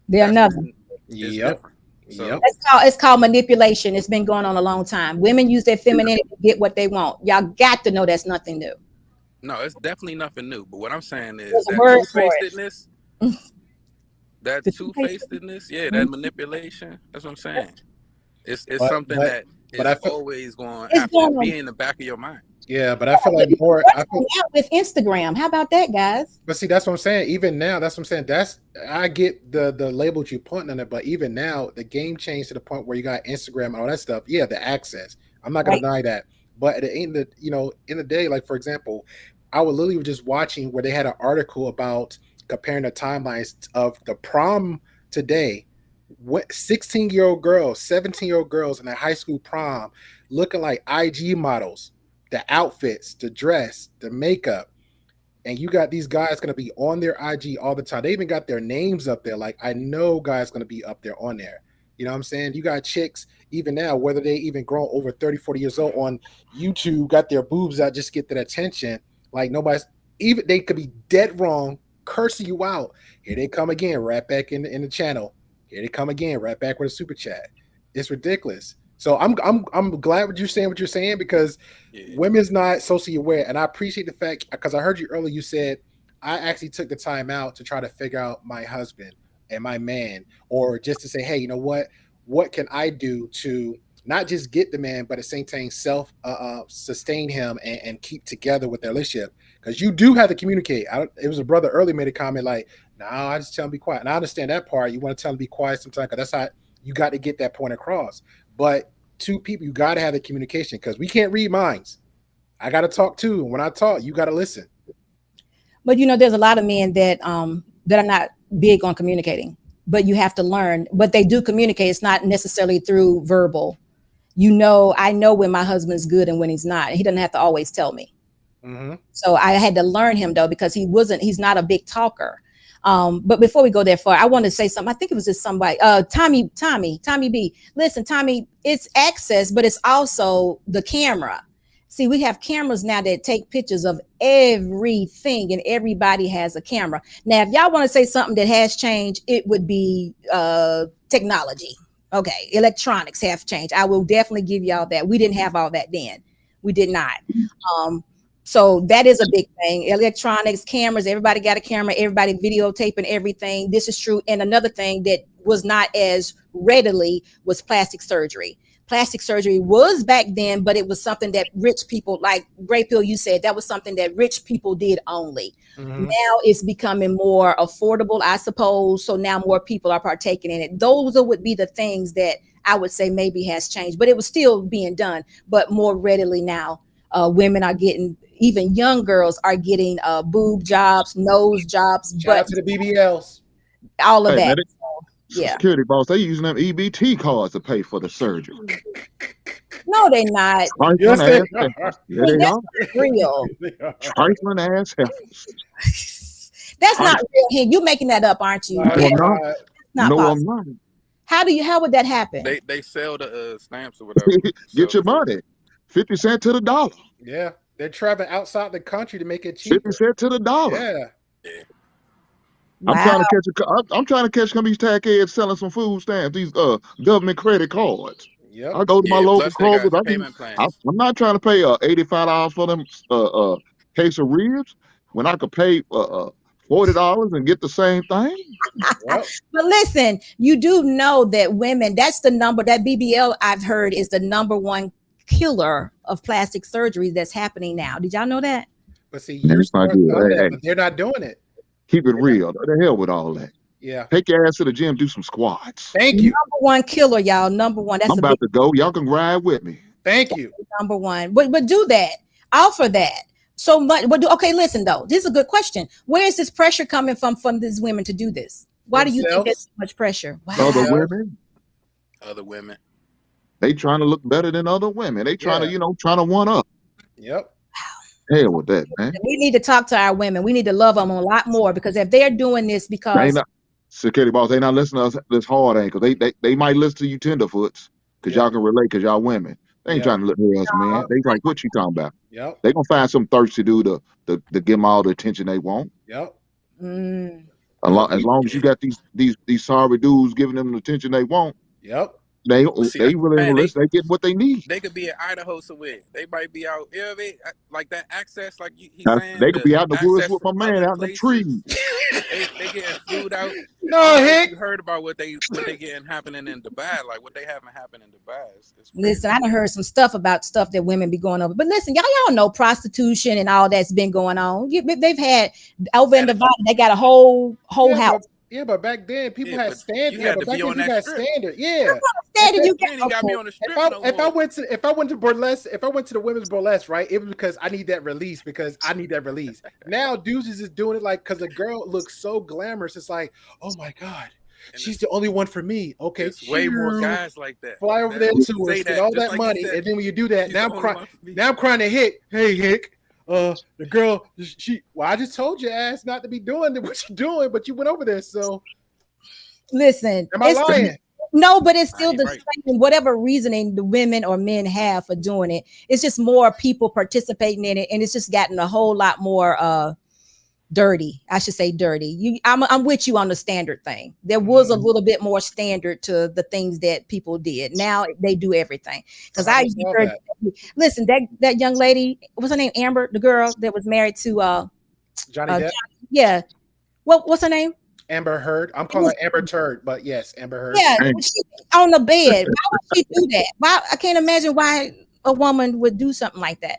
they're nothing. Different. So it's called manipulation. It's been going on a long time. Women use their femininity to get what they want. Y'all got to know that's nothing new. No, it's definitely nothing new. But what I'm saying is There's that two-facedness. That two-facedness, that manipulation. That's what I'm saying. It's something that is always going to have to be in the back of your mind. Yeah, but I feel like more with Instagram. How about that, guys? But see, that's what I'm saying. Even now, that's what I'm saying. I get the labels you pointing on it, but even now, the game changed to the point where you got Instagram and all that stuff. Yeah, the access. I'm not gonna deny that. But at the end of in the day, like for example, I was literally just watching where they had an article about comparing the timelines of the prom today what 16-year-old girls, 17-year-old girls in a high school prom looking like IG models, the outfits, the dress, the makeup. And you got these guys going to be on their IG all the time. They even got their names up there. Like, I know guys going to be up there on there. You know what I'm saying? You got chicks, even now, whether they even grown over 30, 40 years old on YouTube, got their boobs out just get that attention. Like, nobody's, even they could be dead wrong, cursing you out. Here they come again, right back in the channel. Here they come again, right back with a super chat. It's ridiculous. So I'm glad what you're saying because women's not socially aware, and I appreciate the fact because I heard you earlier. You said I actually took the time out to try to figure out my husband and my man, or just to say, hey, you know what can I do to not just get the man, but at the same time self sustain him and keep together with their relationship, because you do have to communicate. It was a brother earlier made a comment like, "No, I just tell him to be quiet," and I understand that part. You want to tell him to be quiet sometimes because that's how you got to get that point across. But two people, you got to have the communication because we can't read minds. I got to talk too. And when I talk, you got to listen. But there's a lot of men that that are not big on communicating, but you have to learn. But they do communicate. It's not necessarily through verbal. I know when my husband's good and when he's not. He doesn't have to always tell me. Mm-hmm. So I had to learn him though, because he's not a big talker. But before we go that far, I want to say something. I think it was just somebody, Tommy B. Listen, Tommy, it's access, but it's also the camera. See, we have cameras now that take pictures of everything, and everybody has a camera. Now, if y'all want to say something that has changed, it would be technology. Okay, electronics have changed. I will definitely give y'all that. We didn't have all that then. We did not. So that is a big thing. Electronics, cameras, everybody got a camera, everybody videotaping everything. This is true. And another thing that was not as readily was plastic surgery. Plastic surgery was back then, but it was something that rich people, like Gray Pill, you said, that was something that rich people did only. Mm-hmm. Now it's becoming more affordable, I suppose. So now more people are partaking in it. Those would be the things that I would say maybe has changed, but it was still being done, but more readily now. Women are getting, even young girls are getting boob jobs, nose jobs, Shout out but to the BBLs. all of Hey, that. man, Yeah. security boss, they using them EBT cards to pay for the surgery. No, they're not. Yes, they Trifling ass are. heifers. Yeah, they That's are. not real. They are. Trifling ass heifers. That's not real. Here, you making that up, aren't you? No, No, I'm not. That's not No, possible. I'm not. How would that happen? They sell the stamps or whatever. Get your So- money. 50 cents to the dollar. Yeah, they're traveling outside the country to make it cheaper. 50 cents to the dollar. Yeah. I'm Wow. trying to catch I'm trying to catch some of these tackheads selling some food stamps, these government credit cards. Yep. I go to my Yeah, local plus they got Kroger's. payment plans. I'm not trying to pay $85 for them case of ribs when I could pay $40 and get the same thing. Yep. But listen, you do know that women, that's the number, that BBL I've heard is the number one killer of plastic surgery that's happening now. Did y'all know that? But see, Man, you're it's not supposed to good. know Hey, that, hey, but they're not doing it. keep it real. The hell with all that. Yeah. Take your ass to the gym, do some squats. Thank you. Number one killer, y'all. Number one. That's I'm a about big to go. Y'all can ride with me. Thank you. number one. But do that. Offer that. So much. But okay, listen though. This is a good question. Where is this pressure coming from these women to do this? Why do you think there's so much pressure? Wow. Other Yeah. women, Other women. they trying to look better than other women. They trying Yeah. to, trying to one up. Yep. Hell with that, man. We need to talk to our women. We need to love them a lot more, because if they're doing this They because ain't not security boss. They not listening to us this hard ankle. They might listen to you tenderfoots because Yeah. y'all can relate because y'all women. They ain't Yeah. trying to look at us, man. They like, what you talking about? Yep. They gonna find some thirsty dude to give them all the attention they want. Yep. mm, As long as you got these sorry dudes giving them the attention they want, Yep. they See, they really man, don't listen. They get what they need. They could be in Idaho somewhere. They might be out, you know what I mean? Like that access, like he's saying, They could be out in the woods access with my from man other out in the places. trees. They getting flued out. No, I don't know if Hick. you heard about what they getting happening in Dubai, like what they having happen in Dubai. It's crazy. listen, I done heard some stuff about stuff that women be going over. But listen, y'all know prostitution and all that's been going on. They've had over in Nevada, they got a whole Yeah, house. but back then people Yeah, had but standard. you Yeah, had but to back be then on people that had strip. standard. Yeah. Standard, you You ain't even got me on the strip If no I more. went to burlesque, if I went to the women's burlesque, right, it was because I need that release. Now dudes is just doing it like because the girl looks so glamorous. It's like, oh my god, she's the only one for me. Okay, There's way more cheer. guys like that. Fly over there that to her, say spend all just that like you money, said, and then when you do that, she's now the I'm only crying. one for me. Now I'm crying to Hick. Hey Hick, the girl, she. Well, I just told your ass not to be doing what you're doing, but you went over there. So Listen, am I lying? no, but it's still Ain't the right. same. Whatever reasoning the women or men have for doing it, it's just more people participating in it, and it's just gotten a whole lot more dirty. I should say dirty. I'm with you on the standard thing. There was a little bit more standard to the things that people did. Now they do everything. Because I heard, listen, that young lady, what's her name? Amber, the girl that was married to Johnny Depp. Yeah. What's her name? Amber Heard. I'm calling her Amber Turd, but yes, Amber Heard. Yeah, she on the bed. Why would she do that? Why? I can't imagine why a woman would do something like that.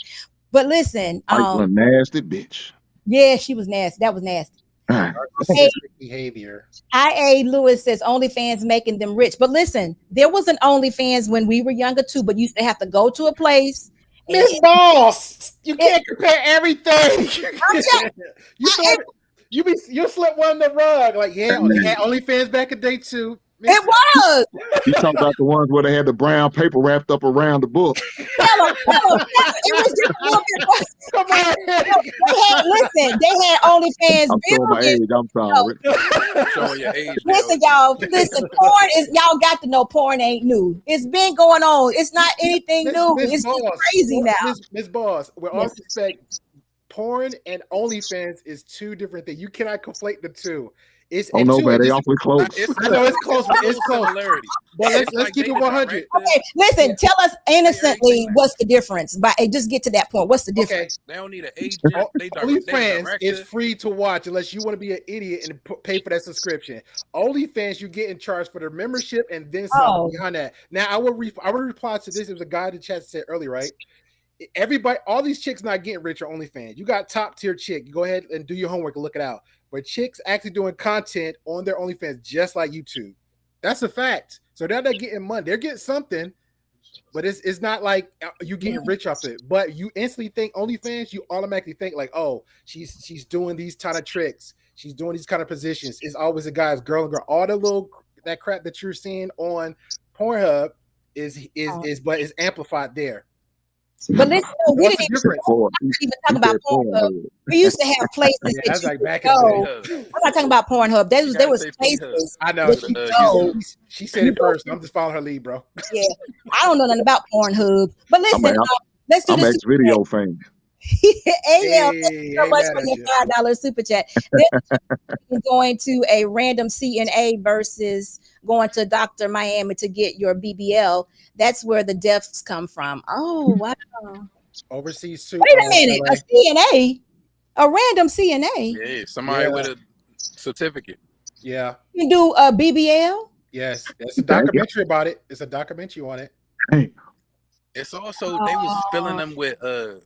But listen, a nasty bitch. yeah, she was nasty. That was nasty. Narcissistic behavior. IA Lewis says OnlyFans making them rich. But listen, there was an OnlyFans when we were younger too, but you used to have to go to a place. Miss Boss, you can't compare everything. You slip one in the rug. Like, yeah, they had OnlyFans back in day 2. It was. You talking about the ones where they had the brown paper wrapped up around the book? It was just a little bit. Come on. Listen, they had OnlyFans. I'm showing my age. I'm sorry. Showing your age. Listen, y'all. Listen, porn is, y'all got to know porn ain't new. It's been going on. It's not anything new. It's just crazy now. Miss Boss, with all respect, porn and OnlyFans is 2 different things. You cannot conflate the 2. It's man, they awfully close. I know it's close, but it's close. But let's keep it 100. Okay, listen, tell us innocently what's the difference. But just get to that point. What's the difference? They don't need an agent. OnlyFans is free to watch unless you want to be an idiot and pay for that subscription. OnlyFans, you get in charge for the membership and then some behind that. Now, I would reply to this. There was a guy in the chat said earlier, right? Everybody, all these chicks not getting rich on OnlyFans. You got top tier chick. You go ahead and do your homework and look it out. But chicks actually doing content on their OnlyFans just like YouTube. That's a fact. So they're not getting money. They're getting something, but it's not like you getting rich off it. But you instantly think OnlyFans, you automatically think like, oh, she's doing these kind of tricks. She's doing these kind of positions. It's always a guy's girl and girl. All the little that crap that you're seeing on Pornhub is amplified there. But listen, we didn't even talk about Pornhub. We used to have places that you could go. I'm not talking about Pornhub. There was places. I know. She said it first. I'm just following her lead, bro. Yeah, I don't know nothing about Pornhub. But listen, let's do this. Video fan. AL, thank you so much for your $5 super chat. Then going to a random CNA versus going to Dr. Miami to get your BBL. That's where the deaths come from. Oh, wow. Overseas. Wait a minute. A CNA? A random CNA? Yeah, somebody with a certificate. Yeah. You do a BBL? Yes. There's a documentary about it. It's a documentary on it. Hey. It's also they was filling them with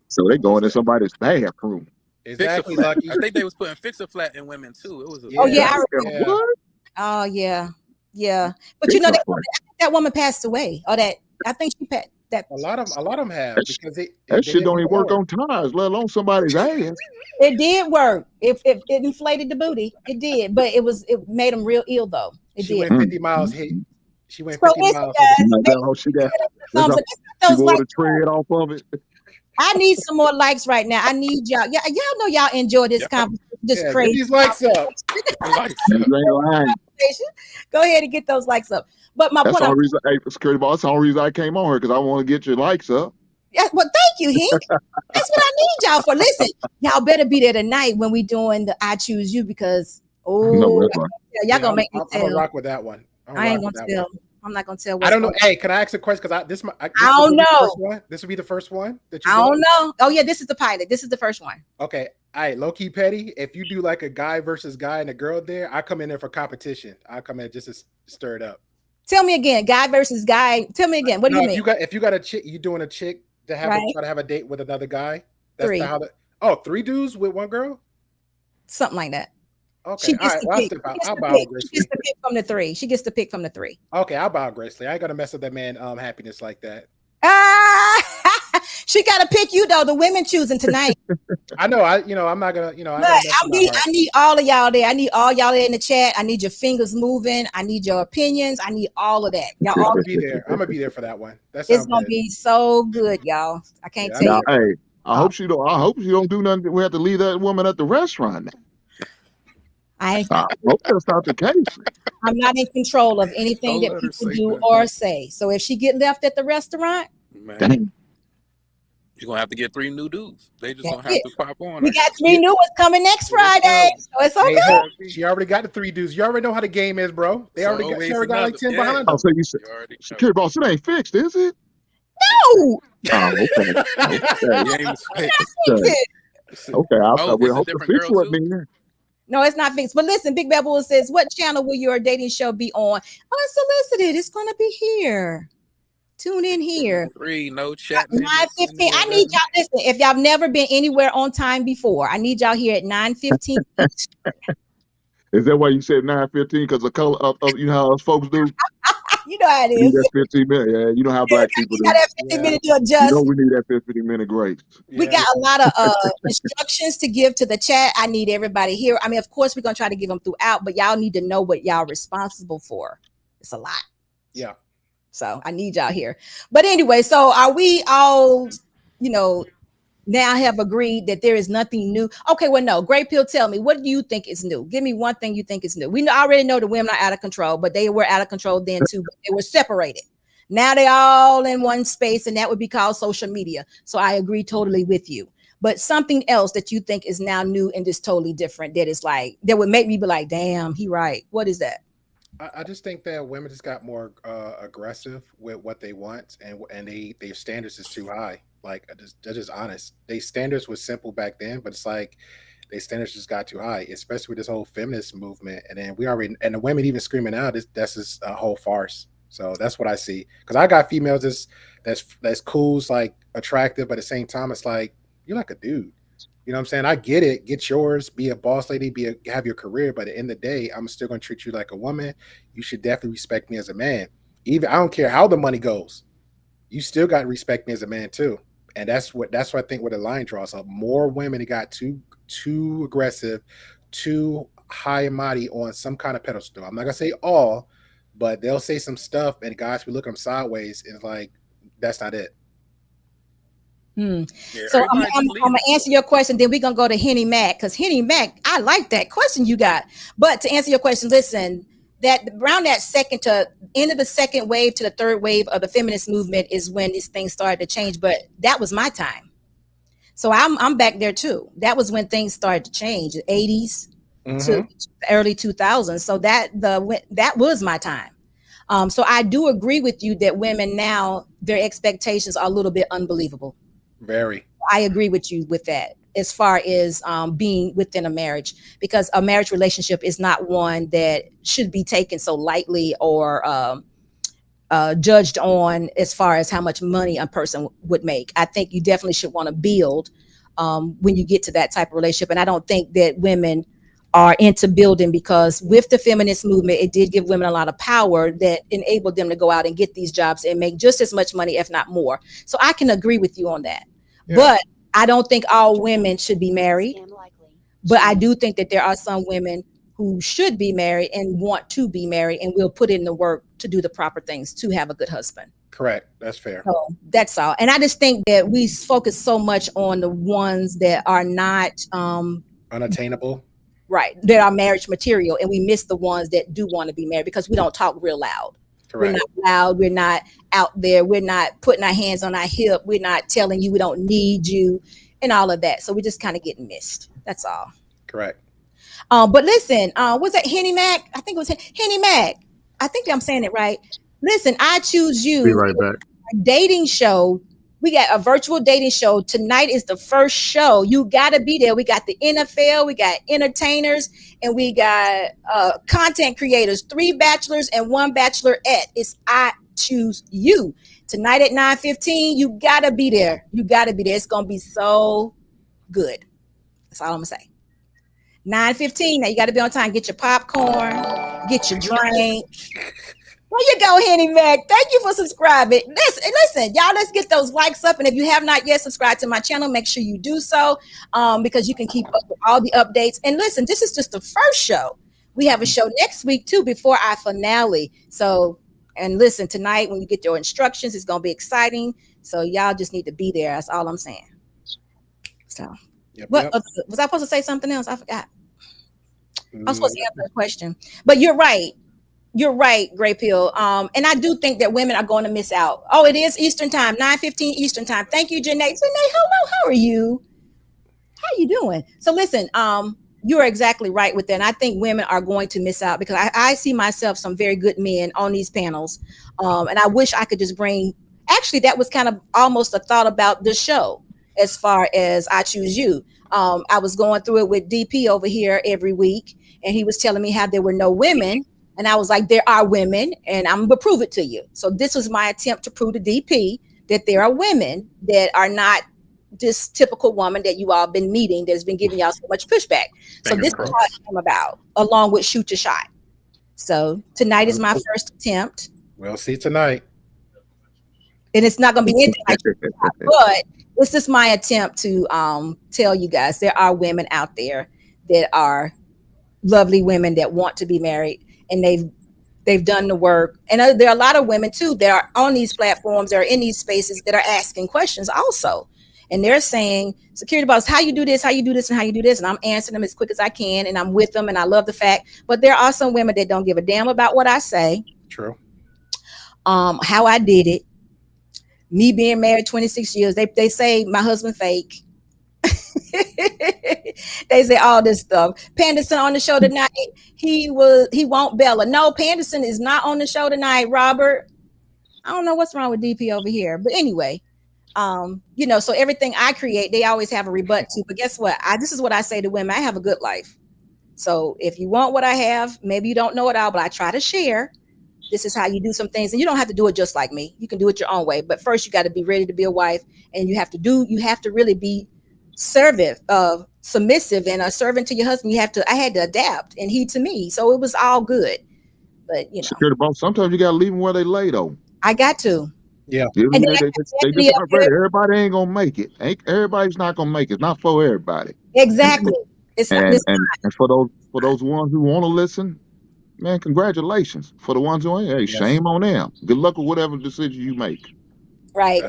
so they go into somebody's bathroom. Exactly, Lucky. I think they was putting Fix-A-Flat in women too. It was I remember. Oh yeah. But you know that woman passed away. Or that I think she passed that. A lot of them have because that shit don't even work on tires, let alone somebody's ass. It did work. It inflated the booty. It did, but it made them real ill though. She went 50 miles. She went 50 miles. She wore the tread off of it. I need some more likes right now. I need y'all. Y'all know y'all enjoy this conversation. Just crazy. Get these likes up. Go ahead and get those likes up. But my point. Security boss. That's the only reason I came on here because I want to get your likes up. Yeah, well, thank you, Hank. That's what I need y'all for. Listen, y'all better be there tonight when we doing the I Choose You because y'all gonna make me tell. I'm gonna rock with that one. I ain't gonna tell. I'm not gonna tell. I don't know. Hey, can I ask a question? Because I don't know. This would be the first one. I don't know. Oh yeah, this is the pilot. This is the first one. Okay. All right, low key petty. If you do like a guy versus guy and a girl there, I come in there for competition. I come in just to stir it up. Tell me again, guy versus guy. Tell me again. What do you mean? If you got a chick, you doing a chick to have try to have a date with another guy. That's 3. Three dudes with one girl. Something like that. Okay, she gets to pick from the 3. She gets to pick from the 3. Okay, I'll bow gracefully. I ain't gonna mess up that man happiness like that. She got to pick you though. The women choosing tonight. I know. I'm not gonna. I Look, gotta mess with my heart. I need all of y'all there. I need all y'all there in the chat. I need your fingers moving. I need your opinions. I need all of that. Y'all I'm all gonna be there. I'm gonna be there for that one. That it's sounds gonna good. be so good, y'all. I can't Yeah, tell Now, you. hey, I hope she don't do nothing. We have to leave that woman at the restaurant now. I hope that's not the case. I'm not in control of anything Don't that let her people say do nothing. or say. So if she get left at the restaurant, Man, Dang. you're gonna have to get 3 new dudes. They just That's gonna have it. to pop on. we I got guess. 3 new ones coming next Here they Friday. come. So it's Hey, okay. her, she already got the 3 dudes. You already know how the game is, bro. She So already always got like another. 10 Yeah. behind Oh, them. so you said, You already know. security boss, it ain't fixed, is it? No. Oh, okay. Okay. The game is fixed. Okay. Okay. I Oh, we it's a hope the different fix girl wasn't too. in there. No, it's not fixed. But listen, Big Bad Bull says, what channel will your dating show be on? Unsolicited. It's going to be here. Tune in here. 3, no chatting. 9:15. I need y'all. Listen, if y'all never been anywhere on time before, I need y'all here at 9:15. Is that why you said 9:15? Because the color of you know how us folks do? You know how it We need is. that 15 minutes. Yeah, you know how black people You do. got that 15 minutes to adjust. You know we need that 15-minute grace. We got a lot of instructions to give to the chat. I need everybody here. I mean, of course, we're going to try to give them throughout, but y'all need to know what y'all responsible for. It's a lot. Yeah. So I need y'all here. But anyway, so are we all, now have agreed that there is nothing new? Okay, well, no. Great Pill, tell me, what do you think is new? Give me one thing you think is new. We already know the women are out of control, but they were out of control then too. But they were separated. Now they're all in one space, and that would be called social media. So I agree totally with you. But something else that you think is now new and just totally different that is like, that would make me be like, damn, he right. What is that? I just think that women just got more aggressive with what they want, and their standards is too high. Like they're just honest. Their standards was simple back then, but it's like their standards just got too high, especially with this whole feminist movement. And then the women even screaming out, that's just a whole farce. So that's what I see. Because I got females that's cool, like attractive, but at the same time, it's like you're like a dude. You know what I'm saying? I get it. Get yours. Be a boss lady. Have your career. But at the end of the day, I'm still going to treat you like a woman. You should definitely respect me as a man. Even I don't care how the money goes. You still got to respect me as a man too. And that's what I think where the line draws up. More women that got too aggressive, too high and mighty on some kind of pedestal. I'm not gonna say all, but they'll say some stuff, and guys we look them sideways, and it's like that's not it. Yeah, So I'm everybody just gonna leave. answer your question. Then we're gonna go to Henny Mac, because Henny Mac, I like that question you got. But to answer your question, listen, that around that second to end of the second wave to the third wave of the feminist movement is when these things started to change. But that was my time. So I'm back there too. That was when things started to change, the 80s to the early 2000s. So that was my time. So I do agree with you that women now, their expectations are a little bit unbelievable. Very. I agree with you with that as far as being within a marriage, because a marriage relationship is not one that should be taken so lightly or judged on as far as how much money a person would make. I think you definitely should want to build when you get to that type of relationship. And I don't think that women are into building, because with the feminist movement, it did give women a lot of power that enabled them to go out and get these jobs and make just as much money, if not more. So I can agree with you on that. Yeah. But I don't think all women should be married. But I do think that there are some women who should be married and want to be married and will put in the work to do the proper things to have a good husband. Correct. That's fair. So that's all. And I just think that we focus so much on the ones that are not unattainable. Right. That are marriage material. And we miss the ones that do want to be married because we don't talk real loud. Correct. We're not loud. We're not out there. We're not putting our hands on our hip. We're not telling you we don't need you and all of that. So we just kind of get missed. That's all. Correct. But listen, was that Henny Mac? I think it was Henny Mac. I think I'm saying it right. Listen, I Choose You. Be right back. Dating show. We got a virtual dating show. Tonight is the first show. You got to be there. We got the NFL, we got entertainers, and we got content creators, 3 bachelors and 1 bachelorette. It's I Choose You. Tonight at 9:15, you got to be there. You got to be there. It's going to be so good. That's all I'm going to say. 9:15. Now you got to be on time. Get your popcorn, get your drink. There you go, Henny Mac. Thank you for subscribing. Listen, y'all, let's get those likes up. And if you have not yet subscribed to my channel, make sure you do so, because you can keep up with all the updates. And listen, this is just the first show. We have a show next week, too, before our finale. So, and listen, tonight when you get your instructions, it's going to be exciting. So y'all just need to be there. That's all I'm saying. So, was I supposed to say something else? I forgot. I was supposed to answer a question. But you're right. You're right, Gray Pill. And I do think that women are going to miss out. Oh, it is Eastern time, 9:15 Eastern time. Thank you, Janae. Janae, hello. How are you? How you doing? So listen, you're exactly right with that. And I think women are going to miss out because I see myself some very good men on these panels. And I wish I could just bring, actually, that was kind of almost a thought about this show as far as I Choose You. I was going through it with DP over here every week, and he was telling me how there were no women. And I was like, there are women, and I'm going to prove it to you. So this was my attempt to prove to DP that there are women that are not this typical woman that you all been meeting that's been giving y'all so much pushback. So this is what it came about, along with Shoot Your Shot. So tonight is my first attempt. We'll see tonight. And it's not going to be anything like that, but this is my attempt to tell you guys there are women out there that are lovely women that want to be married, and they've done the work. And there are a lot of women too that are on these platforms, that are in these spaces, that are asking questions also. And they're saying, security boss, how you do this, how you do this, and how you do this. And I'm answering them as quick as I can. And I'm with them. And I love the fact. But there are some women that don't give a damn about what I say. True. How I did it. Me being married 26 years. They say my husband fake. They say all this stuff. Panderson on the show tonight. He won't Bella. No, Panderson is not on the show tonight, Robert. I don't know what's wrong with DP over here. But anyway, so everything I create, they always have a rebut to. But guess what? This is what I say to women. I have a good life. So if you want what I have, maybe you don't know it all, but I try to share. This is how you do some things, and you don't have to do it just like me. You can do it your own way. But first, you got to be ready to be a wife, and you have to really be submissive and a servant to your husband. I had to adapt, and he to me. So it was all good. But security boss, sometimes you got to leave them where they lay though. I got to. Yeah. And they just aren't ready. Everybody ain't gonna make it. Everybody's not gonna make it. It's not for everybody. Exactly. It's and for those ones who want to listen, man, congratulations. For the ones who ain't, hey, shame on them. Good luck with whatever decision you make. Right.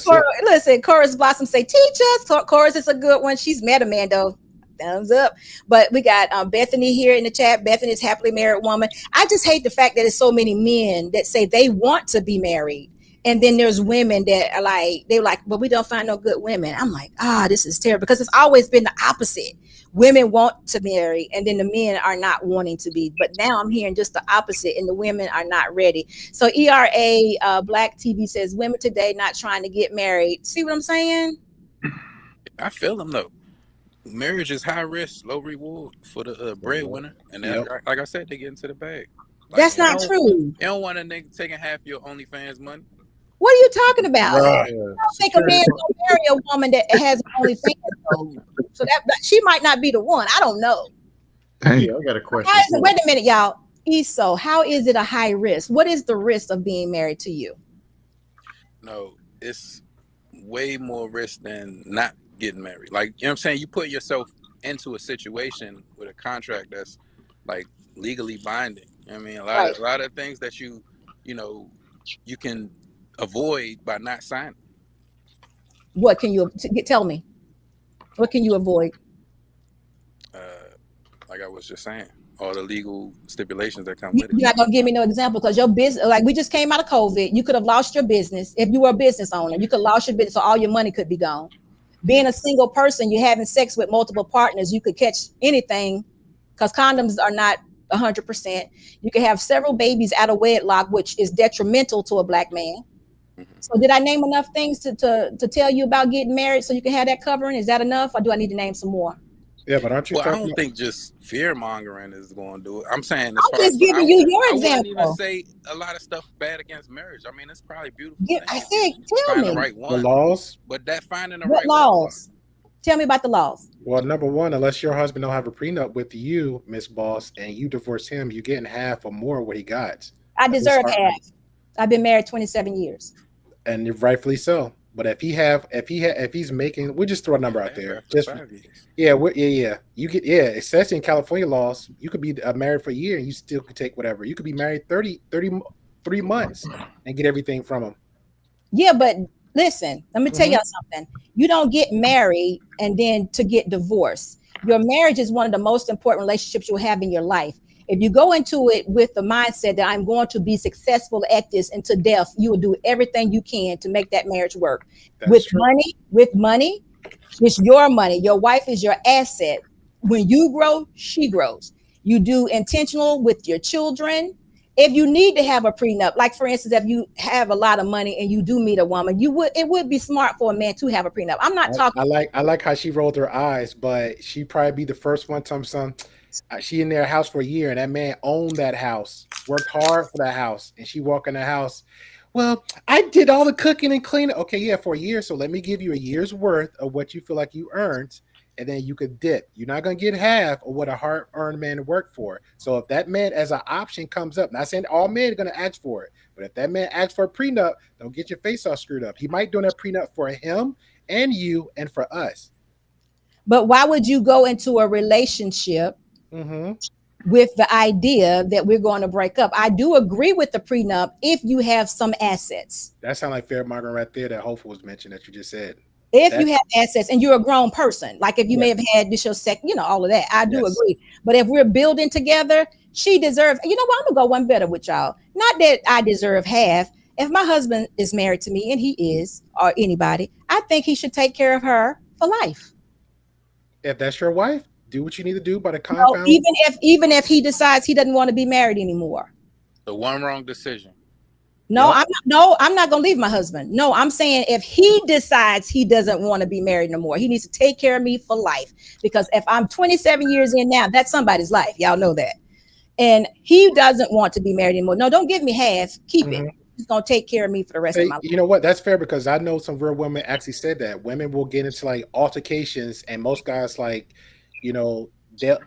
Listen, Chorus Blossom say, teach us. Chorus is a good one. She's met a man though. Thumbs up. But we got Bethany here in the chat. Bethany is happily married woman. I just hate the fact that there's so many men that say they want to be married. And then there's women that are they're like, but we don't find no good women. I'm like, this is terrible, because it's always been the opposite. Women want to marry, and then the men are not wanting to be. But now I'm hearing just the opposite, and the women are not ready. So ERA Black TV says women today not trying to get married. See what I'm saying? I feel them though. Marriage is high risk, low reward for the breadwinner, and like I said, they get into the bag. That's not true. You don't want a nigga taking half your OnlyFans money. What are you talking about? I don't think a man's gonna marry a woman that has OnlyFans. So that she might not be the one. I don't know. Hey, I got a question. Wait a minute, y'all. Eso, how is it a high risk? What is the risk of being married to you? No, it's way more risk than not getting married. Like, you know what I'm saying? You put yourself into a situation with a contract that's like legally binding. You know what I mean? A lot of things that you can avoid by not signing. What can you tell me? What can you avoid? Like I was just saying, all the legal stipulations that come with it. You're not gonna give me no example, because your business, like we just came out of COVID, you could have lost your business. If you were a business owner, you could have lost your business, so all your money could be gone. Being a single person, you're having sex with multiple partners, you could catch anything, because condoms are not 100%. You could have several babies out of wedlock, which is detrimental to a Black man. So did I name enough things to tell you about getting married so you can have that covering? Is that enough, or do I need to name some more? Yeah, but aren't you? Well, I don't think just fear mongering is going to do it. I'm saying, I'm just giving you your example. I wouldn't even say a lot of stuff bad against marriage. I mean, it's probably beautiful. Yeah, I said, tell me the right one. The laws, but that finding the what right laws? Tell me about the laws. Well, number one, unless your husband don't have a prenup with you, Miss Boss, and you divorce him, you're getting half or more of what he got. I deserve half. I've been married 27 years. And rightfully so. But if he's making, we'll just throw a number out there. After Just 5 years. yeah. You get especially in California laws, you could be married for a year and you still could take whatever. You could be married 33 months and get everything from him. Yeah, but listen, let me tell y'all something. You don't get married and then to get divorced. Your marriage is one of the most important relationships you'll have in your life. If you go into it with the mindset that I'm going to be successful at this until death, you will do everything you can to make that marriage work. That's true. With money, it's your money. Your wife is your asset. When you grow, she grows. You do intentional with your children. If you need to have a prenup, like for instance, if you have a lot of money and you do meet a woman, it would be smart for a man to have a prenup. I'm not talking. I like how she rolled her eyes, but she probably be the first one to some. She in their house for a year, and that man owned that house, worked hard for that house, and she walk in the house. Well, I did all the cooking and cleaning. Okay, yeah, for a year. So let me give you a year's worth of what you feel like you earned, and then you could dip. You're not gonna get half of what a hard-earned man worked for. So if that man as an option comes up, not saying all men are gonna ask for it, but if that man asks for a prenup, don't get your face all screwed up. He might do that prenup for him and you and for us. But why would you go into a relationship with the idea that we're going to break up? I do agree with the prenup if you have some assets. That sounds like fair market right there that Hopeful was mentioned that you just said. If you have assets and you're a grown person, like if you may have had this your second, all of that, I do agree. But if we're building together, she deserves, I'm gonna go one better with y'all. Not that I deserve half. If my husband is married to me, and he is, or anybody, I think he should take care of her for life. If that's your wife, do what you need to do by the compound. Even if he decides he doesn't want to be married anymore. The one wrong decision. No, I'm not gonna leave my husband. No, I'm saying if he decides he doesn't want to be married no more, he needs to take care of me for life. Because if I'm 27 years in now, that's somebody's life. Y'all know that. And he doesn't want to be married anymore. No, don't give me half. Keep it. He's gonna take care of me for the rest of my life. You know what? That's fair because I know some real women actually said that. Women will get into like altercations, and most guys like,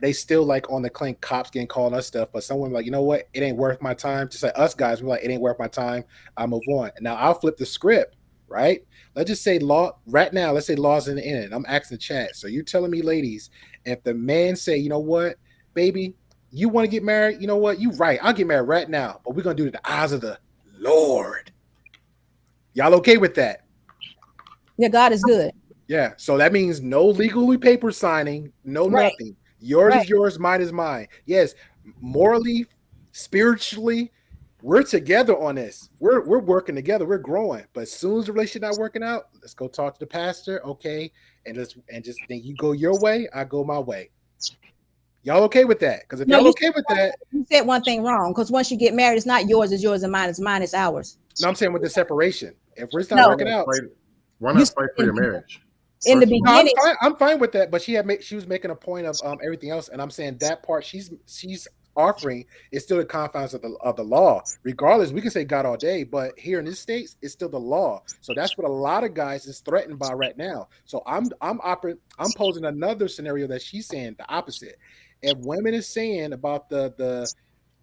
they still like on the clink cops getting called us stuff, but someone like, you know what, it ain't worth my time. Just like us guys, we're like, it ain't worth my time. I move on. Now I'll flip the script, right? Let's just say law right now. Let's say laws in the end. I'm asking the chat. So you're telling me, ladies, if the man say, you know what, baby, you want to get married? You know what? You right. I'll get married right now, but we're gonna do it the eyes of the Lord. Y'all okay with that? Yeah, God is good. Yeah. So that means no legal paper signing, no nothing. Yours is yours, mine is mine. Yes, morally, spiritually, we're together on this. We're working together. We're growing. But as soon as the relationship not working out, let's go talk to the pastor, okay? And just then you go your way, I go my way. Y'all okay with that? Because if y'all okay with that, you said one thing wrong. Because once you get married, it's not yours, it's yours, and mine. It's mine, it's ours. No, I'm saying with the separation. If it's not working out, why not fight for your marriage? In the beginning, no, I'm fine with that. But she was making a point of everything else, and I'm saying that part she's offering is still the confines of the law. Regardless, we can say God all day, but here in this states, it's still the law. So that's what a lot of guys is threatened by right now. So I'm posing another scenario that she's saying the opposite. If women is saying about the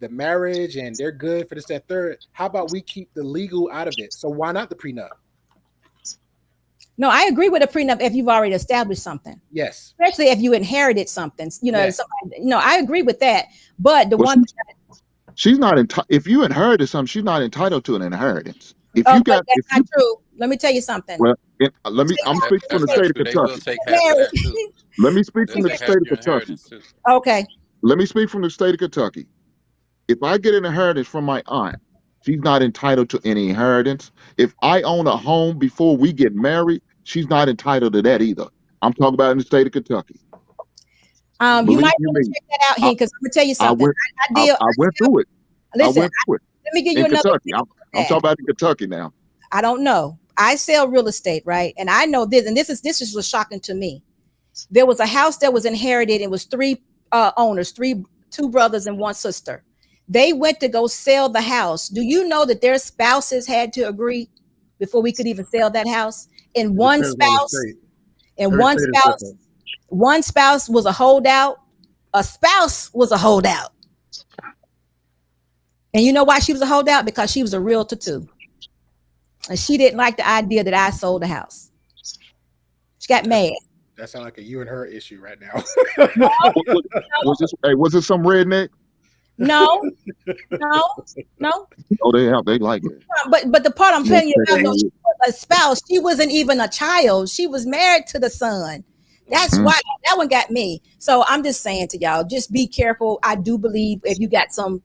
marriage and they're good for this, that, third, how about we keep the legal out of it? So why not the prenup? No, I agree with a prenup if you've already established something. Yes. Especially if you inherited something. I agree with that. But she's not if you inherited something, she's not entitled to an inheritance. If you got, that's not true. Let me tell you something. Well, I'm speaking from the state of Kentucky. Let me speak from the state of Kentucky. Okay. Let me speak from the state of Kentucky. If I get an inheritance from my aunt, she's not entitled to any inheritance. If I own a home before we get married, she's not entitled to that either. I'm talking about in the state of Kentucky. You might want to check that out here because I'm gonna tell you something. I went through it. Listen, let me give you another. I'm talking about in Kentucky now. I don't know. I sell real estate, right? And I know this, and this is shocking to me. There was a house that was inherited. It was three owners, two brothers and one sister. They went to go sell the house. Do you know that their spouses had to agree before we could even sell that house? And one spouse was a holdout. A spouse was a holdout. And you know why she was a holdout? Because she was a realtor too. And she didn't like the idea that I sold the house. She got mad. That sounds like a you and her issue right now. Was it some redneck? No. Oh, they like it. But the part I'm Yeah, telling you about, though, she was a spouse. She wasn't even a child. She was married to the son. That's why that one got me. So I'm just saying to y'all, just be careful. I do believe if you got some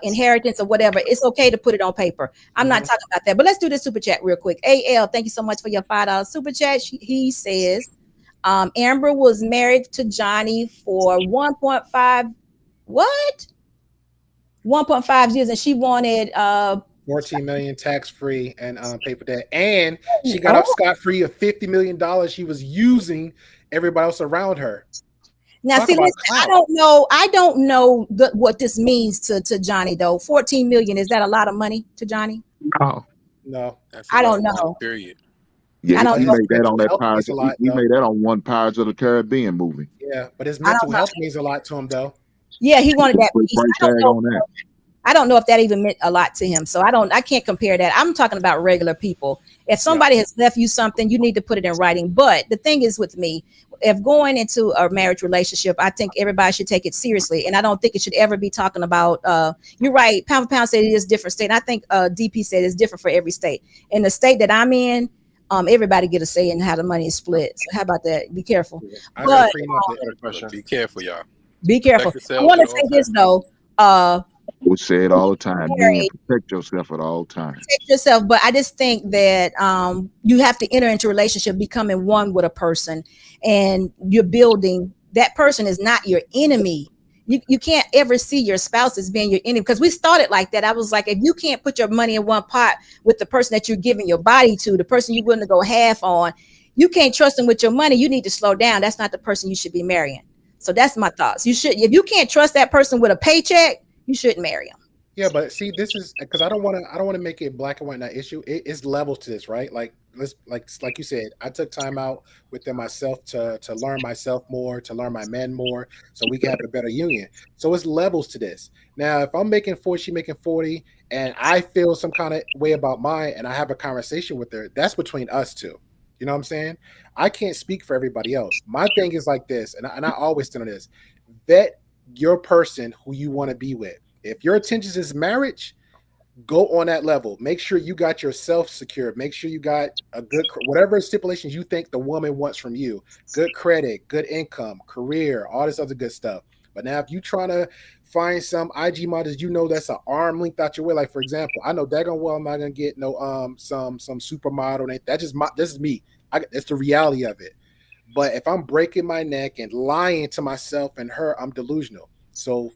inheritance or whatever, it's okay to put it on paper. I'm not talking about that. But let's do this super chat real quick. AL, thank you so much for your $5 super chat. He says, Amber was married to Johnny for 1.5. What? 1.5 years, and she wanted 14 million tax free and pay for that. And she got up scot free of $50 million she was using everybody else around her. Now, see, listen, I don't know what this means to Johnny though. 14 million, is that a lot of money to Johnny? No, I don't know. Period. Yeah, I don't he know. made that on that Pirates. A lot, he made that on one Pirates of the Caribbean movie. Yeah, but his mental health means a lot to him though. Yeah, he wanted that piece. That. I don't know if that even meant a lot to him. So I can't compare that. I'm talking about regular people. If somebody has left you something, you need to put it in writing. But the thing is with me, if going into a marriage relationship, I think everybody should take it seriously. And I don't think it should ever be talking about, you're right, pound for pound said it is different state. And I think DP said it's different for every state. In the state that I'm in, everybody get a say in how the money is split. So how about that? Be careful. But Be careful, y'all. Be careful. I want to say this though. We say it all the time. Men, protect yourself at all times. Protect yourself, but I just think that you have to enter into a relationship, becoming one with a person, and you're building. That person is not your enemy. You can't ever see your spouse as being your enemy, because we started like that. I was like, if you can't put your money in one pot with the person that you're giving your body to, the person you're willing to go half on, you can't trust them with your money. You need to slow down. That's not the person you should be marrying. So that's my thoughts. You should, if you can't trust that person with a paycheck, you shouldn't marry him. Yeah, but see, this is because I don't want to make it black and white that issue. It's levels to this, right? Like like you said, I took time out within myself to learn myself more, to learn my men more, so we can have a better union. So it's levels to this. Now, if I'm making 40, she making 40, and I feel some kind of way about mine, and I have a conversation with her, that's between us two. You know what I'm saying? I can't speak for everybody else. My thing is like this, and I always stand on this: vet your person who you want to be with. If your intentions is marriage, go on that level. Make sure you got yourself secured. Make sure you got a good, whatever stipulations you think the woman wants from you. Good credit, good income, career, all this other good stuff. But now if you trying to find some IG models, you know that's an arm length out your way. Like, for example, I know daggone well I'm not gonna get no some supermodel. That's just this is me. It's the reality of it. But if I'm breaking my neck and lying to myself and her, I'm delusional. So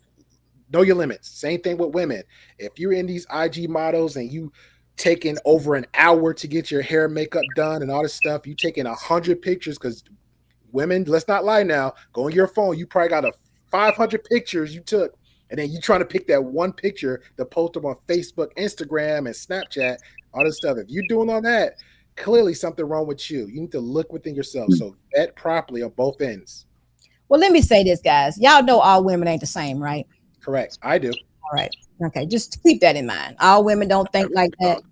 know your limits. Same thing with women. If you're in these IG models and you taking over an hour to get your hair, makeup done and all this stuff, you taking 100 pictures, because women, let's not lie now, go on your phone, you probably got 500 pictures you took, and then you trying to pick that one picture to post them on Facebook, Instagram, and Snapchat, all this stuff. If you're doing all that, clearly something wrong with you. You need to look within yourself. So vet properly on both ends. Well, let me say this, guys. Y'all know all women ain't the same, right? Correct. I do. All right. Okay. Just keep that in mind. All women don't think like that.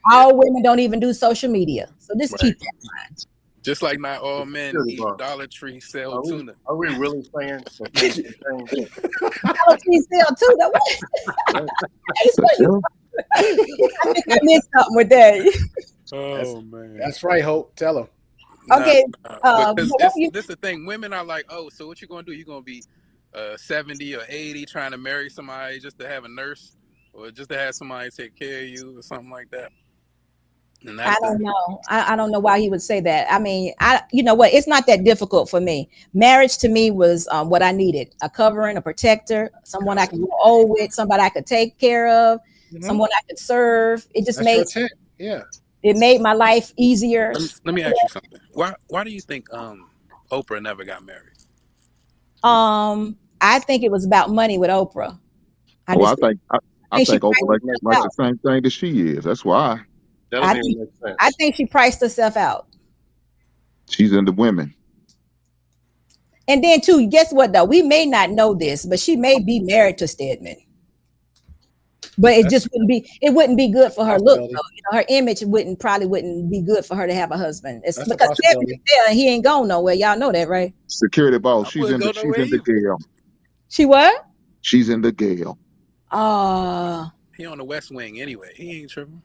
All women don't even do social media. So just keep that in mind. Just like not all men eat Dollar Tree sell tuna. Are we really saying Dollar Tree sell tuna? I think I missed something with that. Oh man, that's right. Hope, tell them. Okay, this is the thing. Women are like, oh, so what you gonna do? You gonna be 70 or 80 trying to marry somebody just to have a nurse, or just to have somebody take care of you, or something like that? And I don't know. I don't know why he would say that. I mean, you know what? It's not that difficult for me. Marriage to me was what I needed: a covering, a protector, someone I could grow old with, somebody I could take care of, someone I could serve. It just made it made my life easier. Let me ask you something. Why do you think Oprah never got married? I think it was about money with Oprah. I think Oprah like the same thing that she is. That's why. I think she priced herself out. She's into women. And then too, guess what though? We may not know this, but she may be married to Stedman. But it That's just wouldn't be good for her look though. possibility. Her image probably wouldn't be good for her to have a husband. It's That's a because possibility. there and he ain't going nowhere. Y'all know that, right? Security boss. I She's wouldn't in go the nowhere either. Gale. She what? She's in the Gale. He on the West Wing anyway. He ain't tripping.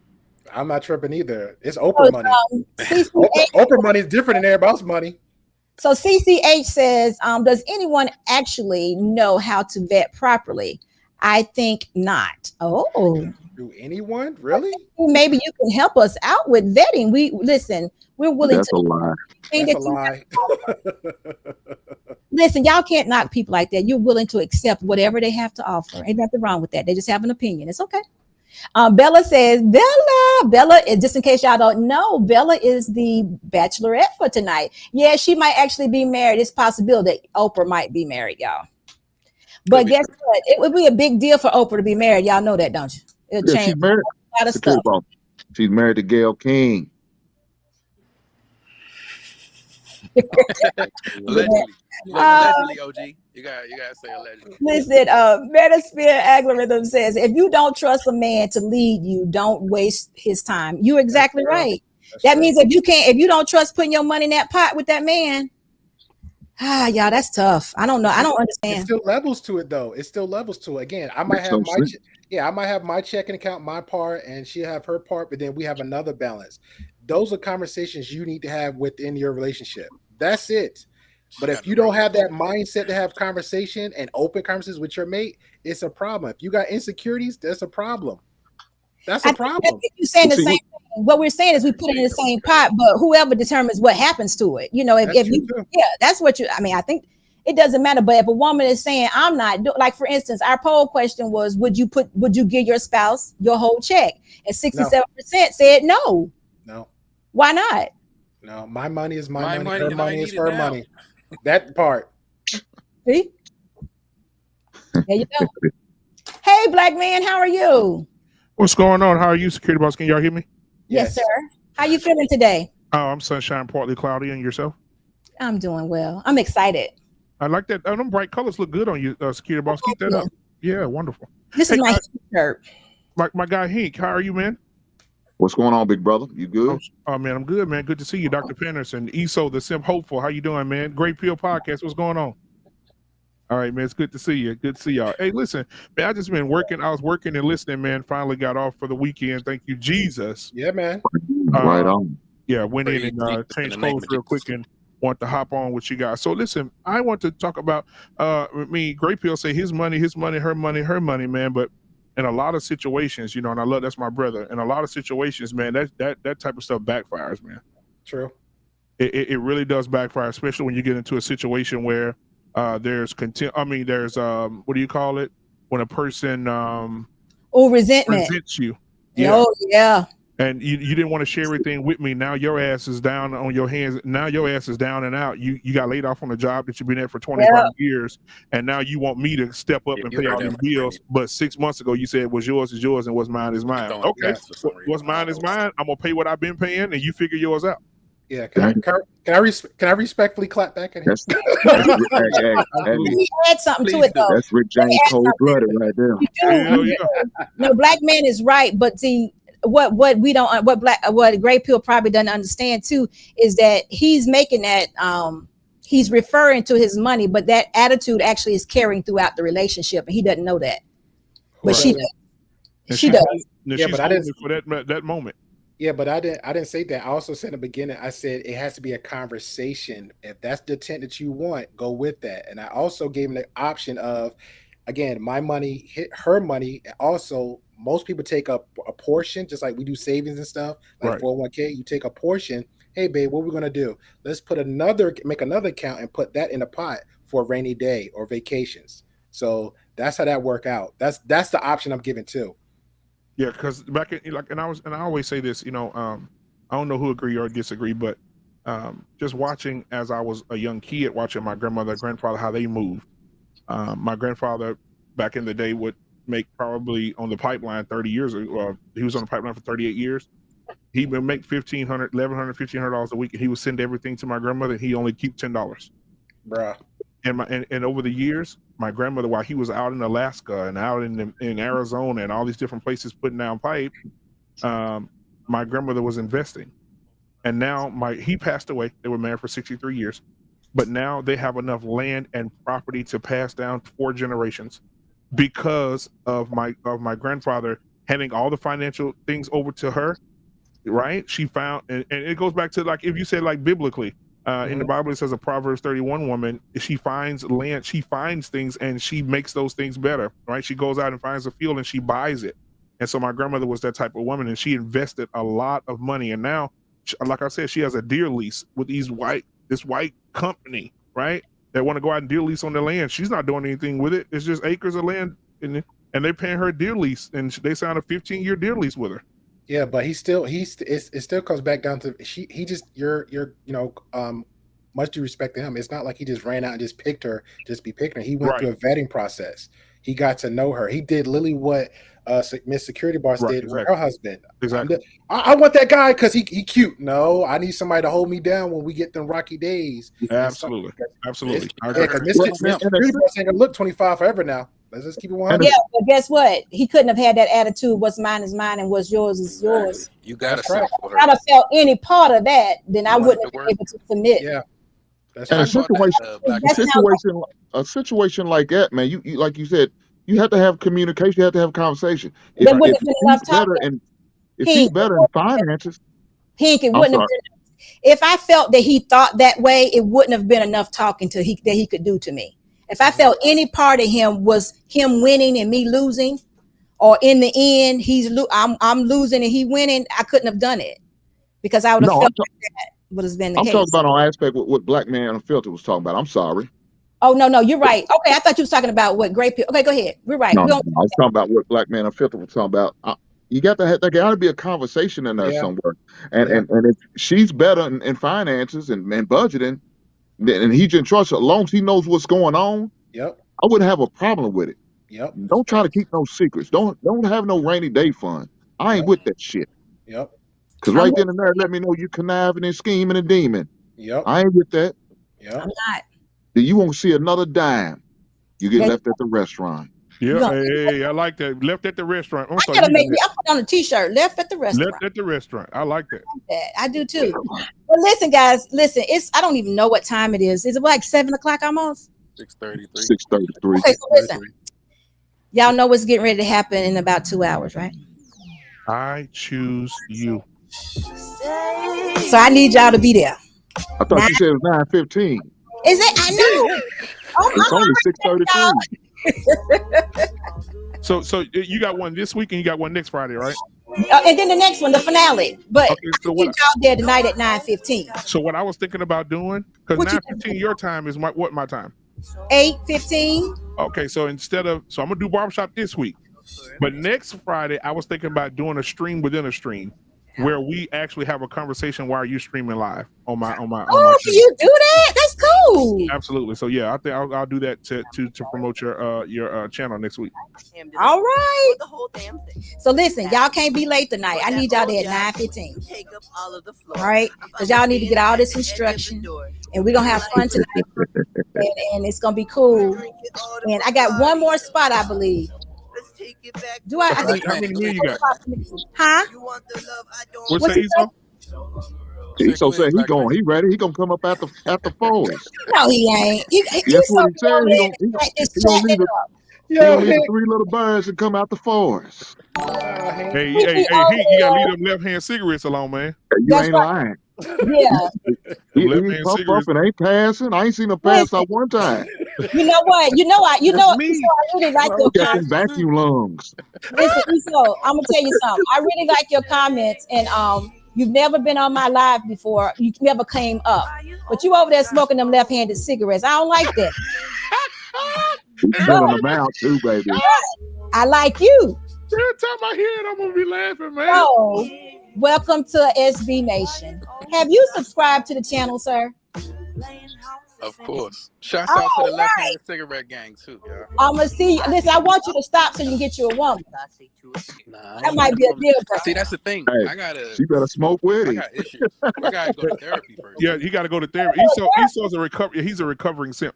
I'm not tripping either. It's Oprah money. CCH, Oprah money is different than everybody else's money. so CCH says, does anyone actually know how to vet properly? I think not. Oh, Do anyone really? maybe you can help us out with vetting. We're willing That's to. a lie. That's a lie. Listen, y'all can't knock people like that. You're willing to accept whatever they have to offer. Ain't nothing wrong with that. They just have an opinion. It's okay. Bella says, Bella, just in case y'all don't know, Bella is the bachelorette for tonight. Yeah, she might actually be married. It's possible that Oprah might be married, y'all. But guess what? It would be a big deal for Oprah to be married. Y'all know that, don't you? It'll change She's married. a lot of Security stuff. boss. She's married to Gayle King. Allegedly. Allegedly, OG. You gotta say allegedly. Listen, Metasphere algorithm says if you don't trust a man to lead you, don't waste his time. You're exactly right. That means if you don't trust putting your money in that pot with that man, y'all, that's tough. I don't know. I don't understand. It still levels to it though. It still levels to it. Again, I might have I might have my checking account, my part, and she have her part, but then we have another balance. Those are conversations you need to have within your relationship. That's it. But if you don't have that mindset to have conversation and open conversations with your mate, it's a problem. If you got insecurities, that's a problem. That's a problem. You're saying the same thing. What we're saying is we put it in the same pot, but whoever determines what happens to it, if you, that's what you. I mean, I think it doesn't matter. But if a woman is saying, "I'm not," like for instance, our poll question was, "Would you give your spouse your whole check?" And 67% said no. No. Why not? No, my money is my money. Her money is her money. That part. See? There you go. Hey, black man, how are you? What's going on? How are you, security boss? Can y'all hear me? Yes, sir. How you feeling today? Oh, I'm sunshine, partly cloudy. And yourself? I'm doing well. I'm excited. I like that. Them bright colors look good on you, security boss. Keep that up. Yeah, wonderful. This is my shirt. My guy Hink, how are you, man? What's going on, big brother? You good? Oh man, I'm good, man. Good to see you, Dr. Penderson. ESO, the Simp Hopeful. How you doing, man? Great Peel Podcast. What's going on? All right, man. It's good to see you. Good to see y'all. Hey, listen, man, I just been working. I was working and listening, man. Finally got off for the weekend. Thank you, Jesus. Yeah, man. Right on. Yeah, went in and changed clothes real quick and want to hop on with you guys. So listen, I want to talk about Great Peel say his money, her money, man. But in a lot of situations, and I love that's my brother. In a lot of situations, man, that type of stuff backfires, man. True. It really does backfire, especially when you get into a situation where there's contempt. I mean, there's what do you call it when a person resentment resents you? Yeah. Oh yeah. And you didn't want to share everything with me. Now your ass is down on your hands. Now your ass is down and out. You got laid off on a job that you've been at for 25 years, and now you want me to step up and pay all these bills. But 6 months ago you said what's yours is yours and what's mine is mine. Okay, what's mine is mine. I'm gonna pay what I've been paying, and you figure yours out. Yeah, can I respectfully clap back at him? Let me add something to it though. That's Rick James cold-blooded right there. No, black man is right, but see what Great Pill probably doesn't understand too is that he's making that he's referring to his money, but that attitude actually is carrying throughout the relationship, and he doesn't know that. But she does. She does. Yeah, but I didn't for that moment. Yeah, but I didn't say that. I also said in the beginning, I said it has to be a conversation. If that's the intent that you want, go with that. And I also gave him the option of, again, my money, her money. Also, most people take a portion, just like we do savings and stuff, like 401k. You take a portion. Hey, babe, what we're gonna do? Let's make another account and put that in a pot for a rainy day or vacations. So that's how that work out. That's the option I'm giving too. Yeah, because back in and I always say this, I don't know who agree or disagree, but just watching as I was a young kid, watching my grandmother, grandfather, how they moved. My grandfather back in the day would make probably on the pipeline 30 years ago. He was on the pipeline for 38 years. He would make $1,500, $1,100, $1,500 a week, and he would send everything to my grandmother. And he only keep $10. Bruh. And over the years, my grandmother, while he was out in Alaska and out in Arizona and all these different places putting down pipe, my grandmother was investing. And now he passed away. They were married for 63 years. But now they have enough land and property to pass down 4 generations because of my grandfather handing all the financial things over to her, right? She found, and it goes back to, like, if you said, like, biblically, in the Bible, it says a Proverbs 31 woman, she finds land, she finds things, and she makes those things better, right? She goes out and finds a field and she buys it. And so my grandmother was that type of woman, and she invested a lot of money. And now, like I said, she has a deer lease with this white company, right? That want to go out and deer lease on the land. She's not doing anything with it. It's just acres of land, and they're paying her a deer lease, and they signed a 15-year deer lease with her. Yeah, but it still comes back down to much due respect to him. It's not like he just ran out and just picked her, just be picking her. He went through a vetting process. He got to know her. He did literally what Miss Security Boss did with her husband. Exactly. I want that guy because he cute. No, I need somebody to hold me down when we get them rocky days. Absolutely. Yeah, because Miss Security Boss ain't gonna look 25 forever now. Let's just keep it 100. Yeah, but guess what? He couldn't have had that attitude. What's mine is mine, and what's yours is yours. You gotta If I'd have felt any part of that, then I wouldn't have been able to submit. Yeah. That's and a situation like that, man, you like you said, you have to have communication, you have to have conversation. If he's better in finances, Pink, it wouldn't have been. If I felt that he thought that way, it wouldn't have been enough talking that he could do to me. If I felt any part of him was him winning and me losing, or in the end I'm losing and he winning, I couldn't have done it because I would have felt like that would have been the case. I'm talking about on aspect what Black Man Unfiltered was talking about. I'm sorry. Oh no, you're right. Okay, I thought you was talking about what Great Pill. Okay, go ahead. We're right. No, I was talking about what Black Man Unfiltered was talking about. You got to have, there got to be a conversation in there somewhere. And if she's better in finances and budgeting, and he just trusts her, as long as he knows what's going on. Yep. I wouldn't have a problem with it. Yep. Don't try to keep no secrets. Don't have no rainy day fun. I ain't with that shit. Yep. Because right then and there, let me know you conniving and scheming and demon. Yep. I ain't with that. Yep. I'm not. Then you won't see another dime. You get left at the restaurant. Yeah, hey, I like that. Left at the restaurant. I gotta make me. I put on a T-shirt. Left at the restaurant. Left at the restaurant. I like that. I do too. But listen, guys. Listen, I don't even know what time it is. Is it like 7 o'clock almost? 6:33. 6:33. Okay, so listen. Y'all know what's getting ready to happen in about 2 hours, right? I choose you. So I need y'all to be there. I thought you said it was 9:15. Is it? I know. It's only 6:33. So you got one this week and you got one next Friday, right? And then the next one, the finale. But okay, so y'all there tonight at 9:15. So what I was thinking about doing, because 9:15 your time is my time? 8:15. Okay, so I'm gonna do barbershop this week, but next Friday I was thinking about doing a stream within a stream where we actually have a conversation while you streaming live on my. Oh, can you do that? That's cool. Absolutely. So yeah, I think I'll do that to promote your channel next week. All right. The whole damn thing. So listen, y'all can't be late tonight. I need y'all there at 9:15. All right, because y'all need to get all this instruction, and we're gonna have fun tonight, and it's gonna be cool. And I got one more spot, I believe. Do I? How many million you got? Huh? What's that, Esau? Esau said he ready. He gonna come up at the forest. No, he ain't. That's what he said. He gonna leave the 3 little birds and come out the forest. Hey, you gotta leave them left-hand cigarettes alone, man. You ain't lying. Yeah. He puff up and ain't passing. I ain't seen him pass out one time. You know what? I really like your comments. Vacuum lungs. Listen, so I'm gonna tell you something. I really like your comments, and you've never been on my live before. You never came up, but you over there smoking them left-handed cigarettes. I don't like that. He's filling them out too, baby. I like you. Every time I hear it, I'm gonna be laughing, man. So, welcome to SB Nation. Have you subscribed to the channel, sir? Of course. Shouts out to the left-handed cigarette gang too, y'all. I'm gonna see. Listen, I want you to stop so you can get you a woman. Nah, that might be a deal breaker. See, that's the thing. Hey, she better smoke with it. I got issues. I gotta go to therapy first. Yeah, you gotta go to therapy. Esau's a recovery. He's a recovering simp.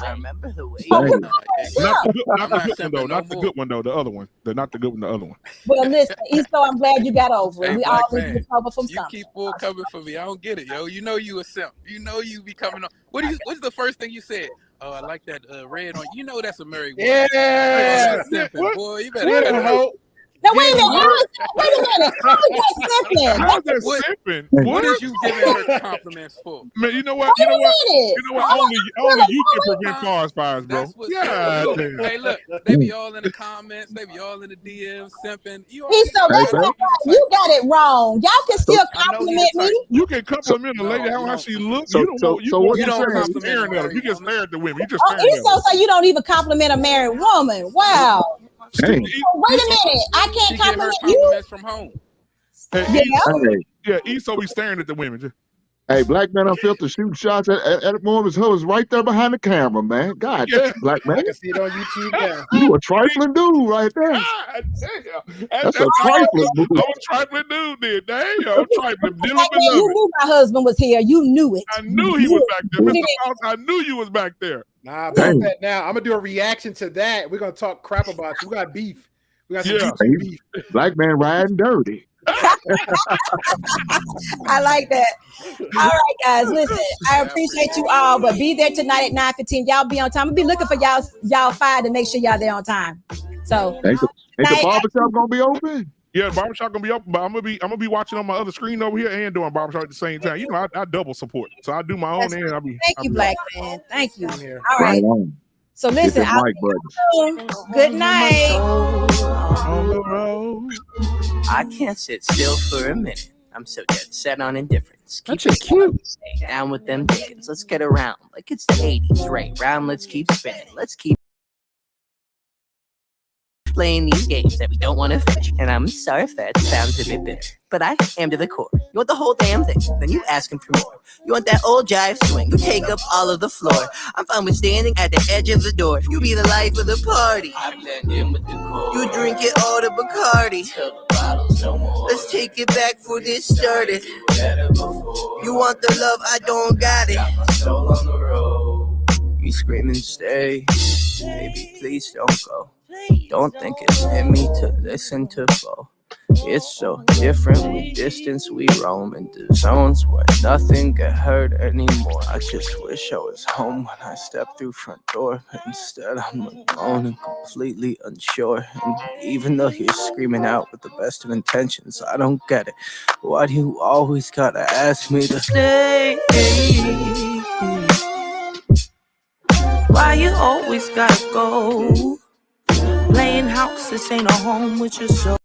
I remember the way. Oh, Dang. come Not the on. good, not I'm the not good one though. simping no Not the more. good one though. The other one. Not the good one. The other one. Well, listen, Esto, I'm glad you got over it. Hey, We black always man, get trouble from you something. keep full coming for me. I don't get it, yo. You know you a simp. You know you be coming on. What's the first thing you said? Oh, I like that red on. You know that's a married woman. Oh, Yeah. that's simping, What? boy. You better Get cut him, it out. Hope. Now, wait a Get him, minute. Hope. Wait a minute. How is that simping? How's that What? simping? Hey. What What? is you giving her compliments for? Man, you know what? Wait You know a what? minute. You know what? Only you can prevent Huh? forest fires, bro. That's what Yeah, simping do. damn. Hey, look, they be all in the comments. They be all in the DMs simping. You Esto, know, that's Hey, I babe. know not you right. the You type. got it wrong. Y'all can So, still I know he the compliment me. type. You can so, compliment a lady No, how you how don't. she look. so, You don't so, want you so want what You you you don't just saying? compliment a staring at them. You married just woman. stare at the women. You just Oh, staring at them. Esto, so you don't even compliment a married woman. Wow. Stupid. Dang. Oh, wait a minute. I She can't get her compliment you. compliments from home. Hey, Yeah. Hey, yeah, Esau be staring at the women. Just, hey, black man, I felt the shooting shots at one of his husbands right there behind the camera, man. God, yeah. damn, black man. I can see it on YouTube now. You a trifling dude right there. God damn. That's That's a how trifling dude. I'm a trifling dude then. Damn, I'm trifling. Dearly Like, man, you beloved. knew my husband was here. You knew it. I You knew he knew was it. back there. You Mr. did it. Mouse, I knew you was back there. Nah, bump Dang. that now. I'm gonna do a reaction to that. We're gonna talk crap about you. We got beef. We got some Yeah. YouTube beef. Black man riding dirty. I like that. All right, guys. Listen, I appreciate you all, but be there tonight at 9:15. Y'all be on time. I'll be looking for y'all 5 to make sure y'all there on time. So Ain't the night. barbershop gonna be open? Yeah, the barbershop gonna be open, but I'm gonna be watching on my other screen over here and doing barbershop at the same time. You know, I double support, so I do my own That's and right. I'll be. Thank you, Black man. Thank you. I'm here. All Right right. on. So Hit listen, that I'll mic button. see you soon. Good night. On the road. I can't sit still for a minute. I'm so dead set on indifference. Keep That's just cute. Stay down with them Dickens. Let's get around like it's the 80s. Right round, let's keep spinning. Let's keep playing these games that we don't want to finish. And I'm sorry if that sounds a bit bitter, but I am to the core. You want the whole damn thing, then you asking for more. You want that old jive swing, you take up all of the floor. I'm fine with standing at the edge of the door. You be the life of the party. I blend in with the core. You drink it all the Bacardi. Till the bottles no more. Let's take it back for this started. You want the love, I don't got it. Got my soul on the road. You screaming stay, baby please don't go. Don't think it's in me to listen to flow. It's so different with distance we roam into zones where nothing get hurt anymore. I just wish I was home when I stepped through front door, but instead I'm alone and completely unsure. And even though you're screaming out with the best of intentions, I don't get it. Why do you always gotta ask me to stay? Why you always gotta go? Playing house, this ain't a home with your soul.